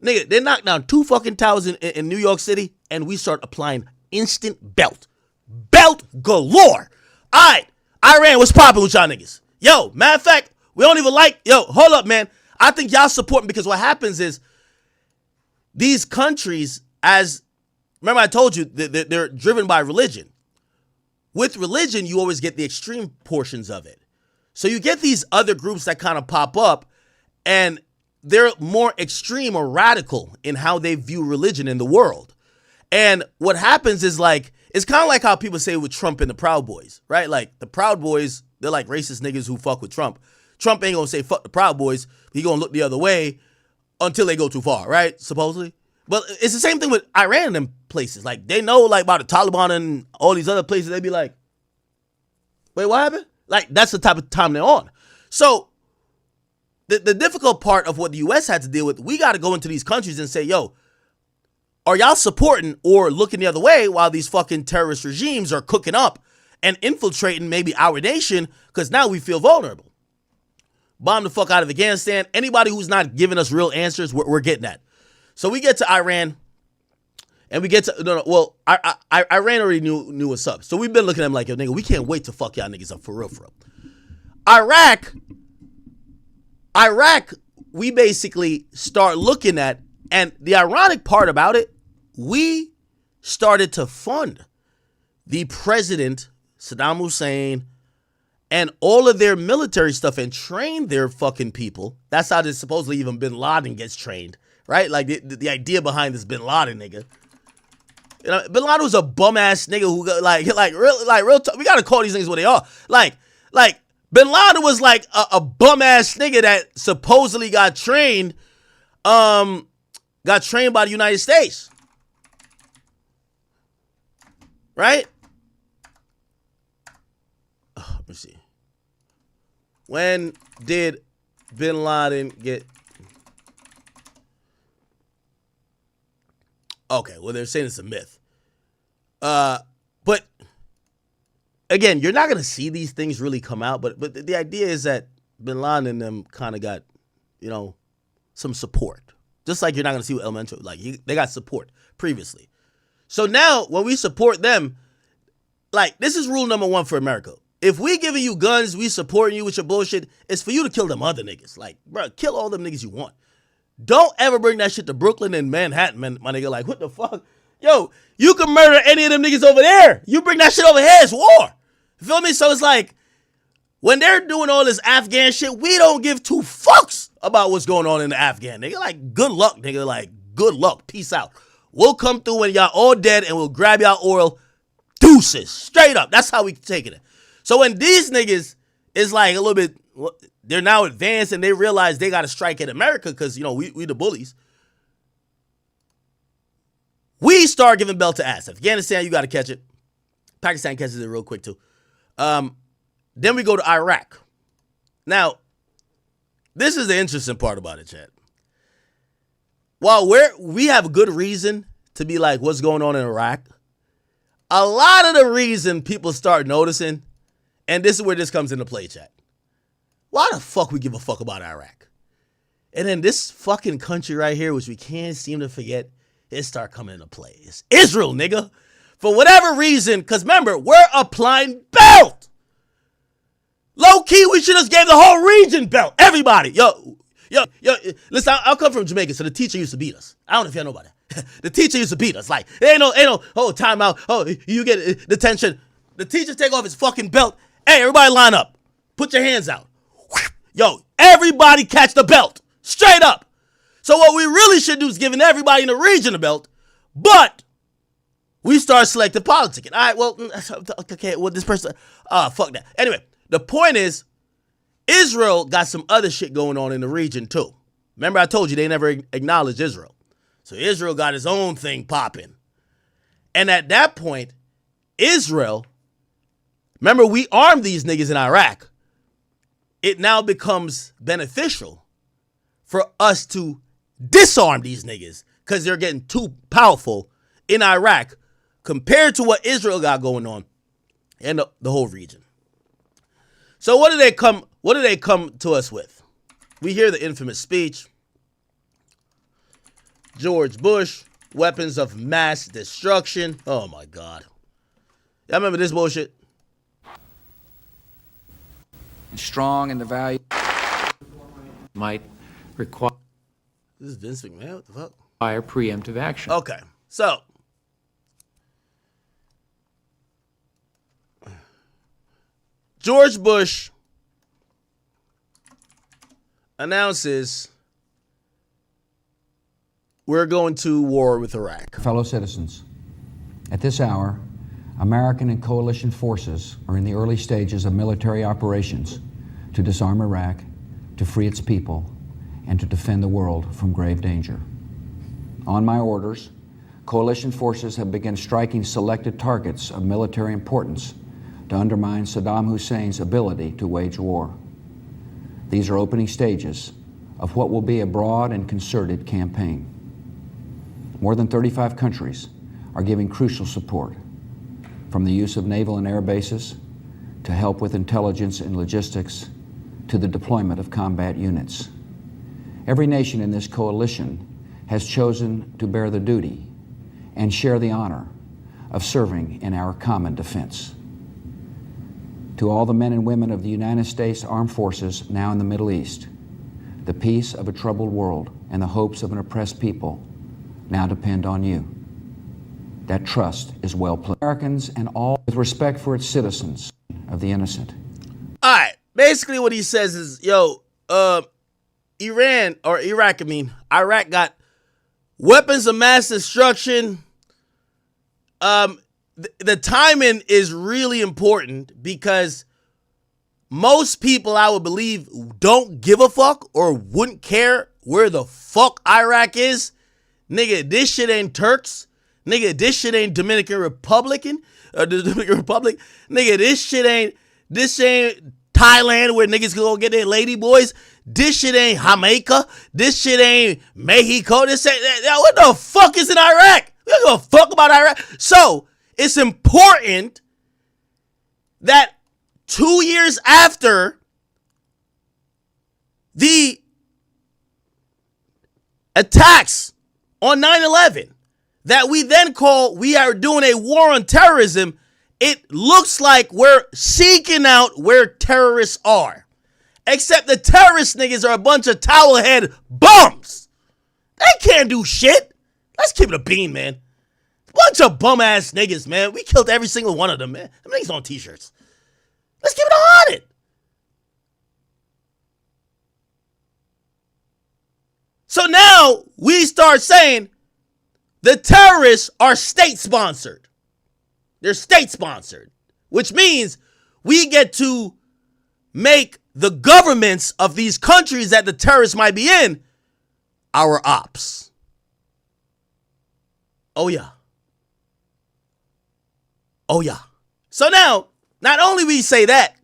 Nigga, they knocked down 2 fucking towers in New York City, and we start applying instant belt. Belt galore. All right, Iran, what's popping with y'all niggas? Yo, matter of fact, we don't even like, hold up, man. I think y'all supporting because what happens is these countries, remember I told you, they're driven by religion. With religion, you always get the extreme portions of it. So you get these other groups that kind of pop up, and they're more extreme or radical in how they view religion in the world. And what happens is like, it's kind of like how people say with Trump and the Proud Boys, right? Like the Proud Boys, they're like racist niggas who fuck with Trump. Trump ain't gonna say fuck the Proud Boys. He gonna look the other way until they go too far, right? Supposedly. But it's the same thing with Iran and them places. Like they know like about the Taliban and all these other places. They be like, wait, what happened? Like that's the type of time they're on. So the difficult part of what the U.S. had to deal with, we got to go into these countries and say, yo, are y'all supporting or looking the other way while these fucking terrorist regimes are cooking up and infiltrating maybe our nation because now we feel vulnerable? Bomb the fuck out of Afghanistan. Anybody who's not giving us real answers, we're getting at. So we get to Iran and we get to, Iran already knew what's up. So we've been looking at them like, yo, nigga, we can't wait to fuck y'all niggas up for real. Iraq, we basically start looking at, and the ironic part about it, we started to fund the president, Saddam Hussein, and all of their military stuff and train their fucking people. That's how this supposedly even Bin Laden gets trained, right? Like the idea behind this Bin Laden nigga. You know, Bin Laden was a bum ass nigga who real. We gotta call these things what they are. Like Bin Laden was like a bum ass nigga that supposedly got trained by the United States. Right? Let me see. When did Bin Laden get... Okay, well, they're saying it's a myth. But, again, you're not going to see these things really come out, but the idea is that Bin Laden and them kind of got, some support. Just like you're not going to see with Elemental. Like, they got support previously. So now, when we support them, like, this is rule number 1 for America. if we giving you guns, we supporting you with your bullshit, it's for you to kill them other niggas. Like, bro, kill all them niggas you want. Don't ever bring that shit to Brooklyn and Manhattan, man, my nigga. Like, what the fuck? Yo, you can murder any of them niggas over there. You bring that shit over here, it's war. You feel me? So it's like, when they're doing all this Afghan shit, we don't give two fucks about what's going on in the Afghan. Nigga, like, good luck, nigga. Like, good luck. Peace out. We'll come through when y'all all dead and we'll grab y'all oil. Deuces. Straight up. That's how we taking it. So when these niggas is like a little bit, they're now advanced and they realize they got to strike at America because, you know, we the bullies. We start giving belt to ass. Afghanistan, you got to catch it. Pakistan catches it real quick too. Then we go to Iraq. Now, this is the interesting part about it, Chad. While we have good reason to be like, what's going on in Iraq? A lot of the reason people start noticing, and this is where this comes into play, Chad. Why the fuck we give a fuck about Iraq? And then this fucking country right here, which we can't seem to forget, it start coming into play. It's Israel, nigga. For whatever reason, because remember, we're applying belt. Low key, we should have gave the whole region belt. Everybody. Yo. Listen, I'll come from Jamaica, so the teacher used to beat us. I don't know if y'all know about that. The teacher used to beat us. Like, ain't no, timeout. Oh, you get detention. The teacher take off his fucking belt. Hey, everybody line up. Put your hands out. Yo, everybody catch the belt. Straight up. So what we really should do is giving everybody in the region a belt, but we start selective politicking. All right, well, okay, well, this person, fuck that. Anyway, the point is, Israel got some other shit going on in the region too. Remember I told you they never acknowledged Israel. So Israel got his own thing popping. And at that point, Israel, remember we armed these niggas in Iraq. It now becomes beneficial for us to disarm these niggas because they're getting too powerful in Iraq compared to what Israel got going on in the whole region. So what do they come to us with? We hear the infamous speech. George Bush, weapons of mass destruction. Oh my God. Y'all remember this bullshit? Strong in the value might require This is Vince McMahon. What the fuck? Preemptive action. Okay, so George Bush announces we're going to war with Iraq. Fellow citizens, at this hour, American and coalition forces are in the early stages of military operations to disarm Iraq, to free its people, and to defend the world from grave danger. On my orders, coalition forces have begun striking selected targets of military importance to undermine Saddam Hussein's ability to wage war. These are opening stages of what will be a broad and concerted campaign. More than 35 countries are giving crucial support, from the use of naval and air bases to help with intelligence and logistics to the deployment of combat units. Every nation in this coalition has chosen to bear the duty and share the honor of serving in our common defense. To all the men and women of the United States Armed Forces now in the Middle East, the peace of a troubled world and the hopes of an oppressed people now depend on you. That trust is well placed. Americans and all with respect for its citizens of the innocent. All right, basically what he says is, Iraq got weapons of mass destruction. The timing is really important because most people, I would believe, don't give a fuck or wouldn't care where the fuck Iraq is. Nigga, this shit ain't Turks. Nigga, this shit ain't Dominican Republic. Nigga, this shit ain't Thailand where niggas can go get their lady boys. This shit ain't Jamaica. This shit ain't Mexico. This ain't, what the fuck is in Iraq? We don't give a fuck about Iraq. So, it's important that 2 years after the attacks on 9/11, that we then call we are doing a war on terrorism, it looks like we're seeking out where terrorists are. Except the terrorist niggas are a bunch of towelhead bums. They can't do shit. Let's keep it a bean, man. Bunch of bum-ass niggas, man. We killed every single one of them, man. Them niggas on t-shirts. Let's keep it 100. So now we start saying the terrorists are state-sponsored. They're state-sponsored, which means we get to make the governments of these countries that the terrorists might be in our ops. Oh, yeah. Oh, yeah. So now, not only we say that,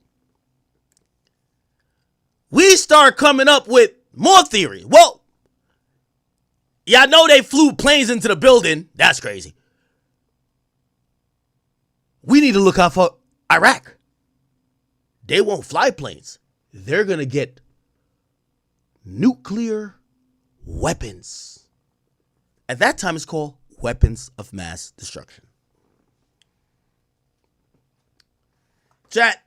we start coming up with more theory. Well, yeah, I know they flew planes into the building. That's crazy. We need to look out for Iraq. They won't fly planes. They're going to get nuclear weapons. At that time, it's called weapons of mass destruction. Chat,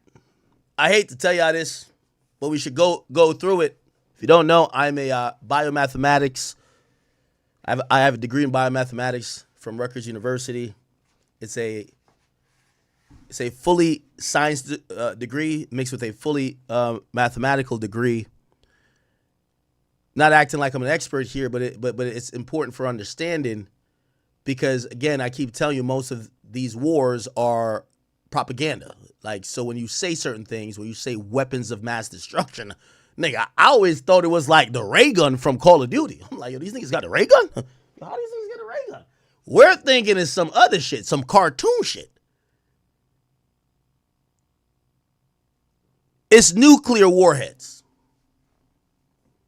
I hate to tell y'all this, but we should go through it. If you don't know, I'm a biomathematics. I have a degree in biomathematics from Rutgers University. It's a fully science degree mixed with a fully mathematical degree. Not acting like I'm an expert here, but it's important for understanding because, again, I keep telling you most of these wars are propaganda. Like, so when you say certain things, when you say weapons of mass destruction, nigga, I always thought it was like the ray gun from Call of Duty. I'm like, yo, these niggas got a ray gun? How do these niggas get a ray gun? We're thinking it's some other shit, some cartoon shit. It's nuclear warheads.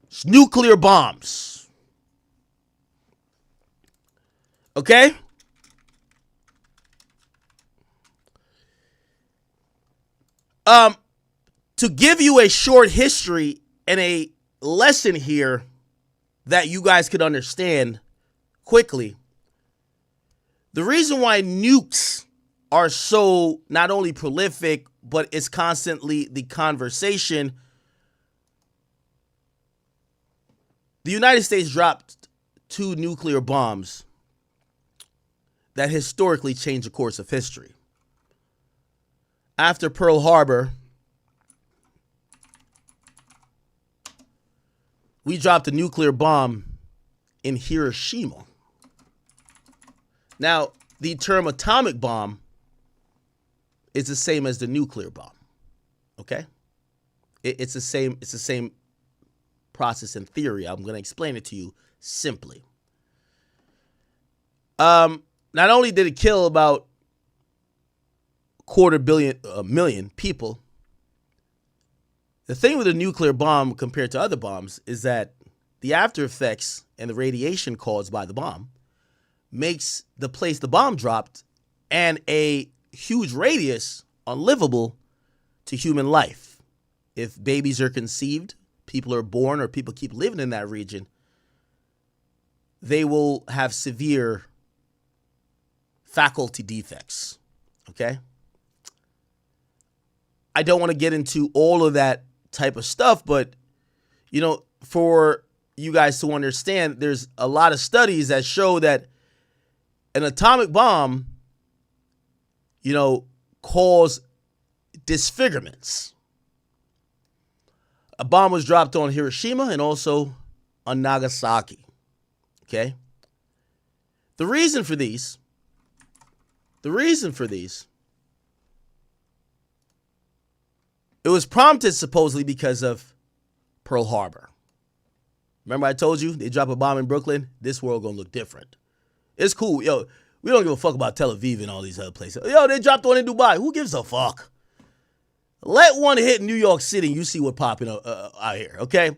It's nuclear bombs. Okay? To give you a short history and a lesson here that you guys could understand quickly, the reason why nukes are so not only prolific, but it's constantly the conversation. The United States dropped 2 nuclear bombs that historically changed the course of history. After Pearl Harbor, we dropped a nuclear bomb in Hiroshima. Now, the term atomic bomb is the same as the nuclear bomb. Okay? It's the same process and theory. I'm going to explain it to you simply. Not only did it kill about million people, the thing with a nuclear bomb compared to other bombs is that the after effects and the radiation caused by the bomb makes the place the bomb dropped and a huge radius unlivable to human life. If babies are conceived, people are born, or people keep living in that region, they will have severe faculty defects. Okay? I don't want to get into all of that type of stuff, but, you know, for you guys to understand, there's a lot of studies that show that an atomic bomb, you know, cause disfigurements. A bomb was dropped on Hiroshima and also on Nagasaki. Okay? The reason for these, it was prompted supposedly because of Pearl Harbor. Remember I told you they drop a bomb in Brooklyn? This world gonna look different. It's cool. Yo, we don't give a fuck about Tel Aviv and all these other places. Yo, they dropped one in Dubai. Who gives a fuck? Let one hit New York City and you see what popping out here, okay?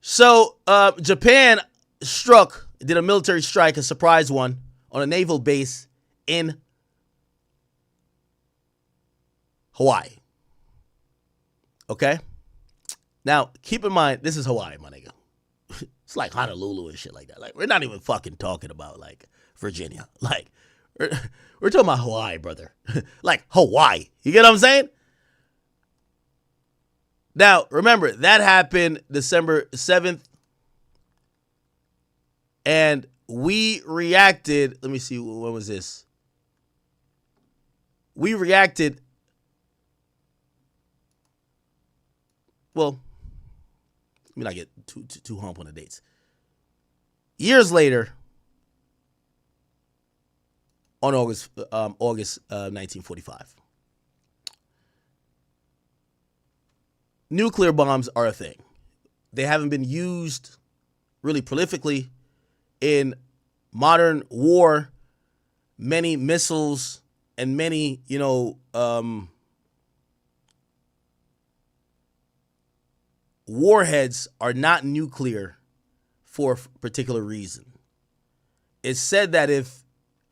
So Japan did a military strike, a surprise one, on a naval base in Hawaii. Okay? Now, keep in mind, this is Hawaii, my nigga. It's like Honolulu and shit like that. Like, we're not even fucking talking about, like, Virginia. Like, We're talking about Hawaii, brother. Like Hawaii. You get what I'm saying? Now, remember, that happened December 7th. And we reacted. Let me see. When was this? We reacted. Well, let me not get too hump on the dates. Years later, on August 1945, nuclear bombs are a thing. They haven't been used really prolifically in modern war. Many missiles and many, warheads are not nuclear for a particular reason. It's said that if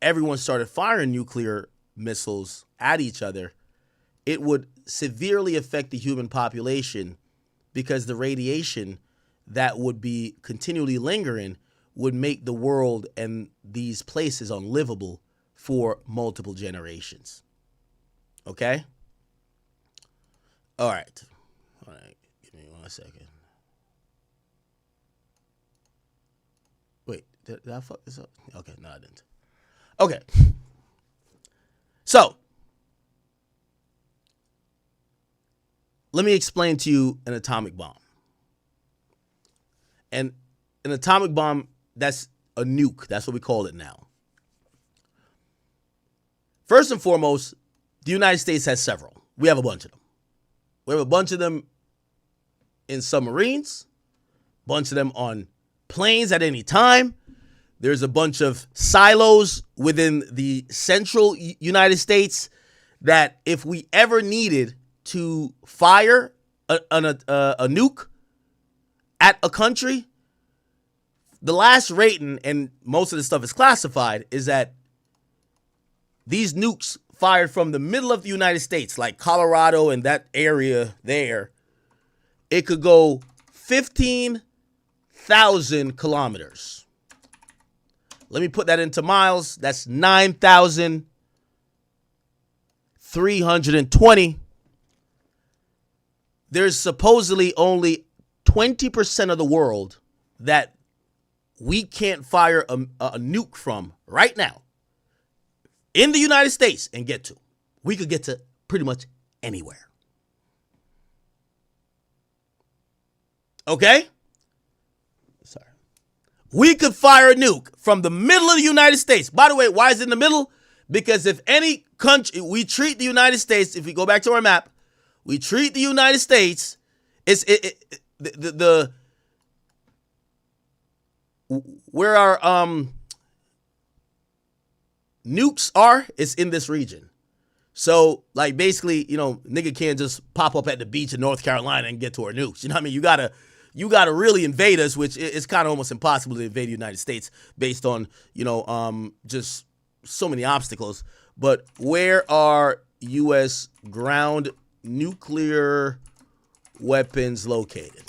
everyone started firing nuclear missiles at each other, it would severely affect the human population because the radiation that would be continually lingering would make the world and these places unlivable for multiple generations. Okay? All right. Give me 1 second. Wait, did I fuck this up? Okay, no, I didn't. Okay. So, let me explain to you an atomic bomb. And an atomic bomb, that's a nuke. That's what we call it now. First and foremost, the United States has several. We have a bunch of them. We have a bunch of them in submarines, a bunch of them on planes at any time. There's a bunch of silos within the central United States that if we ever needed to fire a nuke at a country, the last rating, and most of the stuff is classified, is that these nukes fired from the middle of the United States, like Colorado and that area there, it could go 15,000 kilometers. Let me put that into miles. That's 9,320. There's supposedly only 20% of the world that we can't fire a nuke from right now in the United States and get to. We could get to pretty much anywhere. Okay? Sorry. We could fire a nuke from the middle of the United States. By the way, why is it in the middle? Because if any country, we treat the United States, if we go back to our map, we treat the United States, where our nukes are, is in this region. So, like, basically, nigga can't just pop up at the beach in North Carolina and get to our nukes. You know what I mean? You gotta really invade us, which is kind of almost impossible to invade the United States based on, just so many obstacles. But where are U.S. ground nuclear weapons located?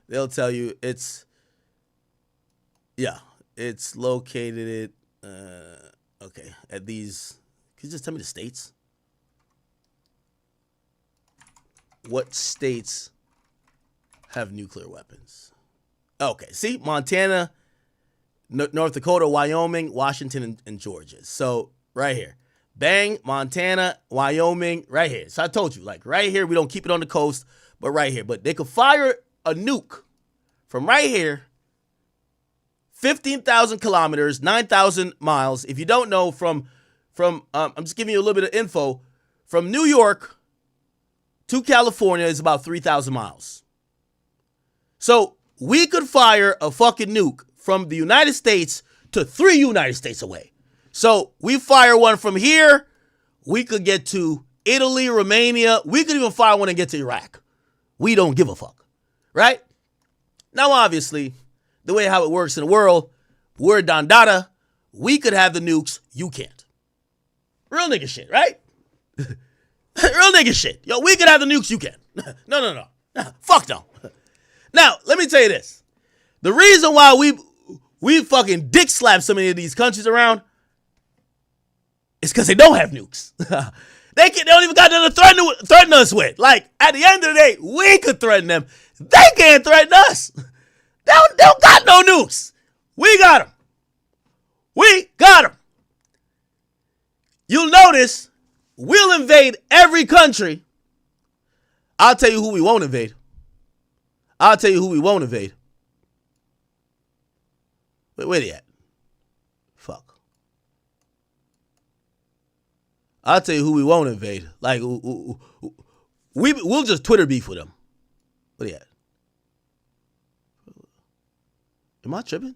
They'll tell you it's located at these. Can you just tell me the states? What states have nuclear weapons? Okay, see, Montana, North Dakota, Wyoming, Washington, and Georgia. So right here, bang, Montana, Wyoming, right here. So I told you, like right here, we don't keep it on the coast, but right here. But they could fire a nuke from right here, 15,000 kilometers, 9,000 miles. If you don't know, from I'm just giving you a little bit of info. From New York to California is about 3,000 miles. So we could fire a fucking nuke from the United States to 3 United States away. So we fire one from here, we could get to Italy, Romania. We could even fire one and get to Iraq. We don't give a fuck, right? Now, obviously, the way how it works in the world, we're Dandada. We could have the nukes. You can't. Real nigga shit, right? Real nigga shit. Yo, we could have the nukes. You can't. No. Fuck no. Now, let me tell you this. The reason why we fucking dick slap so many of these countries around, It's because they don't have nukes. They don't even got nothing to threaten us with. Like, at the end of the day, we could threaten them. They can't threaten us. They don't got no nukes. We got them. We got them. You'll notice we'll invade every country. I'll tell you who we won't invade. I'll tell you who we won't invade. Where they at? Fuck. I'll tell you who we won't invade. Like, we'll just Twitter beef with them. Where they at? Am I tripping?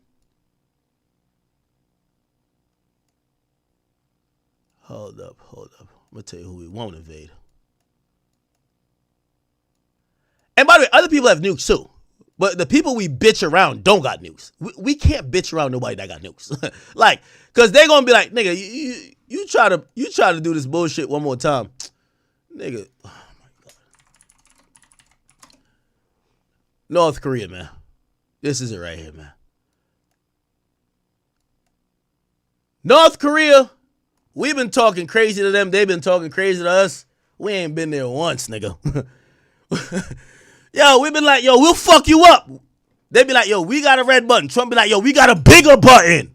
Hold up. I'm going to tell you who we won't invade. And by the way, other people have nukes too. But the people we bitch around don't got nukes. We can't bitch around nobody that got nukes. Like, because they're going to be like, nigga, you try to do this bullshit one more time. Nigga, oh my God. North Korea, man. This is it right here, man. North Korea, we've been talking crazy to them. They've been talking crazy to us. We ain't been there once, nigga. Yo, we've been like, yo, we'll fuck you up. They be like, yo, we got a red button. Trump be like, yo, we got a bigger button.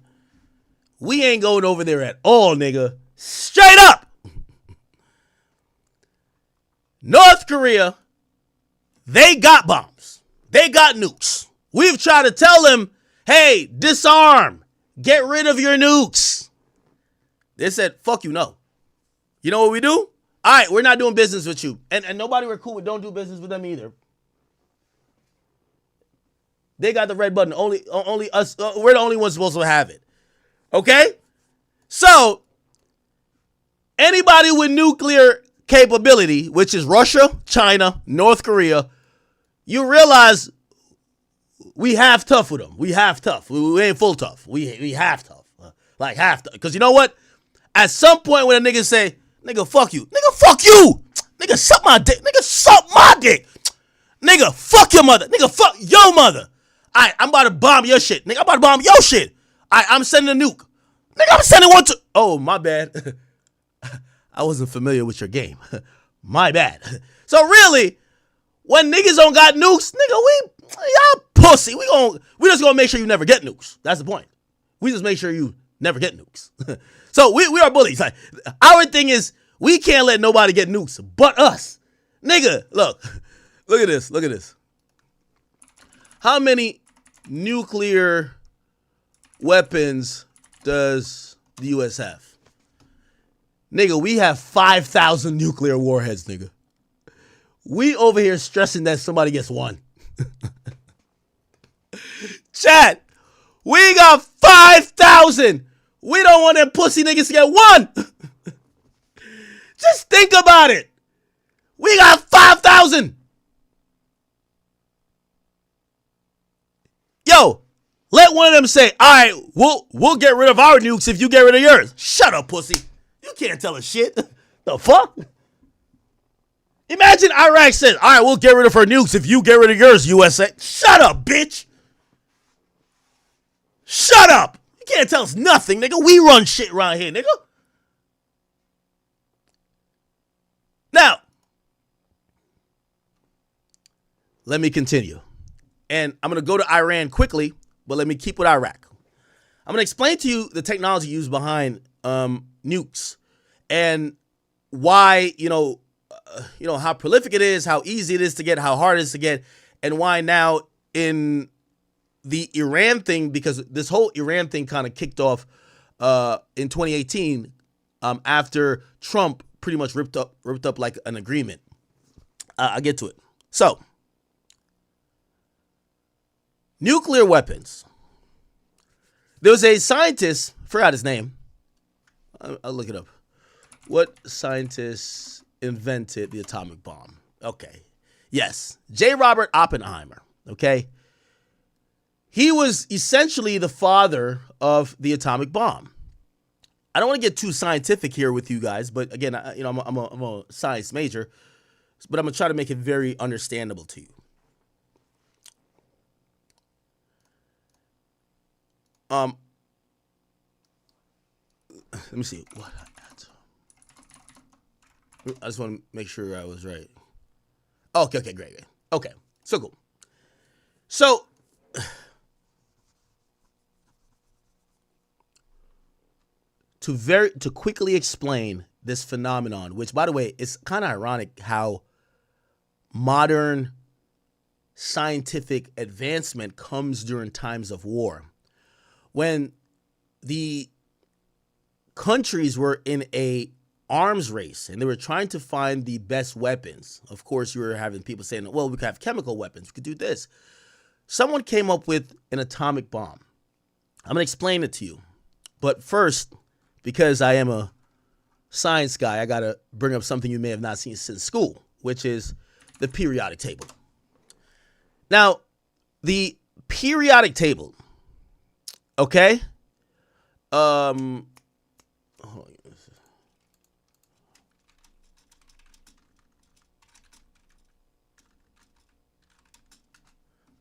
We ain't going over there at all, nigga. Straight up. North Korea, they got bombs. They got nukes. We've tried to tell them, hey, disarm. Get rid of your nukes. They said, fuck you, no. You know what we do? All right, we're not doing business with you. And nobody we're cool with don't do business with them either. They got the red button. Only us. We're the only ones supposed to have it. Okay? So, anybody with nuclear capability, which is Russia, China, North Korea, you realize we half tough with them. We half tough. We ain't full tough. We half tough. Like half tough. Because you know what? At some point when a nigga say, nigga, fuck you. Nigga, fuck you. Nigga, suck my dick. Nigga, suck my dick. Nigga, fuck your mother. Nigga, fuck your mother. All right, I'm about to bomb your shit. Nigga, I'm about to bomb your shit. All right, I'm sending a nuke. Nigga, I'm sending one to... Oh, my bad. I wasn't familiar with your game. My bad. So really, when niggas don't got nukes, nigga, y'all pussy. We just gonna make sure you never get nukes. That's the point. We just make sure you never get nukes. So we are bullies. Like, our thing is, we can't let nobody get nukes but us. Nigga, look at this. Look at this. How many nuclear weapons does the U.S. have? Nigga, we have 5,000 nuclear warheads, nigga. We over here stressing that somebody gets one. Chat, we got 5,000. We don't want them pussy niggas to get one. Just think about it. We got 5,000. Yo, let one of them say, all right, we'll get rid of our nukes if you get rid of yours. Shut up, pussy. You can't tell us shit. The fuck? Imagine Iraq says, all right, we'll get rid of our nukes if you get rid of yours, USA. Shut up, bitch. Shut up. You can't tell us nothing, nigga. We run shit around here, nigga. Now, let me continue. And I'm going to go to Iran quickly, but let me keep with Iraq. I'm going to explain to you the technology used behind nukes and why, how prolific it is, how easy it is to get, how hard it is to get, and why now in the Iran thing, because this whole Iran thing kind of kicked off in 2018 after Trump pretty much ripped up like an agreement. I'll get to it. So, nuclear weapons. There was a scientist, forgot his name. I'll look it up. What scientist invented the atomic bomb? Okay. Yes. J. Robert Oppenheimer. Okay. He was essentially the father of the atomic bomb. I don't want to get too scientific here with you guys, but again, I'm a science major, but I'm going to try to make it very understandable to you. Let me see. What? I just want to make sure I was right. Okay, great. Okay, so cool. So, to quickly explain this phenomenon, which, by the way, it's kind of ironic how modern scientific advancement comes during times of war. When the countries were in a arms race and they were trying to find the best weapons. Of course, you were having people saying, well, we could have chemical weapons. We could do this. Someone came up with an atomic bomb. I'm going to explain it to you. But first, because I am a science guy, I got to bring up something you may have not seen since school, which is the periodic table. Now, the periodic table, okay?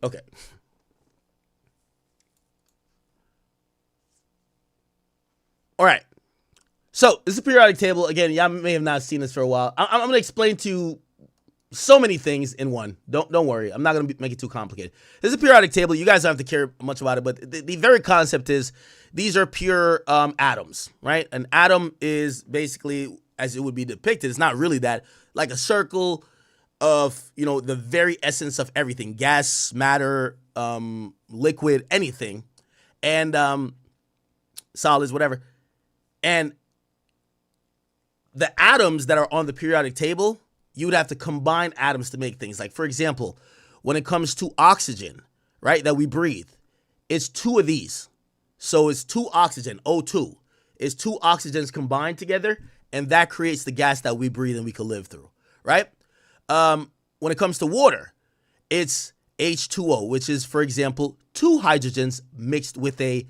Okay. All right. So this is a periodic table. Again, y'all may have not seen this for a while. I'm going to explain to you so many things in one. Don't worry. I'm not going to make it too complicated. This is a periodic table. You guys don't have to care much about it, but the very concept is these are pure atoms, right? An atom is basically, as it would be depicted, it's not really that, like a circle of, the very essence of everything, gas, matter, liquid, anything, and solids, whatever. And the atoms that are on the periodic table, you would have to combine atoms to make things. Like, for example, when it comes to oxygen, right, that we breathe, it's two of these. So it's two oxygen, O2. It's two oxygens combined together, and that creates the gas that we breathe and we can live through, right? When it comes to water, it's H2O, which is, for example, two hydrogens mixed with a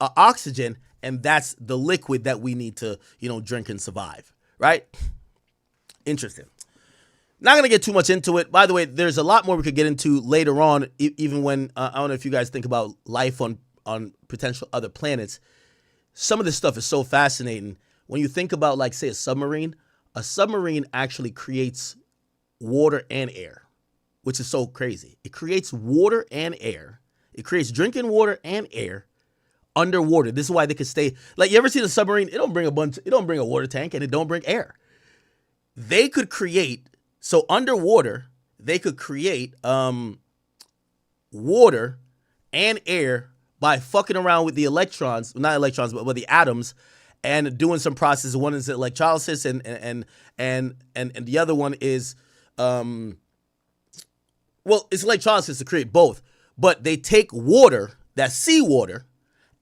oxygen, and that's the liquid that we need to, drink and survive, right? Interesting. Not going to get too much into it. By the way, there's a lot more we could get into later on, even when, I don't know if you guys think about life on potential other planets. Some of this stuff is so fascinating. When you think about, like, say, a submarine actually creates water and air, which is so crazy. It creates water and air. It creates drinking water and air underwater. This is why they could stay. Like, you ever seen a submarine? It don't bring a water tank, and it don't bring air. They could create, so underwater, they could create water and air by fucking around with the electrons, not electrons, but with the atoms, and doing some processes. One is electrolysis, and the other one is, it's electrolysis to create both. But they take water, that's seawater,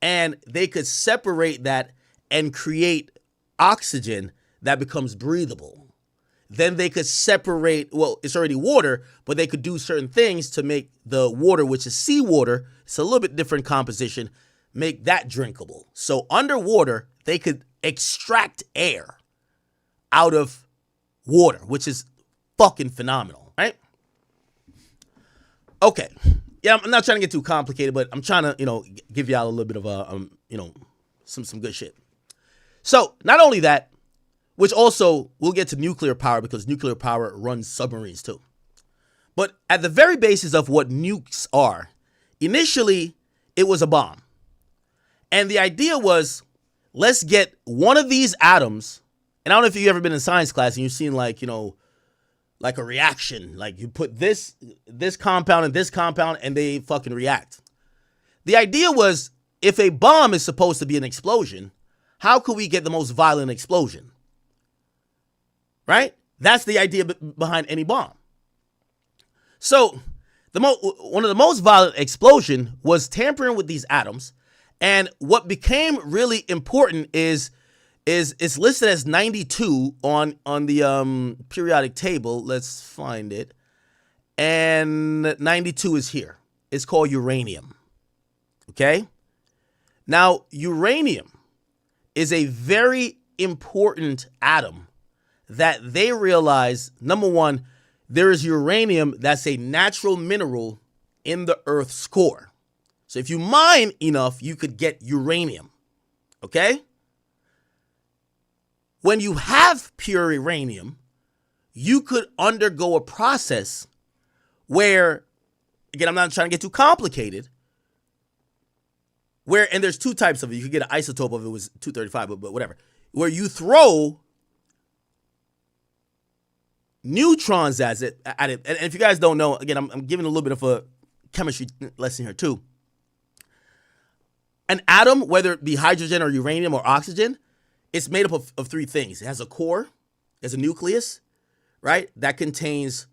and they could separate that and create oxygen that becomes breathable. Then they could separate, it's already water, but they could do certain things to make the water, which is seawater, it's a little bit different composition, make that drinkable. So underwater, they could extract air out of water, which is fucking phenomenal, right? Okay. Yeah, I'm not trying to get too complicated, but I'm trying to, give y'all a little bit of some good shit. So not only that, which also we'll get to nuclear power because nuclear power runs submarines too. But at the very basis of what nukes are, initially it was a bomb. And the idea was, let's get one of these atoms, and I don't know if you've ever been in science class and you've seen like a reaction, like you put this compound and this compound and they fucking react. The idea was, if a bomb is supposed to be an explosion, how could we get the most violent explosion? Right? That's the idea behind any bomb. So one of the most violent explosion was tampering with these atoms. And what became really important is it's listed as 92 on the periodic table. Let's find it. And 92 is here. It's called uranium. Okay? Now, uranium is a very important atom that they realize, number one, there is uranium that's a natural mineral in the Earth's core. So if you mine enough, you could get uranium. Okay? When you have pure uranium, you could undergo a process where, again, I'm not trying to get too complicated, and there's two types of it. You could get an isotope of it was 235, but whatever, where you throw neutrons at it. And if you guys don't know, again, I'm giving a little bit of a chemistry lesson here too. An atom, whether it be hydrogen or uranium or oxygen, it's made up of three things. It has a core, there's a nucleus, right? That contains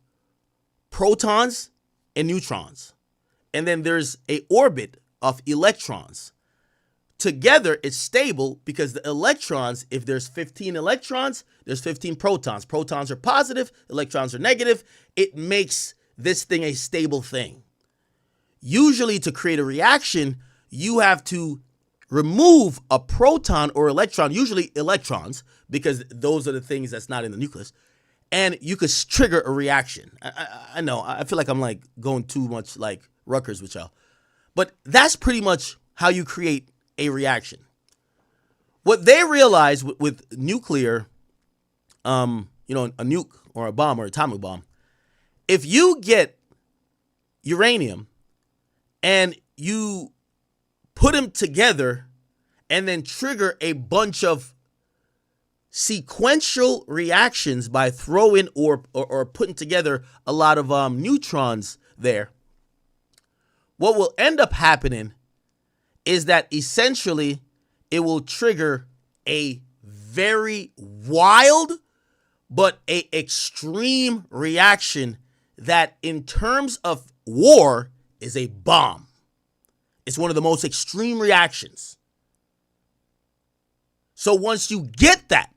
protons and neutrons. And then there's an orbit of electrons. Together, it's stable because the electrons, if there's 15 electrons, there's 15 protons. Protons are positive, electrons are negative. It makes this thing a stable thing. Usually, to create a reaction, you have to remove a proton or electron, usually electrons, because those are the things that's not in the nucleus, and you could trigger a reaction. I know, I feel like I'm like going too much like Rutgers with y'all, but that's pretty much how you create a reaction. What they realized with nuclear, a nuke or a bomb or atomic bomb, if you get uranium and you put them together and then trigger a bunch of sequential reactions by throwing or putting together a lot of neutrons there, what will end up happening is that essentially it will trigger a very wild but a extreme reaction that in terms of war is a bomb. It's one of the most extreme reactions. So once you get that,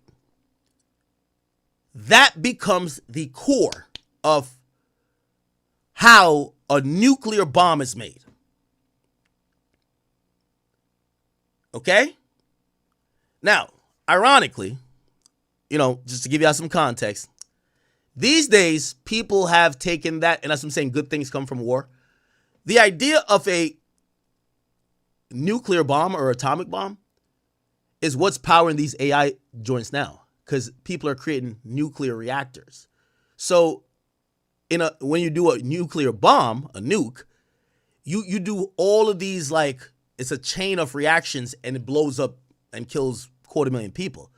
that becomes the core of how a nuclear bomb is made. Okay? Now, ironically, just to give y'all some context, these days people have taken that, and that's what I'm saying, good things come from war. The idea of a nuclear bomb or atomic bomb is what's powering these AI joints now, because people are creating nuclear reactors. So when you do a nuclear bomb, a nuke, you do all of these, like, it's a chain of reactions and it blows up and kills 250,000 people.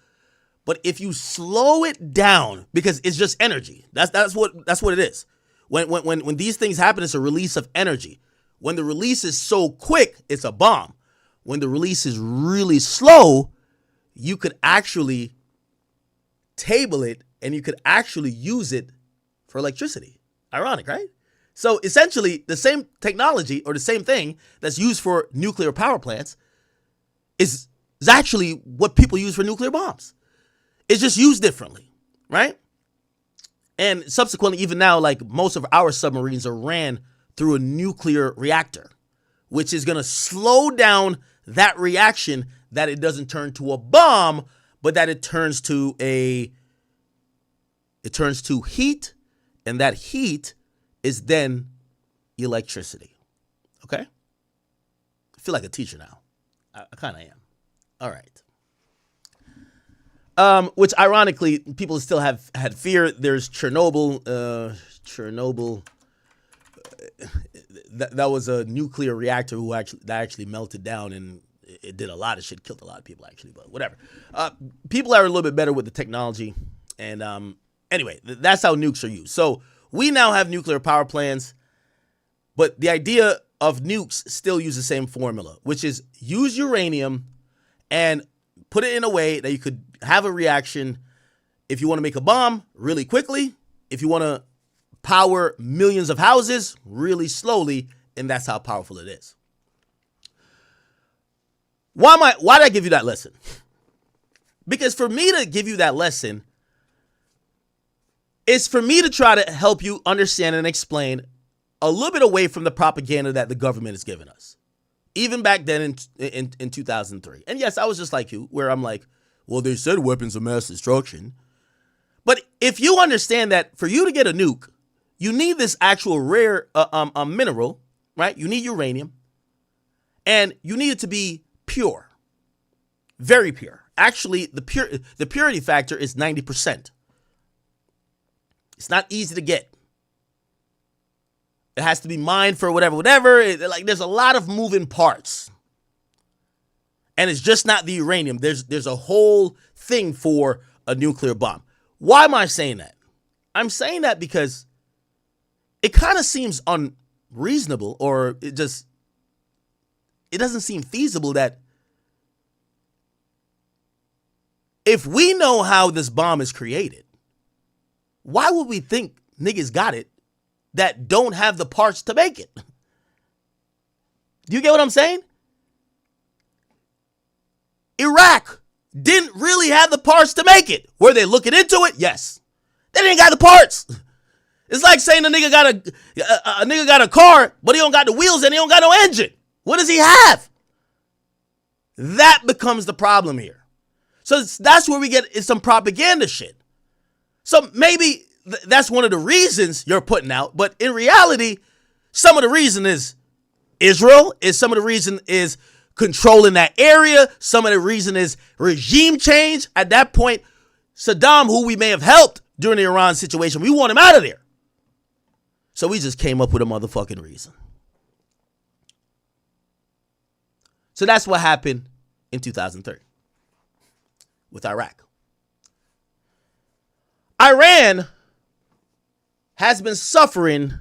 But if you slow it down, because it's just energy, that's what it is. When these things happen, it's a release of energy. When the release is so quick, it's a bomb. When the release is really slow, you could actually table it and you could actually use it for electricity. Ironic, right? So essentially, the same technology or the same thing that's used for nuclear power plants is actually what people use for nuclear bombs. It's just used differently, right? And subsequently, even now, like, most of our submarines are ran through a nuclear reactor, which is going to slow down that reaction, that it doesn't turn to a bomb, but that it turns to heat, and that heat is then electricity. Okay? I feel like a teacher now. I kind of am. All right. Which ironically, people still have had fear. There's Chernobyl. That was a nuclear reactor that actually melted down, and it did a lot of shit, killed a lot of people actually, but whatever. People are a little bit better with the technology, and anyway, that's how nukes are used. So we now have nuclear power plants, but the idea of nukes still use the same formula, which is use uranium and put it in a way that you could have a reaction if you want to make a bomb really quickly, if you want to power millions of houses really slowly, and that's how powerful it is. Why did I give you that lesson? Because for me to give you that lesson is for me to try to help you understand and explain a little bit away from the propaganda that the government has given us. Even back then in 2003. And yes, I was just like you, where I'm like, well, they said weapons of mass destruction. But if you understand that for you to get a nuke, you need this actual rare mineral, right? You need uranium, and you need it to be pure. Very pure. Actually, the purity factor is 90%. It's not easy to get. It has to be mined for whatever. There's a lot of moving parts. And it's just not the uranium. There's a whole thing for a nuclear bomb. Why am I saying that? I'm saying that because it kind of seems unreasonable, or it doesn't seem feasible that if we know how this bomb is created, why would we think niggas got it that don't have the parts to make it? Do you get what I'm saying? Iraq didn't really have the parts to make it. Were they looking into it? Yes. They didn't got the parts. It's like saying a nigga got a car, but he don't got the wheels and he don't got no engine. What does he have? That becomes the problem here. So that's where we get some propaganda shit. So maybe that's one of the reasons you're putting out, but in reality, some of the reason is Israel, some of the reason is controlling that area, some of the reason is regime change. At that point, Saddam, who we may have helped during the Iran situation, we want him out of there. So we just came up with a motherfucking reason. So that's what happened in 2003 with Iraq. Iran has been suffering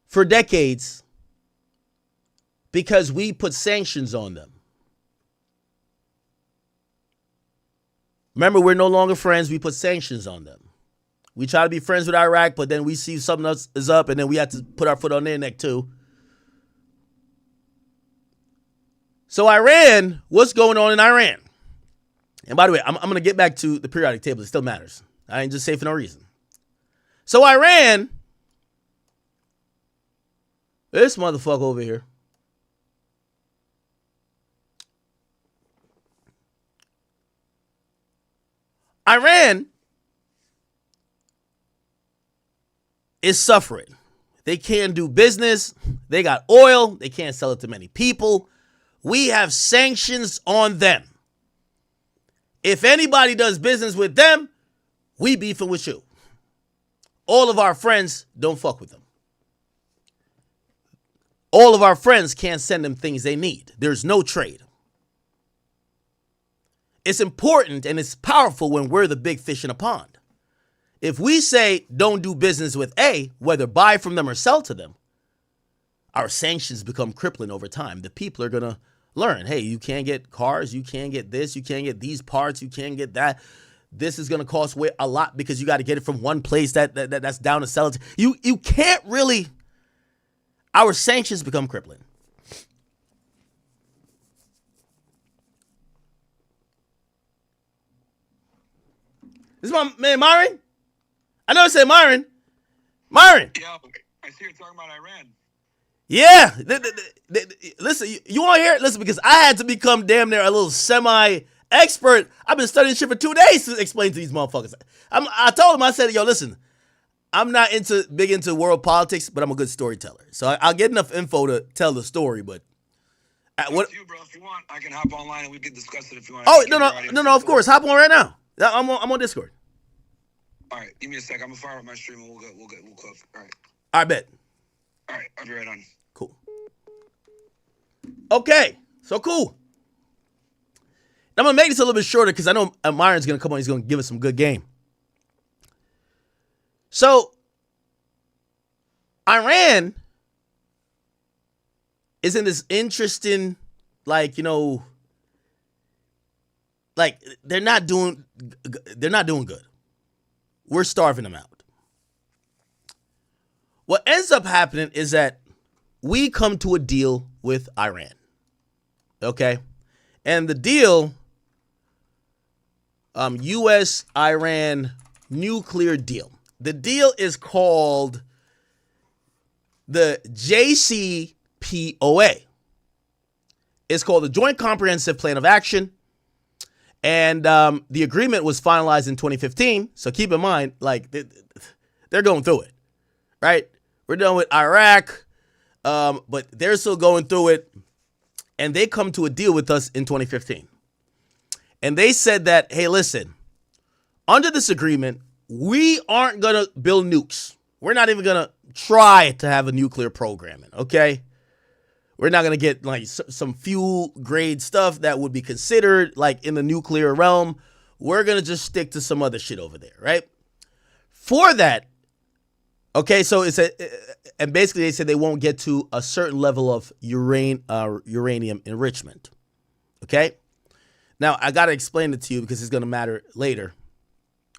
for decades because we put sanctions on them. Remember, we're no longer friends. We put sanctions on them. We try to be friends with Iraq, but then we see something else is up, and then we have to put our foot on their neck too. So Iran, what's going on in Iran? And by the way, I'm going to get back to the periodic table. It still matters. I ain't just say for no reason. So Iran, this motherfucker over here, Iran is suffering. They can't do business. They got oil. They can't sell it to many people. We have sanctions on them. If anybody does business with them, we beefing with you. All of our friends don't fuck with them. All of our friends can't send them things they need. There's no trade. It's important and it's powerful when we're the big fish in a pond. If we say don't do business with A, whether buy from them or sell to them, our sanctions become crippling over time. The people are going to learn, hey, you can't get cars, you can't get this, you can't get these parts, you can't get that. This is going to cost a lot because you got to get it from one place that's down to sell it. You can't really, our sanctions become crippling. This is my man, Myron. I know I said Myron. Myron. Yeah, I see you're talking about Iran. Yeah. Listen, you want to hear it? Listen, because I had to become damn near a little semi-expert. I've been studying shit for 2 days to explain to these motherfuckers. I told them, I said, yo, listen, I'm not big into world politics, but I'm a good storyteller. So I'll get enough info to tell the story, but... What you, bro, if you want, I can hop online and we can discuss it if you want. Oh, no, of course. Hop on right now. I'm on Discord. All right, give me a sec. I'm gonna fire up my stream and we'll cook. All right. I bet. All right, I'll be right on. Cool. Okay, so cool. I'm gonna make this a little bit shorter because I know Myron's gonna come on. He's gonna give us some good game. So, Iran is in this interesting, like they're not doing good. We're starving them out. What ends up happening is that we come to a deal with Iran. Okay? And the deal, U.S.-Iran nuclear deal. The deal is called the JCPOA. It's called the Joint Comprehensive Plan of Action. And the agreement was finalized in 2015. So keep in mind, like, they're going through it, right? We're done with Iraq, but they're still going through it. and they come to a deal with us in 2015. And they said that, hey, listen, under this agreement, we aren't going to build nukes. We're not even going to try to have a nuclear programming, okay? We're not going to get like some fuel grade stuff that would be considered like in the nuclear realm. We're going to just stick to some other shit over there, right? For that, okay, so and basically they said they won't get to a certain level of uranium enrichment, okay? Now, I got to explain it to you because it's going to matter later.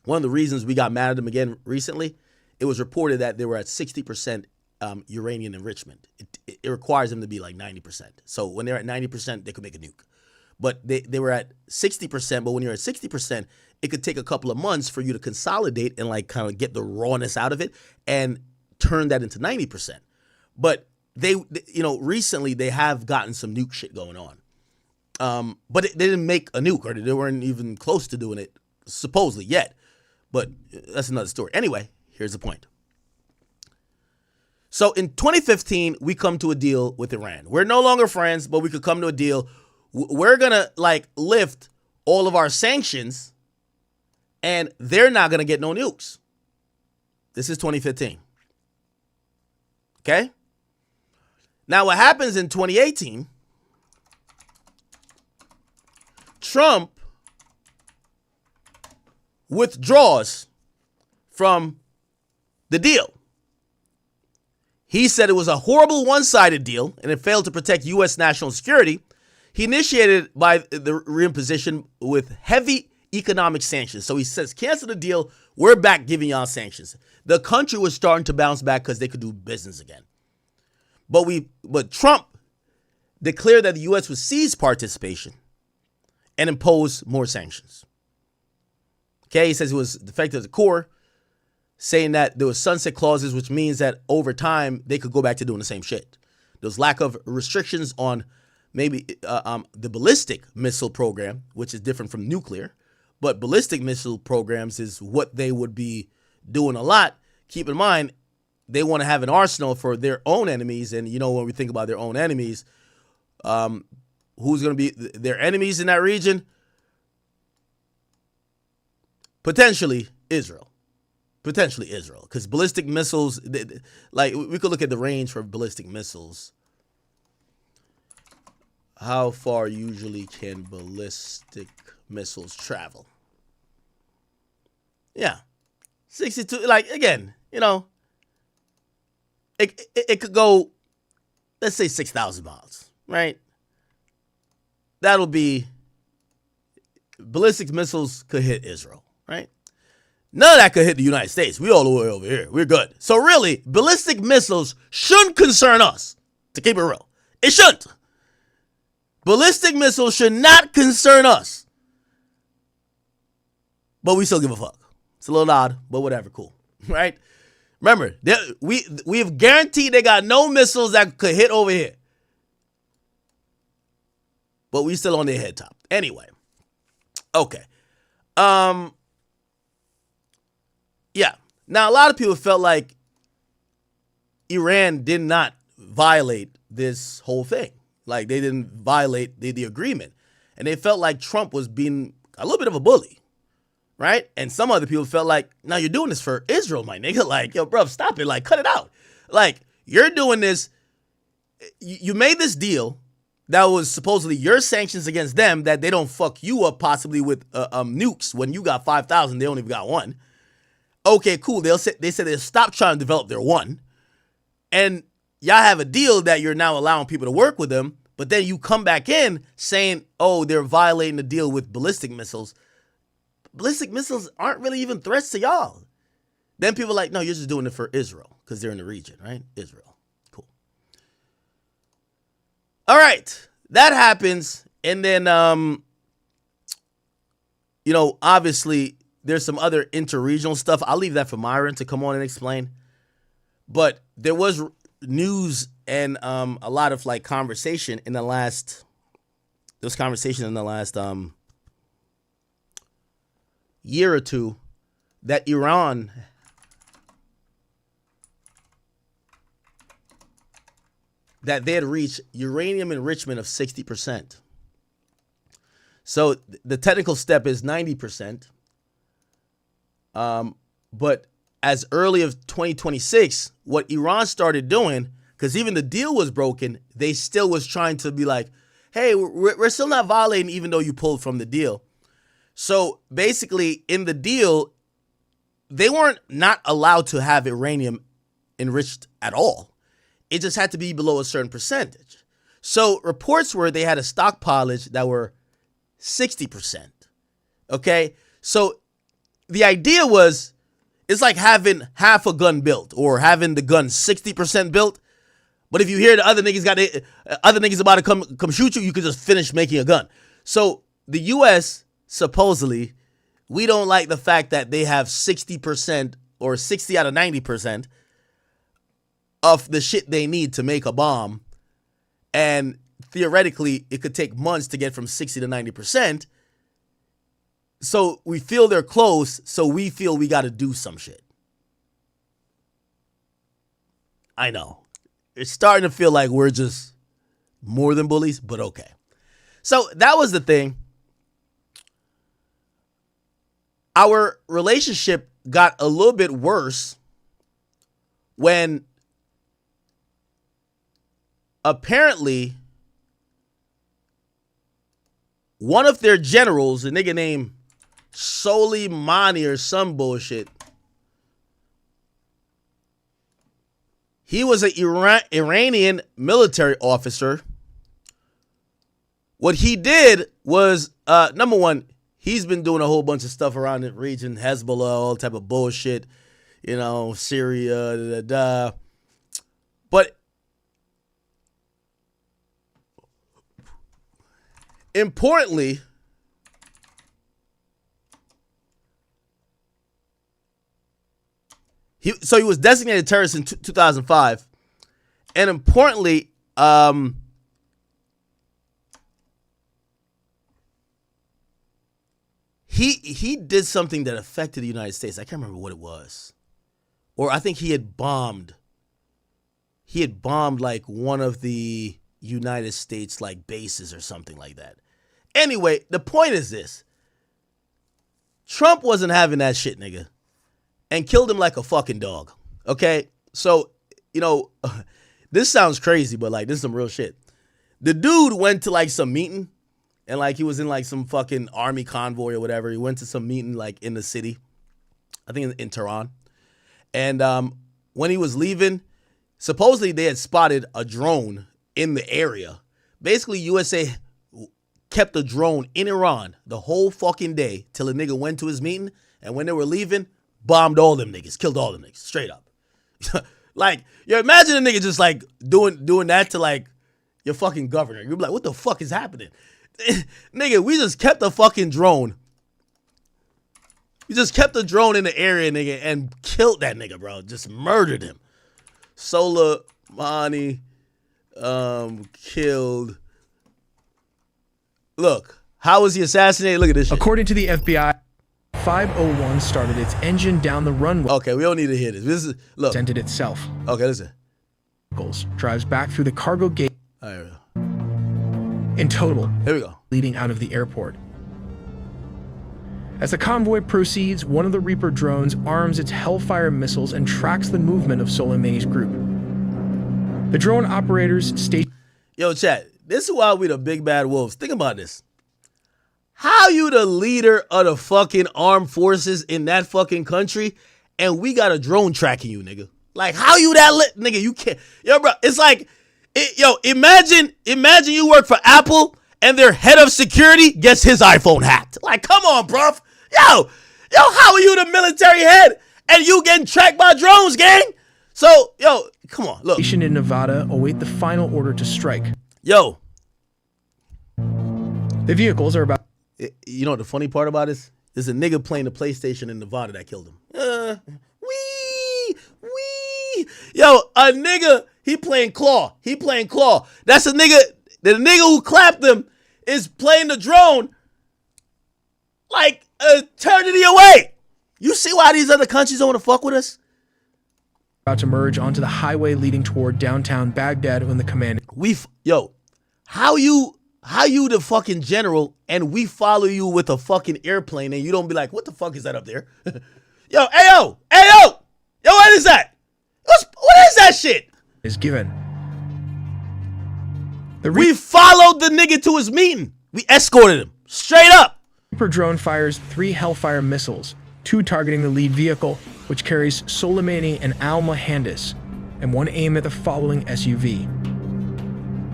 One of the reasons we got mad at them again recently, it was reported that they were at 60% uranium enrichment. It requires them to be like 90%. So when they're at 90%, they could make a nuke. But they were at 60%, but when you're at 60%, it could take a couple of months for you to consolidate and like kind of get the rawness out of it and turn that into 90%. But they recently they have gotten some nuke shit going on. But they didn't make a nuke, or they weren't even close to doing it, supposedly, yet. But that's another story. Anyway, here's the point. So in 2015, we come to a deal with Iran. We're no longer friends, but we could come to a deal. We're going to like lift all of our sanctions, and they're not going to get no nukes. This is 2015. Okay? Now, what happens in 2018, Trump withdraws from the deal. He said it was a horrible one-sided deal and it failed to protect U.S. national security. He initiated by the reimposition with heavy economic sanctions. So he says, cancel the deal. We're back giving y'all sanctions. The country was starting to bounce back because they could do business again. But Trump declared that the U.S. would cease participation and impose more sanctions. Okay, he says it was defective at the core, saying that there was sunset clauses, which means that over time they could go back to doing the same shit. There was lack of restrictions on maybe the ballistic missile program, which is different from nuclear, but ballistic missile programs is what they would be doing a lot. Keep in mind, they want to have an arsenal for their own enemies, and when we think about their own enemies, who's going to be their enemies in that region? Potentially Israel. Because ballistic missiles, like we could look at the range for ballistic missiles. How far usually can ballistic missiles travel? Yeah, 62. Like again, it could go, let's say 6,000 miles, right? That'll be ballistic missiles could hit Israel, right? None of that could hit the United States. We all the way over here. We're good. So really, ballistic missiles shouldn't concern us, to keep it real. It shouldn't. Ballistic missiles should not concern us. But we still give a fuck. It's a little odd, but whatever, cool. Right? Remember, we have guaranteed they got no missiles that could hit over here. But we still on their head top. Anyway. Okay. Yeah. Now, a lot of people felt like Iran did not violate this whole thing. Like, they didn't violate the agreement. And they felt like Trump was being a little bit of a bully, right? And some other people felt like, now you're doing this for Israel, my nigga. Like, yo, bro, stop it. Like, cut it out. Like, you're doing this. You made this deal that was supposedly your sanctions against them, that they don't fuck you up possibly with nukes. When you got 5,000, they only got one. Okay, cool. They said they'll stop trying to develop their one. And y'all have a deal that you're now allowing people to work with them, but then you come back in saying, oh, they're violating the deal with ballistic missiles. Ballistic missiles aren't really even threats to y'all. Then people are like, no, you're just doing it for Israel because they're in the region, right? Israel. Cool. All right. That happens. And then, obviously there's some other interregional stuff. I'll leave that for Myron to come on and explain. But there was news and a lot of like conversation in the last. There was conversation in the last year or two that Iran that they had reached uranium enrichment of 60%. So the technical step is 90%. But as early as 2026, what Iran started doing, because even the deal was broken, they still was trying to be like, hey, we're still not violating even though you pulled from the deal. So basically in the deal, they weren't not allowed to have uranium enriched at all. It just had to be below a certain percentage. So reports were they had a stockpilage that were 60%. Okay? So the idea was, it's like having half a gun built or having the gun 60% built. But if you hear the other niggas about to come shoot you, you could just finish making a gun. So the U.S. supposedly, we don't like the fact that they have 60% or 60 out of 90% of the shit they need to make a bomb. And theoretically, it could take months to get from 60 to 90%. So we feel they're close, so we feel we got to do some shit. I know. It's starting to feel like we're just more than bullies, but okay. So that was the thing. Our relationship got a little bit worse when apparently one of their generals, a nigga named HOLLYYY or some bullshit, he was an Iranian military officer. What he did was, number one, he's been doing a whole bunch of stuff around the region, Hezbollah, all type of bullshit, you know, Syria, But importantly, he was designated terrorist in 2005, and importantly, he did something that affected the United States. I can't remember what it was, or I think he had bombed like one of the United States like bases or something like that. Anyway, the point is this: Trump wasn't having that shit, nigga, and killed him like a fucking dog. Okay? So, you know, this sounds crazy, but like this is some real shit. The dude went to like some meeting, and like he was in like some fucking army convoy or whatever. He went to some meeting like in the city, I think in Tehran. And when he was leaving, supposedly they had spotted a drone in the area. Basically, USA kept the drone in Iran the whole fucking day till the nigga went to his meeting, and when they were leaving, bombed all them niggas, killed all them niggas, straight up. Like, you imagine a nigga just like doing that to like your fucking governor. You'd be like, what the fuck is happening? Nigga, we just kept the fucking drone. We just kept the drone in the area, nigga, and killed that nigga, bro. Just murdered him. HOLLYYY killed. Look, how was he assassinated? Look at this shit. According to the FBI, 501 started its engine down the runway. Okay, we don't need to hear this. This is look. Dented itself. Okay, listen. Drives back through the cargo gate. All right, here we go. In total, Here we go. leading out of the airport. As the convoy proceeds, one of the Reaper drones arms its Hellfire missiles and tracks the movement of Soleimani's group. The drone operators state. Yo, chat, this is why we the big bad wolves. Think about this. How you the leader of the fucking armed forces in that fucking country, and we got a drone tracking you, nigga? Like, how you that lit, nigga? You can't. Yo, bro, it's like, imagine you work for Apple and their head of security gets his iPhone hacked. Like, come on, bruv. Yo, how are you the military head and you getting tracked by drones, gang? So, yo, come on, look. Station in Nevada await the final order to strike. Yo. The vehicles are about. You know what the funny part about this? There's a nigga playing the PlayStation in Nevada that killed him. Wee. Yo, a nigga, he playing Claw. That's a nigga, the nigga who clapped him is playing the drone like eternity away. You see why these other countries don't want to fuck with us? about to merge onto the highway leading toward downtown Baghdad when the command. How you the fucking general and we follow you with a fucking airplane and you don't be like, what the fuck is that up there? Yo, what is that? What is that shit? Is given. We followed the nigga to his meeting. We escorted him straight up. Reaper drone fires 3 Hellfire missiles, 2 targeting the lead vehicle, which carries Soleimani and al-Mohandes, and 1 aimed at the following SUV.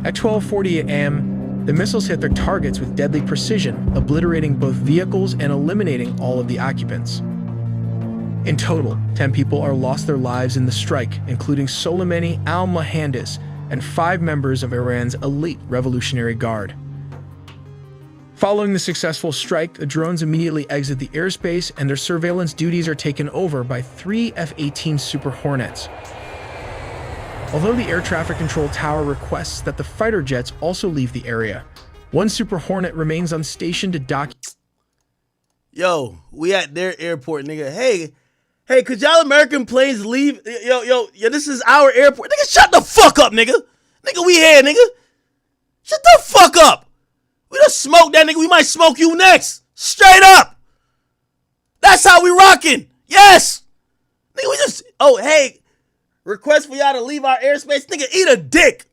At 12:40 a.m., the missiles hit their targets with deadly precision, obliterating both vehicles and eliminating all of the occupants. In total, 10 people are lost their lives in the strike, including Soleimani, al-Mohandes, and 5 members of Iran's elite Revolutionary Guard. Following the successful strike, the drones immediately exit the airspace and their surveillance duties are taken over by 3 F-18 Super Hornets. Although the air traffic control tower requests that the fighter jets also leave the area, 1 Super Hornet remains on station to dock. Yo, we at their airport, nigga. Hey, could y'all American planes leave? Yo, this is our airport. Nigga, shut the fuck up, nigga. Nigga, we here, nigga. Shut the fuck up. We done smoked that nigga. We might smoke you next. Straight up. That's how we rocking. Yes. Nigga, we just, hey, request for y'all to leave our airspace. Nigga, eat a dick.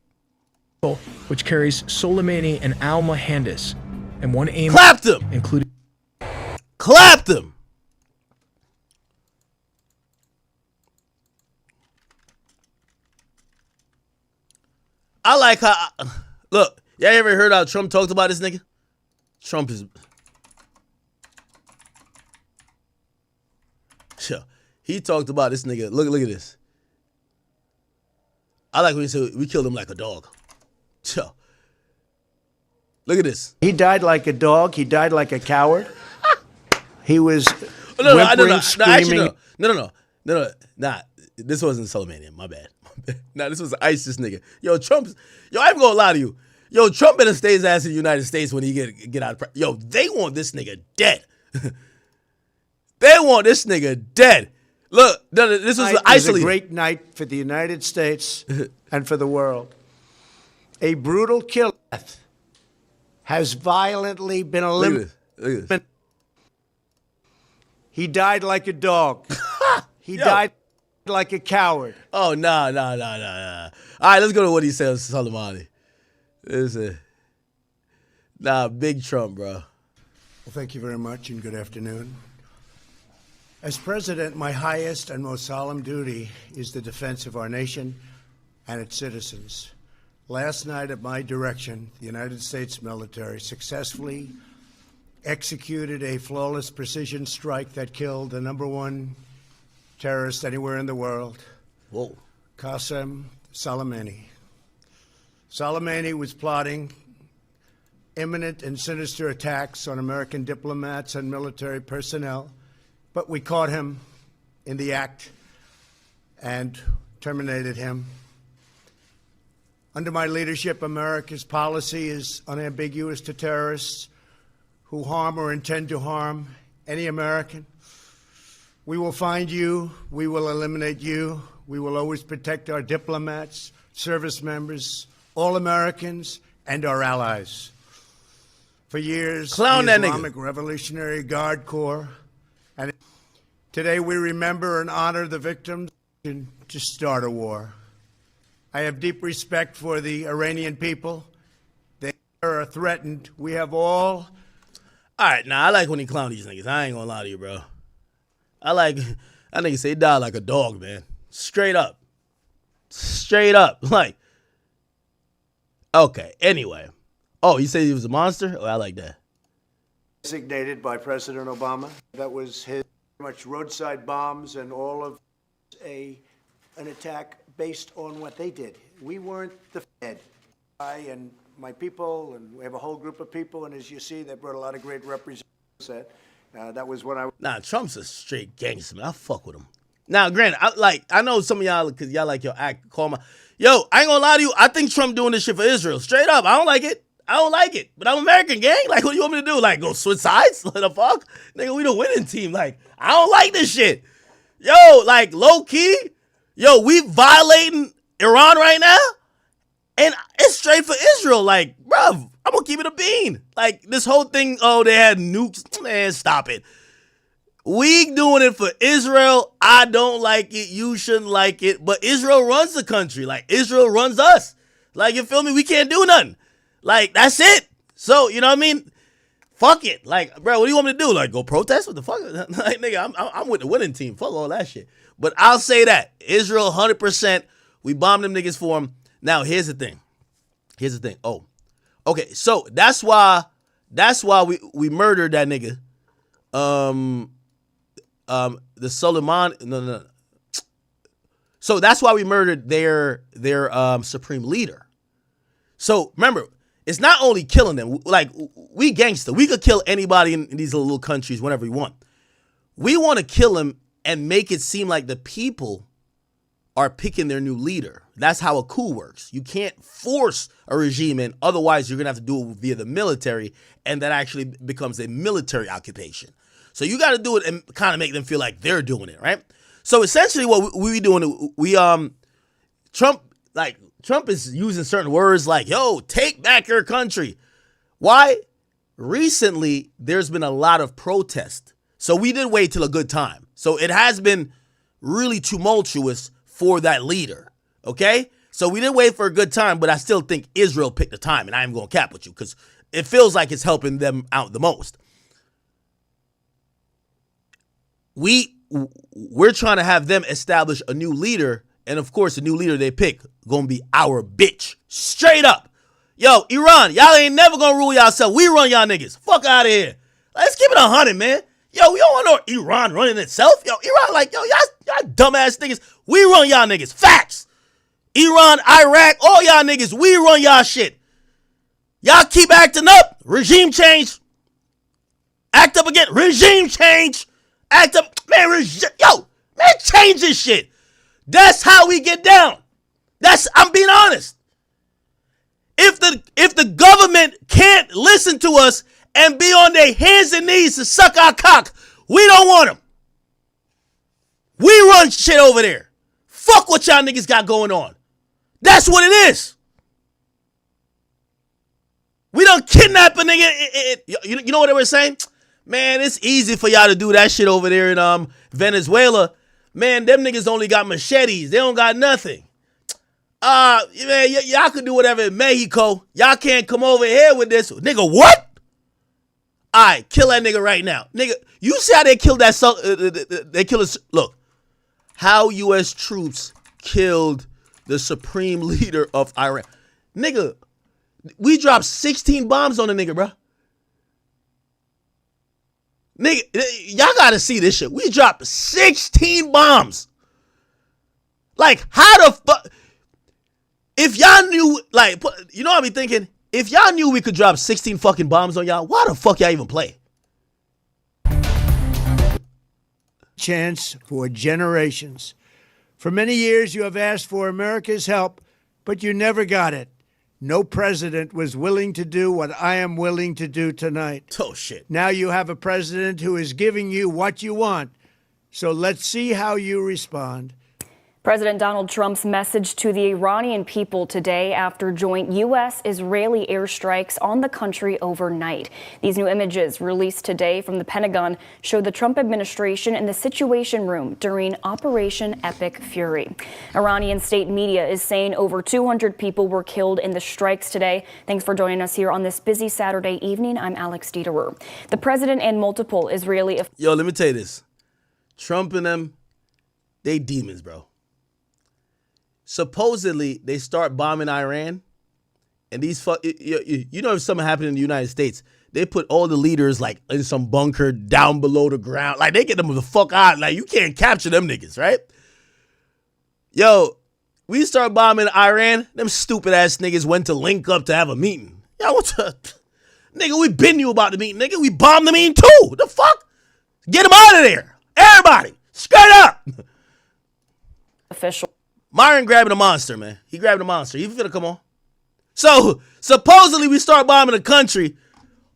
Which carries Soleimani and al-Mohandes, and 1 aim. Clapped him. Including. Clapped him. I like how, look, y'all ever heard how Trump talked about this nigga? Trump is, he talked about this nigga. Look at this. I like when he said we killed him like a dog. Look at this. He died like a dog. He died like a coward. He was whimpering, screaming. No. Nah, this wasn't Soleimani. My bad. Nah, this was ISIS nigga. Yo, I ain't gonna lie to you. Yo, Trump better stay his ass in the United States when he get out of. Yo, they want this nigga dead. They want this nigga dead. Look, this was isolated. A great night for the United States and for the world. A brutal kill has violently been eliminated. Look at this. He died like a dog. He died like a coward. Oh, nah. All right, let's go to what he says, Soleimani. Big Trump, bro. Well, thank you very much and good afternoon. As president, my highest and most solemn duty is the defense of our nation and its citizens. Last night, at my direction, the United States military successfully executed a flawless precision strike that killed the #1 terrorist anywhere in the world, Qasem Soleimani. Soleimani was plotting imminent and sinister attacks on American diplomats and military personnel, but we caught him in the act and terminated him. Under my leadership, America's policy is unambiguous to terrorists who harm or intend to harm any American. We will find you. We will eliminate you. We will always protect our diplomats, service members, all Americans, and our allies. For years, the Islamic Revolutionary Guard Corps, and today we remember and honor the victims to start a war. I have deep respect for the Iranian people. They are threatened. We have all. All right, I like when he clown these niggas. I ain't gonna lie to you, bro. I nigga say he died like a dog, man. Straight up. Like, okay, anyway. Oh, you say he was a monster? Oh, I like that. Designated by President Obama. That was his much roadside bombs and all of an attack based on what they did. We weren't the Fed. I and my people, and we have a whole group of people, and as you see, they brought a lot of great representatives. That was when I. Nah, Trump's a straight gangster, man. I fuck with him. Now, granted, I know some of y'all, because y'all like your act, call my. Yo, I ain't gonna lie to you. I think Trump doing this shit for Israel. Straight up. I don't like it. But I'm American, gang. Like, what do you want me to do? Like, go switch sides? What the fuck? Nigga, we the winning team. Like, I don't like this shit. Yo, like, low key. Yo, we violating Iran right now, and it's straight for Israel. Like, bruv, I'm gonna keep it a bean. Like, this whole thing, oh, they had nukes. Man, stop it. We doing it for Israel. I don't like it. You shouldn't like it. But Israel runs the country. Like, Israel runs us. Like, you feel me? We can't do nothing. Like, that's it. So, you know what I mean? Fuck it. Like, bro, what do you want me to do? Like, go protest? What the fuck? Like, nigga, I'm with the winning team. Fuck all that shit. But I'll say that. Israel, 100%. We bombed them niggas for them. Now, here's the thing. Oh, okay. So, that's why we murdered that nigga. The Suleiman, no. So that's why we murdered their supreme leader. So remember, it's not only killing them. Like, we gangster. We could kill anybody in these little countries whenever we want. We want to kill them and make it seem like the people are picking their new leader. That's how a coup works. You can't force a regime in. Otherwise, you're going to have to do it via the military, and that actually becomes a military occupation. So you got to do it and kind of make them feel like they're doing it, right? So essentially what we doing, Trump is using certain words like, yo, take back your country. Why? Recently, there's been a lot of protest. So we did wait till a good time. So it has been really tumultuous for that leader, okay? So we didn't wait for a good time, but I still think Israel picked the time, and I am going to cap with you because it feels like it's helping them out the most. We're trying to have them establish a new leader, and of course, the new leader they pick gonna be our bitch. Straight up. Yo, Iran, y'all ain't never gonna rule yourself. We run y'all niggas. Fuck out of here. Let's keep it 100, man. Yo, we don't want no Iran running itself. Yo, Iran, like, yo, y'all dumbass niggas. We run y'all niggas. Facts. Iran, Iraq, all y'all niggas, we run y'all shit. Y'all keep acting up. Regime change. Act up again. Regime change. Act up. Man, man, change this shit. That's how we get down. I'm being honest. If the government can't listen to us and be on their hands and knees to suck our cock, we don't want them. We run shit over there. Fuck what y'all niggas got going on. That's what it is. We done kidnap a nigga. You know what they were saying? Man, it's easy for y'all to do that shit over there in Venezuela. Man, them niggas only got machetes. They don't got nothing. Man, y'all could do whatever in Mexico. Y'all can't come over here with this. Nigga, what? All right, kill that nigga right now. Nigga, you see how they killed that? They killed us. Look, how U.S. troops killed the supreme leader of Iran. Nigga, we dropped 16 bombs on the nigga, bro. Nigga, y'all gotta see this shit. We dropped 16 bombs. Like, how the fuck? If y'all knew, like, you know what I be thinking? If y'all knew we could drop 16 fucking bombs on y'all, why the fuck y'all even play? Chance for generations. For many years, you have asked for America's help, but you never got it. No president was willing to do what I am willing to do tonight. Oh, shit. Now you have a president who is giving you what you want. So let's see how you respond. President Donald Trump's message to the Iranian people today after joint U.S.-Israeli airstrikes on the country overnight. These new images released today from the Pentagon show the Trump administration in the Situation Room during Operation Epic Fury. Iranian state media is saying over 200 people were killed in the strikes today. Thanks for joining us here on this busy Saturday evening. I'm Alex Dieterer. The president and multiple Israeli... Yo, let me tell you this. Trump and them, they demons, bro. Supposedly, they start bombing Iran, and these you know if something happened in the United States, they put all the leaders like in some bunker down below the ground. Like, they get them the fuck out. Like, you can't capture them niggas, right? Yo, we start bombing Iran, them stupid ass niggas went to link up to have a meeting. Yo, what the nigga? We been you about the meeting, nigga. We bombed the meeting too. The fuck? Get them out of there, everybody. Straight up. Official. Myron grabbing a monster, man. He grabbed a monster. He finna come on. So, supposedly we start bombing the country.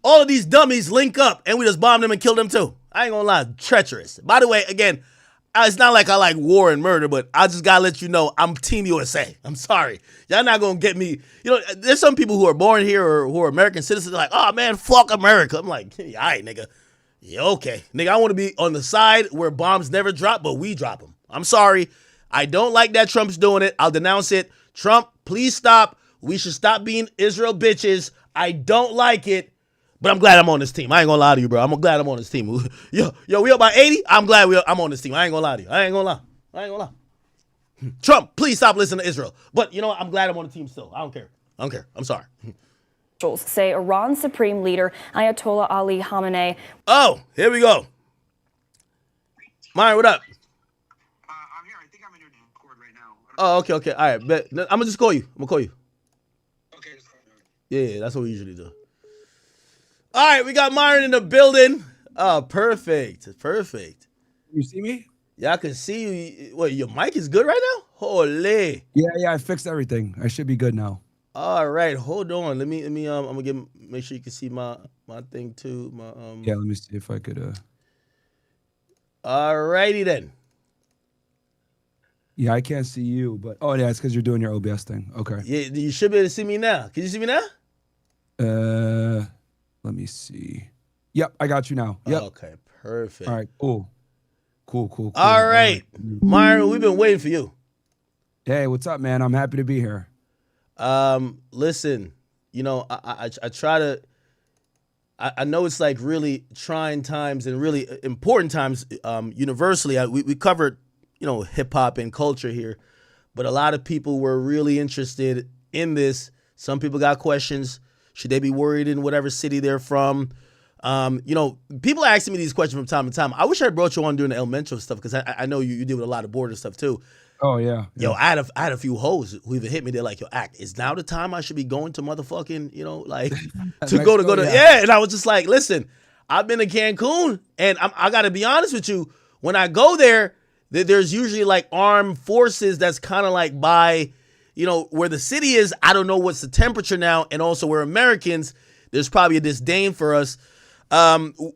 All of these dummies link up, and we just bomb them and kill them too. I ain't gonna lie. Treacherous. By the way, again, it's not like I like war and murder, but I just gotta let you know I'm Team USA. I'm sorry. Y'all not gonna get me. You know, there's some people who are born here or who are American citizens like, oh man, fuck America. I'm like, all right, nigga. Yeah, okay. Nigga, I want to be on the side where bombs never drop, but we drop them. I'm sorry. I don't like that Trump's doing it. I'll denounce it. Trump, please stop. We should stop being Israel bitches. I don't like it. But I'm glad I'm on this team. I ain't gonna lie to you, bro. I'm glad I'm on this team. Yo, we up by 80? I'm glad I'm on this team. I ain't gonna lie to you. I ain't gonna lie. Trump, please stop listening to Israel. But you know what? I'm glad I'm on the team still. I don't care. I'm sorry. Officials say Iran's Supreme Leader Ayatollah Ali Khamenei. Oh, here we go. Myron, what up? I'm here. I think I'm in your Discord right now. Oh, okay. All right, bet. I'm gonna just call you. Okay, just call me. Yeah, that's what we usually do. All right, we got Myron in the building. Oh, perfect. You see me? Yeah, I can see you. What, your mic is good right now? Holy. Yeah, I fixed everything. I should be good now. All right, hold on. Let me I'm gonna make sure you can see my thing too. Yeah, let me see if I could All righty then. Yeah, I can't see you, but oh yeah, it's because you're doing your OBS thing. Okay. Yeah, you should be able to see me now. Can you see me now? Let me see. Yep, I got you now. Yep. Okay, perfect. All right, cool. All right. Myron, we've been waiting for you. Hey, what's up, man? I'm happy to be here. Listen, you know, I try to, I know it's like really trying times and really important times, universally. We covered, you know, hip hop and culture here, but a lot of people were really interested in this. Some people got questions. Should they be worried in whatever city they're from? You know, people are asking me these questions from time to time. I wish I brought you on during the elemental stuff because I know you deal with a lot of border stuff too. Oh yeah. Yo, I had a few hoes who even hit me. They're like, yo, Act, is now the time I should be going to motherfucking, you know, like to go to yeah. And I was just like, listen, I've been to Cancun and I got to be honest with you. When I go there, there's usually like armed forces that's kind of like by, you know, where the city is. I don't know what's the temperature now. And also we're Americans. There's probably a disdain for us.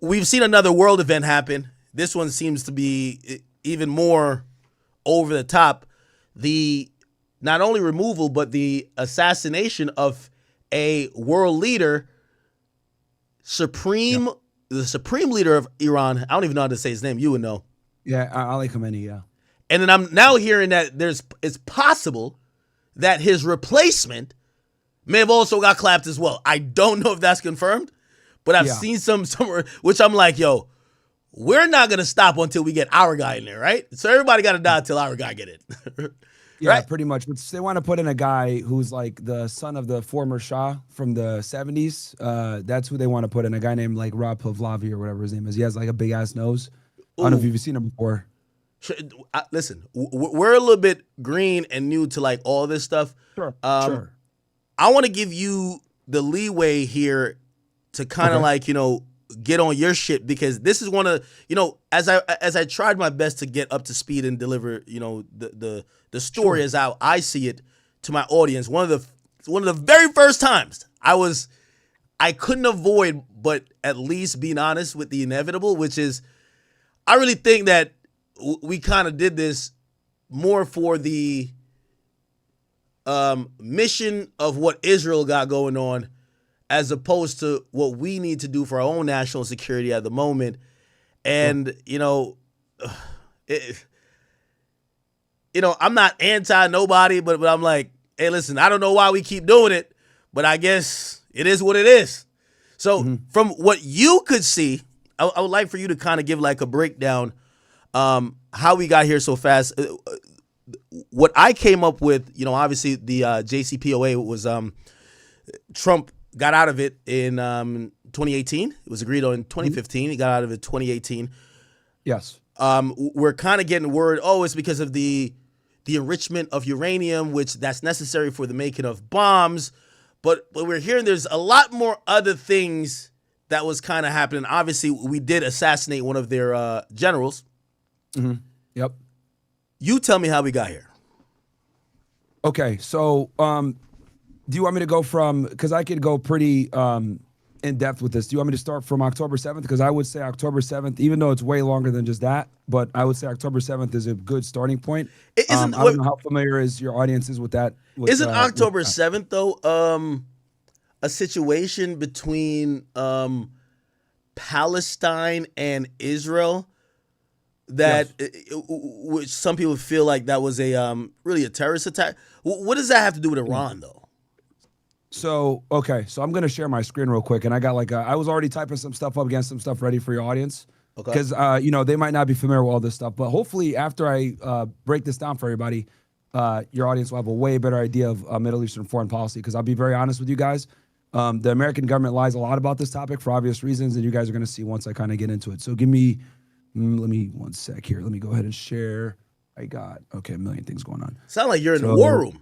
We've seen another world event happen. This one seems to be even more over the top. The not only removal, but the assassination of a world leader, the supreme leader of Iran. I don't even know how to say his name. You would know. Yeah, Ali Khamenei, yeah. And then I'm now hearing that it's possible that his replacement may have also got clapped as well. I don't know if that's confirmed, but I've seen somewhere, which I'm like, yo, we're not going to stop until we get our guy in there, right? So everybody got to die until our guy get it. Yeah, right? pretty much. But they want to put in a guy who's like the son of the former Shah from the 70s. That's who they want to put in, a guy named like Rob Pahlavi or whatever his name is. He has like a big ass nose. I don't know if you've seen him before. Listen, we're a little bit green and new to like all this stuff. Sure. I want to give you the leeway here to kind of like, you know, get on your shit, because this is one of, you know, as I tried my best to get up to speed and deliver, you know, the story as how I see it to my audience. One of the very first times I couldn't avoid but at least being honest with the inevitable, which is I really think that we kind of did this more for the mission of what Israel got going on, as opposed to what we need to do for our own national security at the moment. And, you know, I'm not anti nobody, but I'm like, hey, listen, I don't know why we keep doing it, but I guess it is what it is. So from what you could see, I would like for you to kind of give like a breakdown how we got here so fast. What I came up with, you know, obviously the JCPOA was Trump got out of it in 2018. It was agreed on in 2015. He got out of it 2018. Yes. We're kind of getting word, it's because of the enrichment of uranium, which that's necessary for the making of bombs. But we're hearing there's a lot more other things that was kind of happening. Obviously, we did assassinate one of their generals. Yep. You tell me how we got here. Okay, so do you want me to go from, because I could go pretty in depth with this. Do you want me to start from October 7th? Because I would say October 7th, even though it's way longer than just that, but I would say October 7th is a good starting point. I don't know how familiar is your audience is with that. Isn't October 7th though a situation between Palestine and Israel that which some people feel like that was a really a terrorist attack? What does that have to do with Iran though? So, okay, so I'm going to share my screen real quick. And I got I was already typing some stuff up, getting some stuff ready for your audience. Okay. Because, they might not be familiar with all this stuff. But hopefully after I break this down for everybody, your audience will have a way better idea of Middle Eastern foreign policy. Because I'll be very honest with you guys. The American government lies a lot about this topic for obvious reasons. And you guys are going to see once I kind of get into it. So give me, let me one sec here. Let me go ahead and share. I got, a million things going on. Sound like you're in the war room.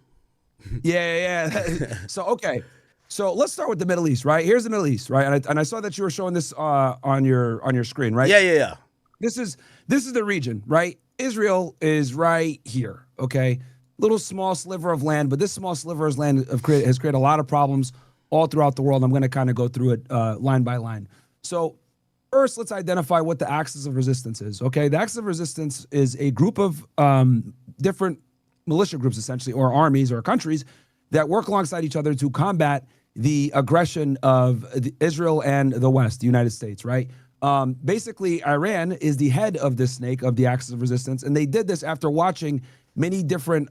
Yeah. So, okay. So let's start with the Middle East, right? Here's the Middle East, right? And I saw that you were showing this on your screen, right? Yeah. This is the region, right? Israel is right here, okay? Little small sliver of land, but this small sliver of land has created a lot of problems all throughout the world. I'm going to kind of go through it line by line. So first, let's identify what the axis of resistance is, okay? The axis of resistance is a group of different militia groups, essentially, or armies or countries that work alongside each other to combat the aggression of Israel and the West, the United States, right? Basically, Iran is the head of this snake of the axis of resistance, and they did this after watching many different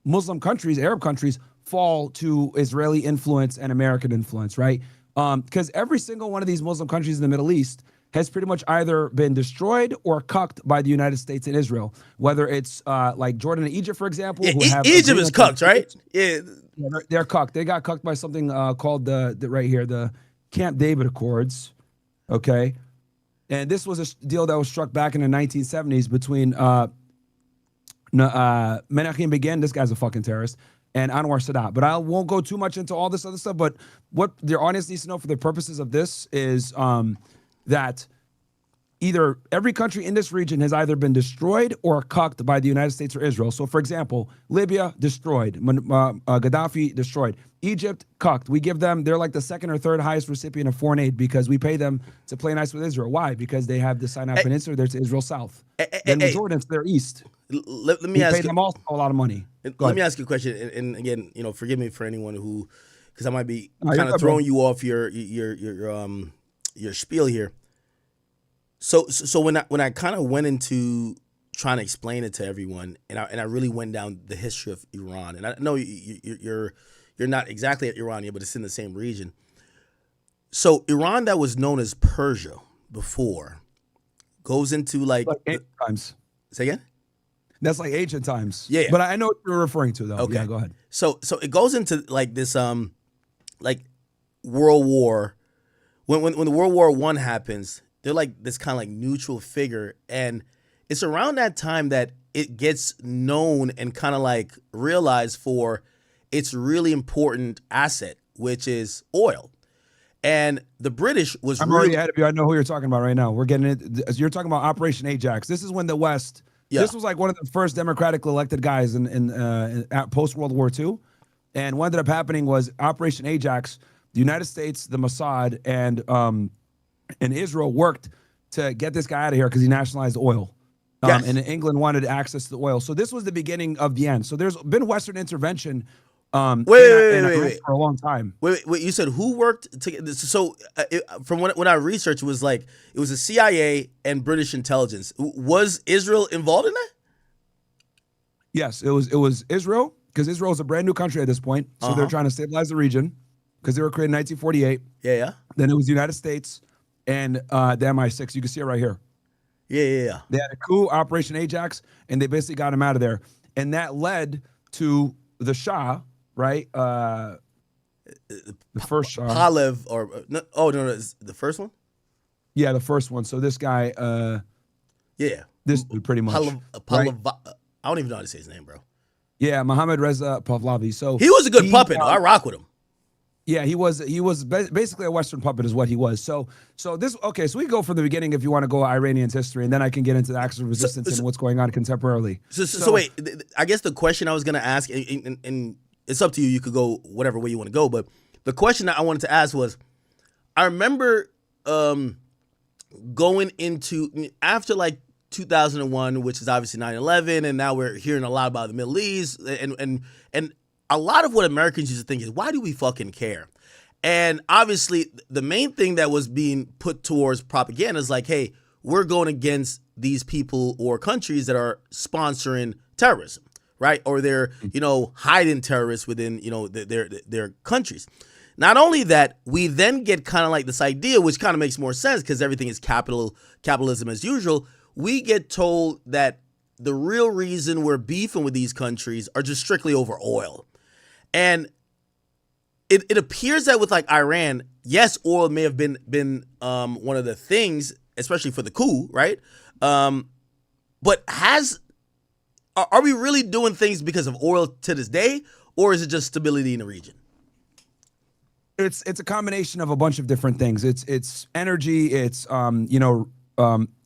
Muslim countries, Arab countries, fall to Israeli influence and American influence, right? Because every single one of these Muslim countries in the Middle East has pretty much either been destroyed or cucked by the United States and Israel. Whether it's like Jordan and Egypt, for example. Yeah, Egypt is cucked, right? Yeah, they're cucked. They got cucked by something called the right here, the Camp David Accords. Okay, and this was a deal that was struck back in the 1970s between Menachem Begin, this guy's a fucking terrorist, and Anwar Sadat. But I won't go too much into all this other stuff. But what their audience needs to know for the purposes of this is that either every country in this region has either been destroyed or cucked by the United States or Israel. So, for example, Libya, destroyed. Gaddafi, destroyed. Egypt, cucked. We give them, they're like the second or third highest recipient of foreign aid because we pay them to play nice with Israel. Why? Because they have the Sinai Peninsula, there's Israel south. Then Jordan to their east. Let me ask you. We pay them also a lot of money. Let me ask you a question. And again, forgive me for anyone who, because I might be kind of throwing you off your spiel here. So when I kind of went into trying to explain it to everyone, and I really went down the history of Iran, and I know you're not exactly Iranian, but it's in the same region. So Iran, that was known as Persia before, goes into like ancient times. Say again? That's like ancient times. Yeah. But I know what you're referring to, though. Okay. Yeah, go ahead. So it goes into like this like World War. When the World War I happens, they're like this kind of like neutral figure, and it's around that time that it gets known and kind of like realized for its really important asset, which is oil. And the British was I'm already ahead of you. I know who you're talking about right now. We're getting it. You're talking about Operation Ajax. This is when the West. Yeah. This was like one of the first democratically elected guys in post World War II, and what ended up happening was Operation Ajax. The United States, the Mossad, and Israel worked to get this guy out of here because he nationalized oil. Yes. And England wanted access to the oil. So this was the beginning of the end. So there's been Western intervention wait, for a long time. Wait, you said who worked to? So from when I researched, it was like it was the CIA and British intelligence. Was Israel involved in that? Yes, it was Israel, because Israel is a brand new country at this point. So they're trying to stabilize the region because they were created in 1948. Yeah. Then it was the United States and the MI6. You can see it right here. Yeah. They had a coup, Operation Ajax, and they basically got him out of there. And that led to the Shah, right? The first Shah. Pahlav, no, it's the first one? Yeah, the first one. So this guy, this dude pretty much. Pahlav, I don't even know how to say his name, bro. Yeah, Mohammad Reza Pahlavi. So he was a good puppet. I rock with him. Yeah, he was basically a Western puppet is what he was. So this, okay, so we go from the beginning if you want to go Iranian's history, and then I can get into the axis of resistance and what's going on contemporarily. So wait, I guess the question I was going to ask, and it's up to you, you could go whatever way you want to go, but the question that I wanted to ask was, I remember going into after like 2001, which is obviously 9/11, and now we're hearing a lot about the Middle East, and a lot of what Americans used to think is, why do we fucking care? And obviously, the main thing that was being put towards propaganda is like, hey, we're going against these people or countries that are sponsoring terrorism, right? Or they're, hiding terrorists within, their countries. Not only that, we then get kind of like this idea, which kind of makes more sense because everything is capitalism as usual. We get told that the real reason we're beefing with these countries are just strictly over oil. And it appears that with like Iran, yes, oil may have been one of the things, especially for the coup, right? But are we really doing things because of oil to this day, or is it just stability in the region? It's a combination of a bunch of different things. It's energy, it's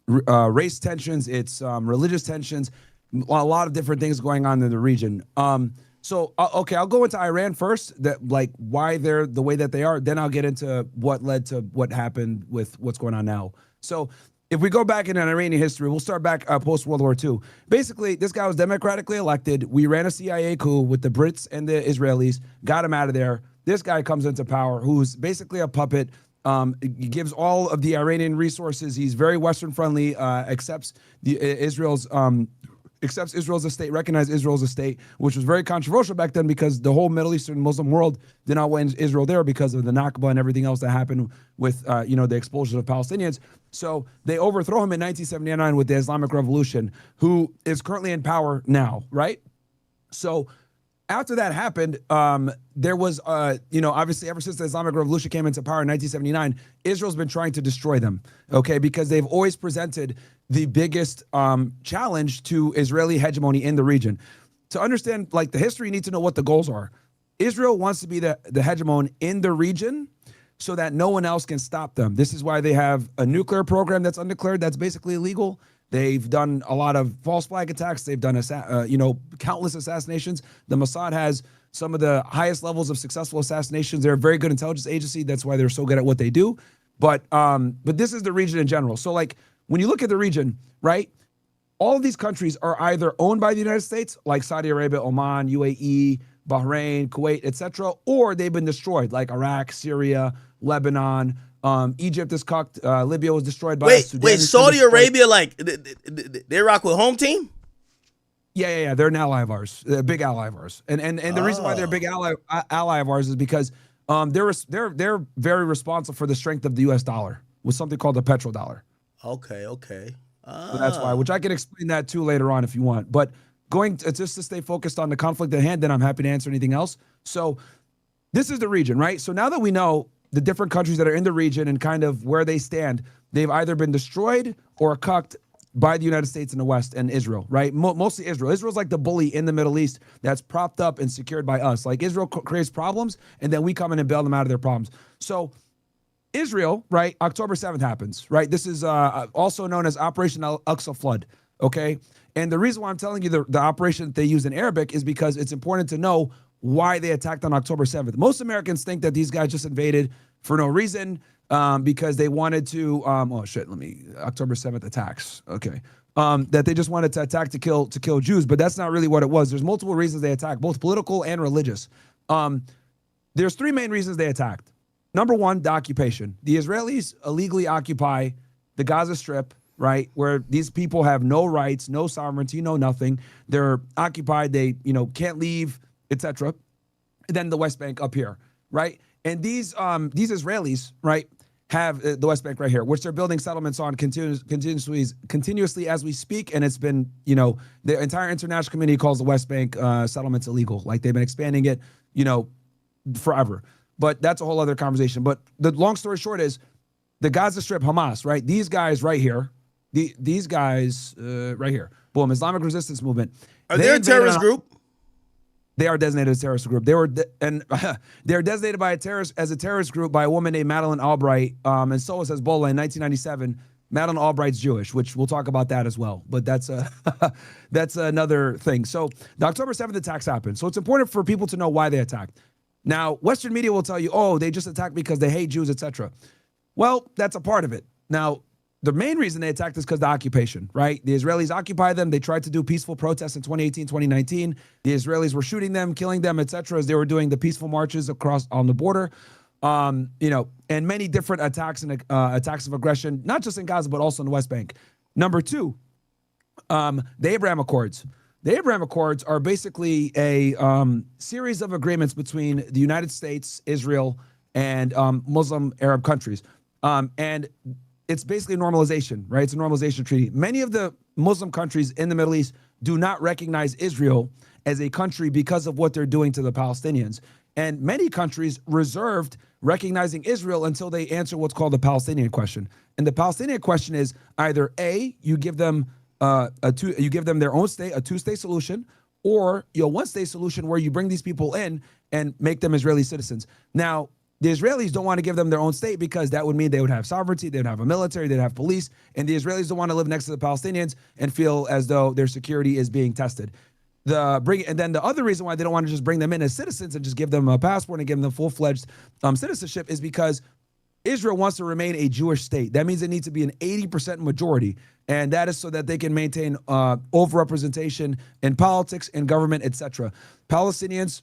race tensions, it's religious tensions, a lot of different things going on in the region. So I'll go into Iran first, that like why they're the way that they are. Then I'll get into what led to what happened with what's going on now. So if we go back in Iranian history, we'll start back post World War II. Basically, this guy was democratically elected. We ran a CIA coup with the Brits and the Israelis, got him out of there. This guy comes into power, who's basically a puppet. He gives all of the Iranian resources. He's very Western friendly. Accepts Israel's estate, recognized Israel's estate, which was very controversial back then because the whole Middle Eastern Muslim world did not want Israel there because of the Nakba and everything else that happened with the expulsion of Palestinians. So they overthrow him in 1979 with the Islamic Revolution, who is currently in power now, right? So after that happened, there was, obviously ever since the Islamic Revolution came into power in 1979, Israel's been trying to destroy them, okay? Because they've always presented the biggest challenge to Israeli hegemony in the region. To understand, like, the history, you need to know what the goals are. Israel wants to be the hegemon in the region so that no one else can stop them. This is why they have a nuclear program that's undeclared, that's basically illegal. They've done a lot of false flag attacks. They've done, countless assassinations. The Mossad has some of the highest levels of successful assassinations. They're a very good intelligence agency. That's why they're so good at what they do. But this is the region in general. So, like, when you look at the region, right, all of these countries are either owned by the United States, like Saudi Arabia, Oman, UAE, Bahrain, Kuwait, etc., or they've been destroyed, like Iraq, Syria, Lebanon. Egypt is cocked. Libya was destroyed by us. Wait, Saudi Arabia, like, they rock with home team? Yeah. They're an ally of ours, a big ally of ours. And the reason why they're a big ally of ours is because they're very responsible for the strength of the U.S. dollar with something called the petrodollar. Okay. So that's why, which I can explain that too later on if you want. But just to stay focused on the conflict at hand, then I'm happy to answer anything else. So this is the region, right? So now that we know the different countries that are in the region and kind of where they stand, they've either been destroyed or cucked by the United States and the West and Israel, right? Mostly Israel. Israel's like the bully in the Middle East that's propped up and secured by us. Like, Israel creates problems, and then we come in and bail them out of their problems. So Israel, right, October 7th happens, right? This is also known as Operation Al-Aqsa Flood, okay? And the reason why I'm telling you the operation that they use in Arabic is because it's important to know why they attacked on October 7th. Most Americans think that these guys just invaded for no reason because they wanted to, October 7th attacks, okay. That they just wanted to attack to kill Jews, but that's not really what it was. There's multiple reasons they attacked, both political and religious. There's three main reasons they attacked. Number one, the occupation. The Israelis illegally occupy the Gaza Strip, right, where these people have no rights, no sovereignty, no nothing. They're occupied, they, can't leave, etc. Then the West Bank up here, right? And these Israelis, right, have the West Bank right here, which they're building settlements on continuously as we speak. And it's been, the entire international community calls the West Bank settlements illegal. Like, they've been expanding it, forever. But that's a whole other conversation. But the long story short is the Gaza Strip, Hamas, right? These guys right here, these guys right here, boom, Islamic Resistance Movement. Are they a terrorist group? They are designated as a terrorist group. They were they're designated as a terrorist group by a woman named Madeleine Albright, and so was Hezbollah in 1997. Madeleine Albright's Jewish, which we'll talk about that as well. But that's another thing. So the October 7th attacks happened. So it's important for people to know why they attacked. Now, Western media will tell you, oh, they just attacked because they hate Jews, etc. Well, that's a part of it. Now, the main reason they attacked is because of the occupation, right? The Israelis occupied them. They tried to do peaceful protests in 2018, 2019. The Israelis were shooting them, killing them, etc., as they were doing the peaceful marches across on the border. And many different attacks and attacks of aggression, not just in Gaza, but also in the West Bank. Number two, the Abraham Accords. The Abraham Accords are basically a series of agreements between the United States, Israel, and Muslim Arab countries. And it's basically normalization, right? It's a normalization treaty. Many of the Muslim countries in the Middle East do not recognize Israel as a country because of what they're doing to the Palestinians. And many countries reserved recognizing Israel until they answer what's called the Palestinian question. And the Palestinian question is either A, you give them their own state, a two-state solution, or a one-state solution where you bring these people in and make them Israeli citizens. Now, the Israelis don't want to give them their own state because that would mean they would have sovereignty, they'd have a military, they'd have police, and the Israelis don't want to live next to the Palestinians and feel as though their security is being tested. And then the other reason why they don't want to just bring them in as citizens and just give them a passport and give them full-fledged citizenship is because Israel wants to remain a Jewish state. That means it needs to be an 80% majority, and that is so that they can maintain overrepresentation in politics and government, etc. Palestinians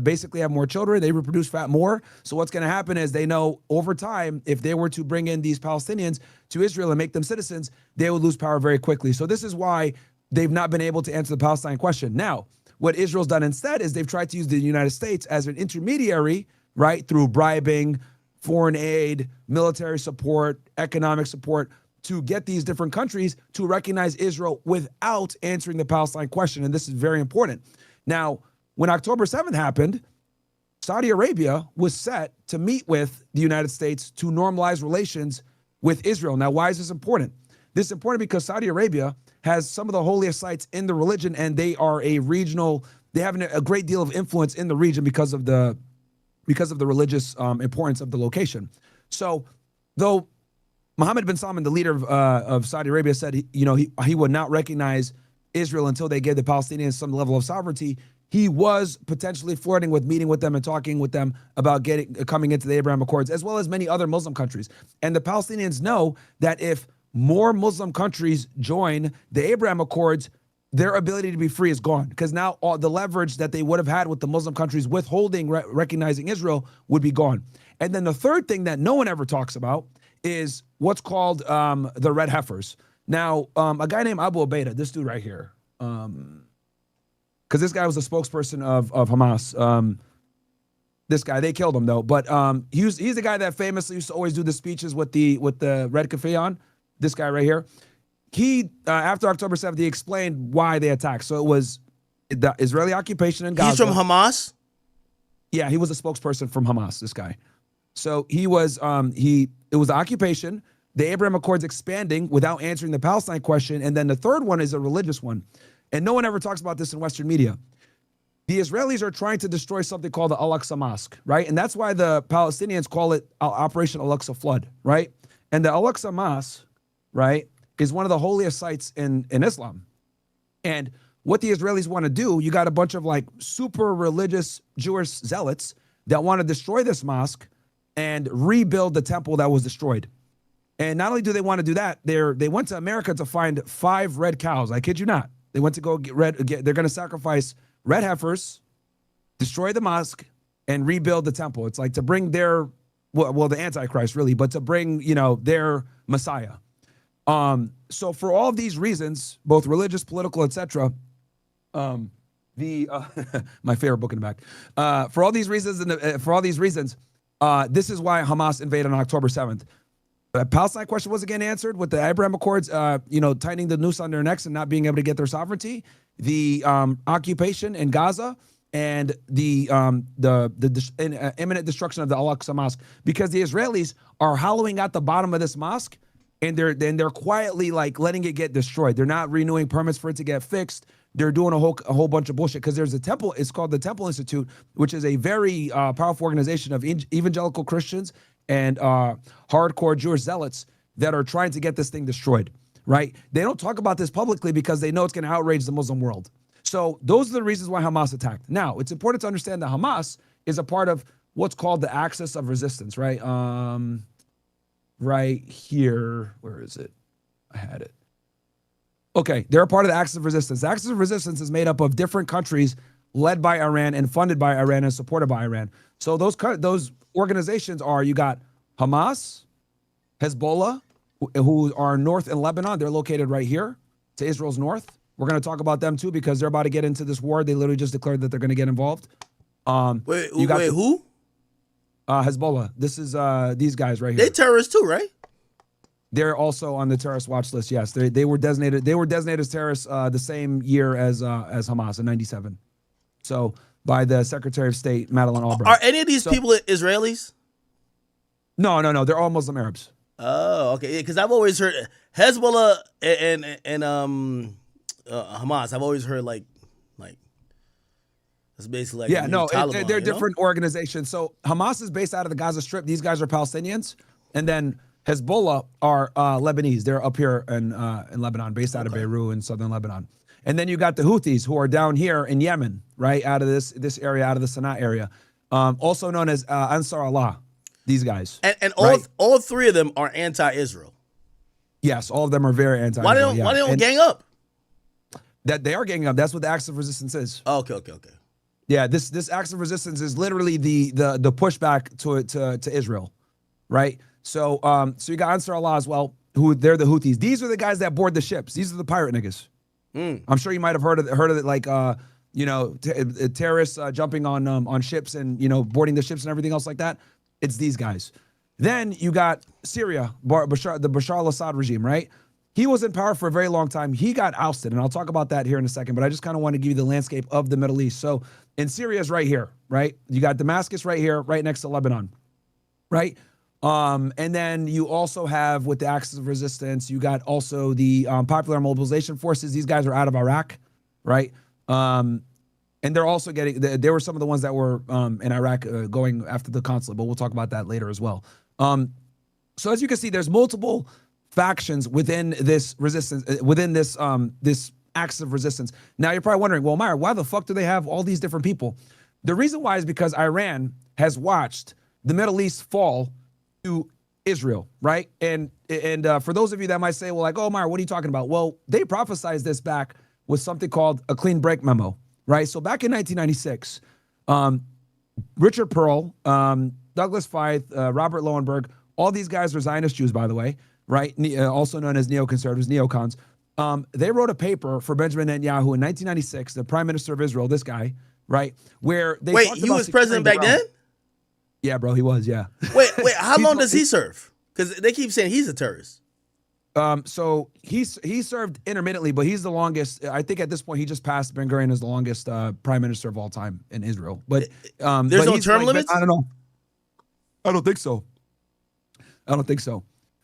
basically have more children. They reproduce fat more. So what's going to happen is they know over time, if they were to bring in these Palestinians to Israel and make them citizens, they would lose power very quickly. So this is why they've not been able to answer the Palestine question. Now, what Israel's done instead is they've tried to use the United States as an intermediary, right, through bribing, foreign aid, military support, economic support, to get these different countries to recognize Israel without answering the Palestine question. And this is very important. Now, when October 7th happened, Saudi Arabia was set to meet with the United States to normalize relations with Israel. Now, why is this important? This is important because Saudi Arabia has some of the holiest sites in the religion, and they are a regional, they have a great deal of influence in the region because of the religious importance of the location. So, though Mohammed bin Salman, the leader of Saudi Arabia, said he would not recognize Israel until they gave the Palestinians some level of sovereignty, he was potentially flirting with meeting with them and talking with them about coming into the Abraham Accords, as well as many other Muslim countries. And the Palestinians know that if more Muslim countries join the Abraham Accords, their ability to be free is gone, because now all the leverage that they would have had with the Muslim countries withholding recognizing Israel would be gone. And then the third thing that no one ever talks about is what's called the red heifers. Now, a guy named Abu Ubaidah, this dude right here, because this guy was a spokesperson of Hamas. This guy, they killed him though, but he's the guy that famously used to always do the speeches with the red keffiyeh on. This guy right here. He, after October 7th, he explained why they attacked. So it was the Israeli occupation in Gaza. He's from Hamas? Yeah, he was a spokesperson from Hamas, this guy. So he was, it was the occupation, the Abraham Accords expanding without answering the Palestine question, and then the third one is a religious one. And no one ever talks about this in Western media. The Israelis are trying to destroy something called the Al-Aqsa Mosque, right? And that's why the Palestinians call it Operation Al-Aqsa Flood, right? And the Al-Aqsa Mosque, right, is one of the holiest sites in Islam. And what the Israelis want to do, you got a bunch of like super religious Jewish zealots that want to destroy this mosque and rebuild the temple that was destroyed. And not only do they want to do that, they went to America to find 5 red cows. I kid you not. They went to go they're going to sacrifice red heifers, destroy the mosque, and rebuild the temple. It's like to bring their, well, the Antichrist really, but to bring, their Messiah. So for all of these reasons, both religious, political, etc., my favorite book in the back. For all these reasons, this is why Hamas invaded on October 7th. The Palestine question wasn't getting answered with the Abraham Accords, tightening the noose on their necks and not being able to get their sovereignty. The occupation in Gaza and the imminent destruction of the Al-Aqsa Mosque, because the Israelis are hollowing out the bottom of this mosque. And they're quietly like letting it get destroyed. They're not renewing permits for it to get fixed. They're doing a whole bunch of bullshit, because there's a temple. It's called the Temple Institute, which is a very powerful organization of evangelical Christians and hardcore Jewish zealots that are trying to get this thing destroyed. Right? They don't talk about this publicly because they know it's going to outrage the Muslim world. So those are the reasons why Hamas attacked. Now, it's important to understand that Hamas is a part of what's called the axis of resistance. Right? right here. Where is it? I had it. Okay, they're a part of the Axis of Resistance. The Axis of Resistance is made up of different countries led by Iran and funded by Iran and supported by Iran. So those organizations are, you got Hamas, Hezbollah, who are north in Lebanon. They're located right here to Israel's north. We're going to talk about them too because they're about to get into this war. They literally just declared that they're going to get involved. Wait, who? Hezbollah. This is these guys right here. They terrorists too, right? They're also on the terrorist watch list. Yes, they were designated. They were designated as terrorists the same year as Hamas in '97. So by the Secretary of State Madeleine Albright. Are any of these people Israelis? No. They're all Muslim Arabs. Oh, okay. Yeah, because I've always heard Hezbollah and Hamas. I've always heard like it's basically like Taliban, they're different organizations. So Hamas is based out of the Gaza Strip. These guys are Palestinians, and then Hezbollah are Lebanese. They're up here in Lebanon, based out of Beirut in southern Lebanon. And then you got the Houthis, who are down here in Yemen, right, out of this area, out of the Sana'a area, also known as Ansar Allah. These guys, and right? all three of them are anti-Israel. Yes, all of them are very anti-Israel. Why they don't gang up? That they are ganging up. That's what the Axis of Resistance is. Oh, okay. Yeah, this Axis of Resistance is literally the pushback to Israel, right? So you got Ansar Allah as well, who they're the Houthis. These are the guys that board the ships. These are the pirate niggas. I'm sure you might have heard of it, like terrorists jumping on ships and boarding the ships and everything else like that. It's these guys. Then you got Syria, the Bashar al-Assad regime, right? He was in power for a very long time. He got ousted, and I'll talk about that here in a second, but I just kind of want to give you the landscape of the Middle East. So in Syria is right here, right? You got Damascus right here, right next to Lebanon, right? And then you also have, with the Axis of Resistance, you got also the Popular Mobilization Forces. These guys are out of Iraq, right? And they're also they were some of the ones that were in Iraq going after the consulate, but we'll talk about that later as well. So as you can see, there's multiple factions within this resistance, within this Axis of Resistance. Now you're probably wondering, well, Meyer, why the fuck do they have all these different people? The reason why is because Iran has watched the Middle East fall to Israel, right? And for those of you that might say, well, like, oh, Meyer, what are you talking about? Well, they prophesized this back with something called a clean break memo, right? So back in 1996, Richard Pearl, Douglas Feith, Robert Lowenberg, all these guys are Zionist Jews, by the way, right? Also known as neoconservatives, neocons. They wrote a paper for Benjamin Netanyahu in 1996, the Prime Minister of Israel, this guy, right? Where they Wait, he was president back then? Yeah, bro, he was, yeah. Wait, how long does he serve? Because they keep saying he's a terrorist. So he served intermittently, but he's the longest. I think at this point he just passed Ben Gurion as the longest prime minister of all time in Israel. But there's no term limits? I don't know. I don't think so.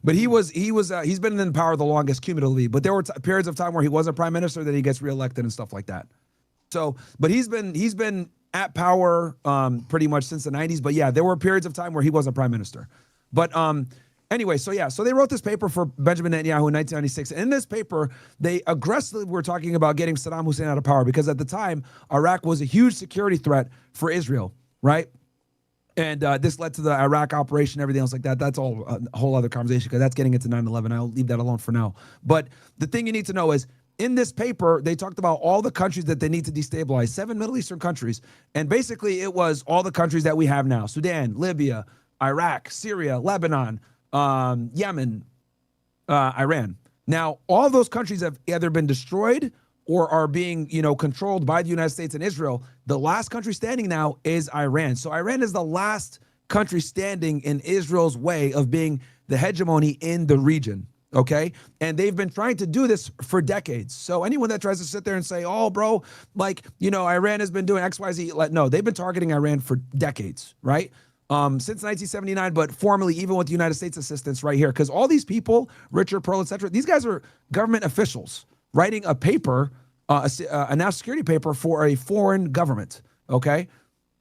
But he's been in power the longest cumulatively. But there were periods of time where he wasn't prime minister, then he gets reelected and stuff like that. So, but he's been at power pretty much since the 90s. But yeah, there were periods of time where he wasn't prime minister. But anyway, so they wrote this paper for Benjamin Netanyahu in 1996. And in this paper, they aggressively were talking about getting Saddam Hussein out of power because at the time, Iraq was a huge security threat for Israel, right? And this led to the Iraq operation, everything else like that. That's all a whole other conversation because that's getting into 9/11. I'll leave that alone for now. But the thing you need to know is in this paper, they talked about all the countries that they need to destabilize, 7 Middle Eastern countries. And basically it was all the countries that we have now: Sudan, Libya, Iraq, Syria, Lebanon, Yemen, Iran. Now, all those countries have either been destroyed or are being, controlled by the United States and Israel. The last country standing now is Iran. So Iran is the last country standing in Israel's way of being the hegemony in the region, okay? And they've been trying to do this for decades. So anyone that tries to sit there and say, oh, bro, Iran has been doing X, Y, Z, no, they've been targeting Iran for decades, right? Since 1979, but formally, even with the United States assistance right here, because all these people, Richard Pearl, et cetera, these guys are government officials writing a paper, a national security paper for a foreign government, okay?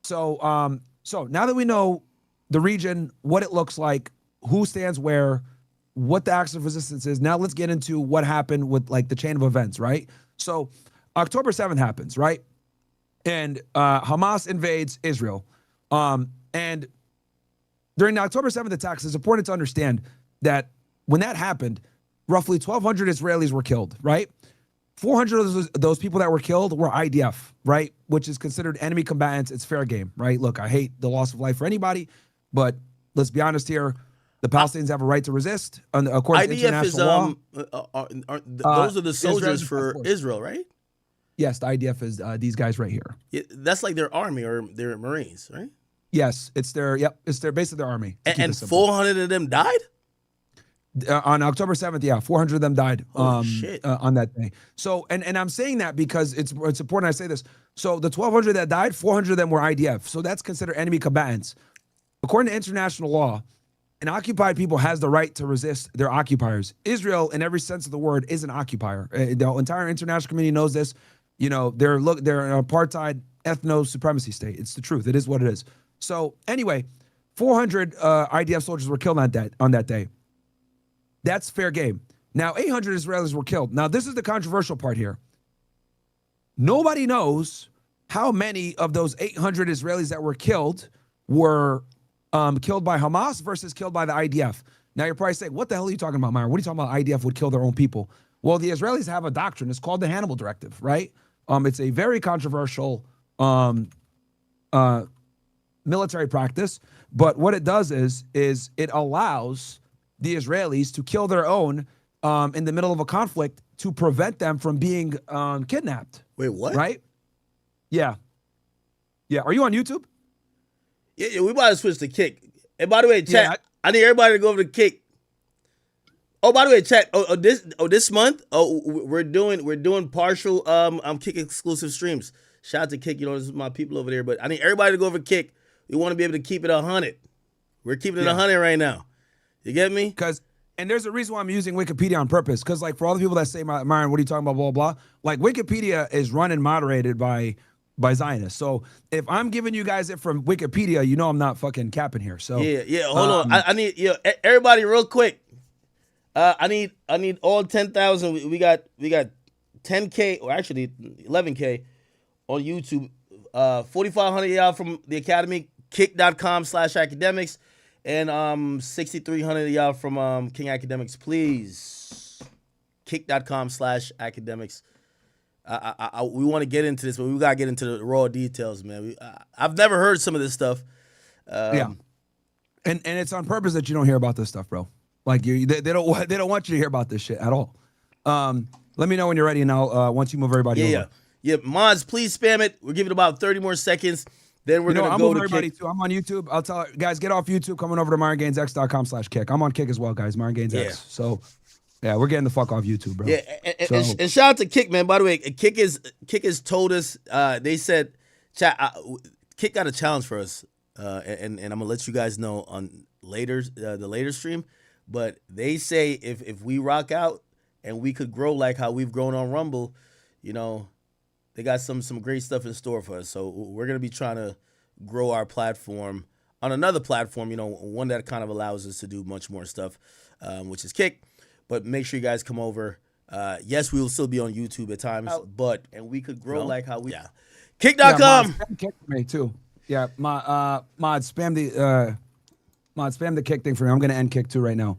So now that we know the region, what it looks like, who stands where, what the Axis of Resistance is, now let's get into what happened with the chain of events, right? So October 7th happens, right? And Hamas invades Israel. And during the October 7th attacks, it's important to understand that when that happened, roughly 1,200 Israelis were killed, right? 400 of those people that were killed were IDF, right? Which is considered enemy combatants. It's fair game, right? Look, I hate the loss of life for anybody, but let's be honest here. The Palestinians have a right to resist according to international law. Those are the soldiers for Israel, right? Yes, the IDF is these guys right here. Yeah, that's like their army or their Marines, right? Yes, it's their basically their army. And 400 of them died? On October 7th, yeah, 400 of them died shit. On that day. So, and I'm saying that because it's important I say this. So the 1,200 that died, 400 of them were IDF. So that's considered enemy combatants. According to international law, an occupied people has the right to resist their occupiers. Israel, in every sense of the word, is an occupier. The entire international community knows this. You know, they're an apartheid ethno-supremacy state. It's the truth. It is what it is. So anyway, 400 IDF soldiers were killed on that day. That's fair game. Now, 800 Israelis were killed. Now, this is the controversial part here. Nobody knows how many of those 800 Israelis that were killed were killed by Hamas versus killed by the IDF. Now, you're probably saying, what the hell are you talking about, Myron? What are you talking about? IDF would kill their own people. Well, the Israelis have a doctrine. It's called the Hannibal Directive, right? It's a very controversial military practice. But what it does is it allows the Israelis to kill their own in the middle of a conflict to prevent them from being kidnapped. Wait, what? Right? Yeah. Yeah. Are you on YouTube? Yeah, we about to switch to Kick. And by the way, chat, I need everybody to go over to Kick. Oh, by the way, chat. This month, we're doing partial Kick exclusive streams. Shout out to Kick. You know, this is my people over there, but I need everybody to go over to Kick. We want to be able to keep it 100. We're keeping it 100 right now. You get me? And there's a reason why I'm using Wikipedia on purpose. Because, like, for all the people that say, Myron, what are you talking about, blah, blah, like, Wikipedia is run and moderated by Zionists. So if I'm giving you guys it from Wikipedia, you know I'm not fucking capping here. So yeah. Hold on. I need everybody real quick. I need all 10,000. We got 10K or actually 11K on YouTube. 4,500 y'all from the Academy. Kick.com/academics. And 6,300 y'all from King Academics. Please, kick.com/academics. We want to get into this, but we gotta get into the raw details, man. I've never heard some of this stuff. Yeah, and it's on purpose that you don't hear about this stuff, bro. Like they don't want you to hear about this shit at all. Let me know when you're ready, and I'll once you move everybody over. Yeah. Mods, please spam it. We're giving about 30 more seconds. Then we're gonna go to everybody Kick. Too. I'm on YouTube. I'll tell guys, get off YouTube, coming over to MyronGainesX.com/Kick. I'm on Kick as well, guys. MyronGainesX. So yeah, we're getting the fuck off YouTube, bro. Yeah, and shout out to Kick, man. By the way, Kick has told us. They said, chat. Kick got a challenge for us, and I'm gonna let you guys know on the later stream. But they say if we rock out and we could grow like how we've grown on Rumble, you know, they got some great stuff in store for us. So we're going to be trying to grow our platform on another platform, you know, one that kind of allows us to do much more stuff, which is Kick. But make sure you guys come over. Yes, we will still be on YouTube at times, and we could grow like how we... Yeah. Kick.com! Yeah, Kick for me, too. Yeah, mod, spam the Kick thing for me. I'm going to end Kick, too, right now.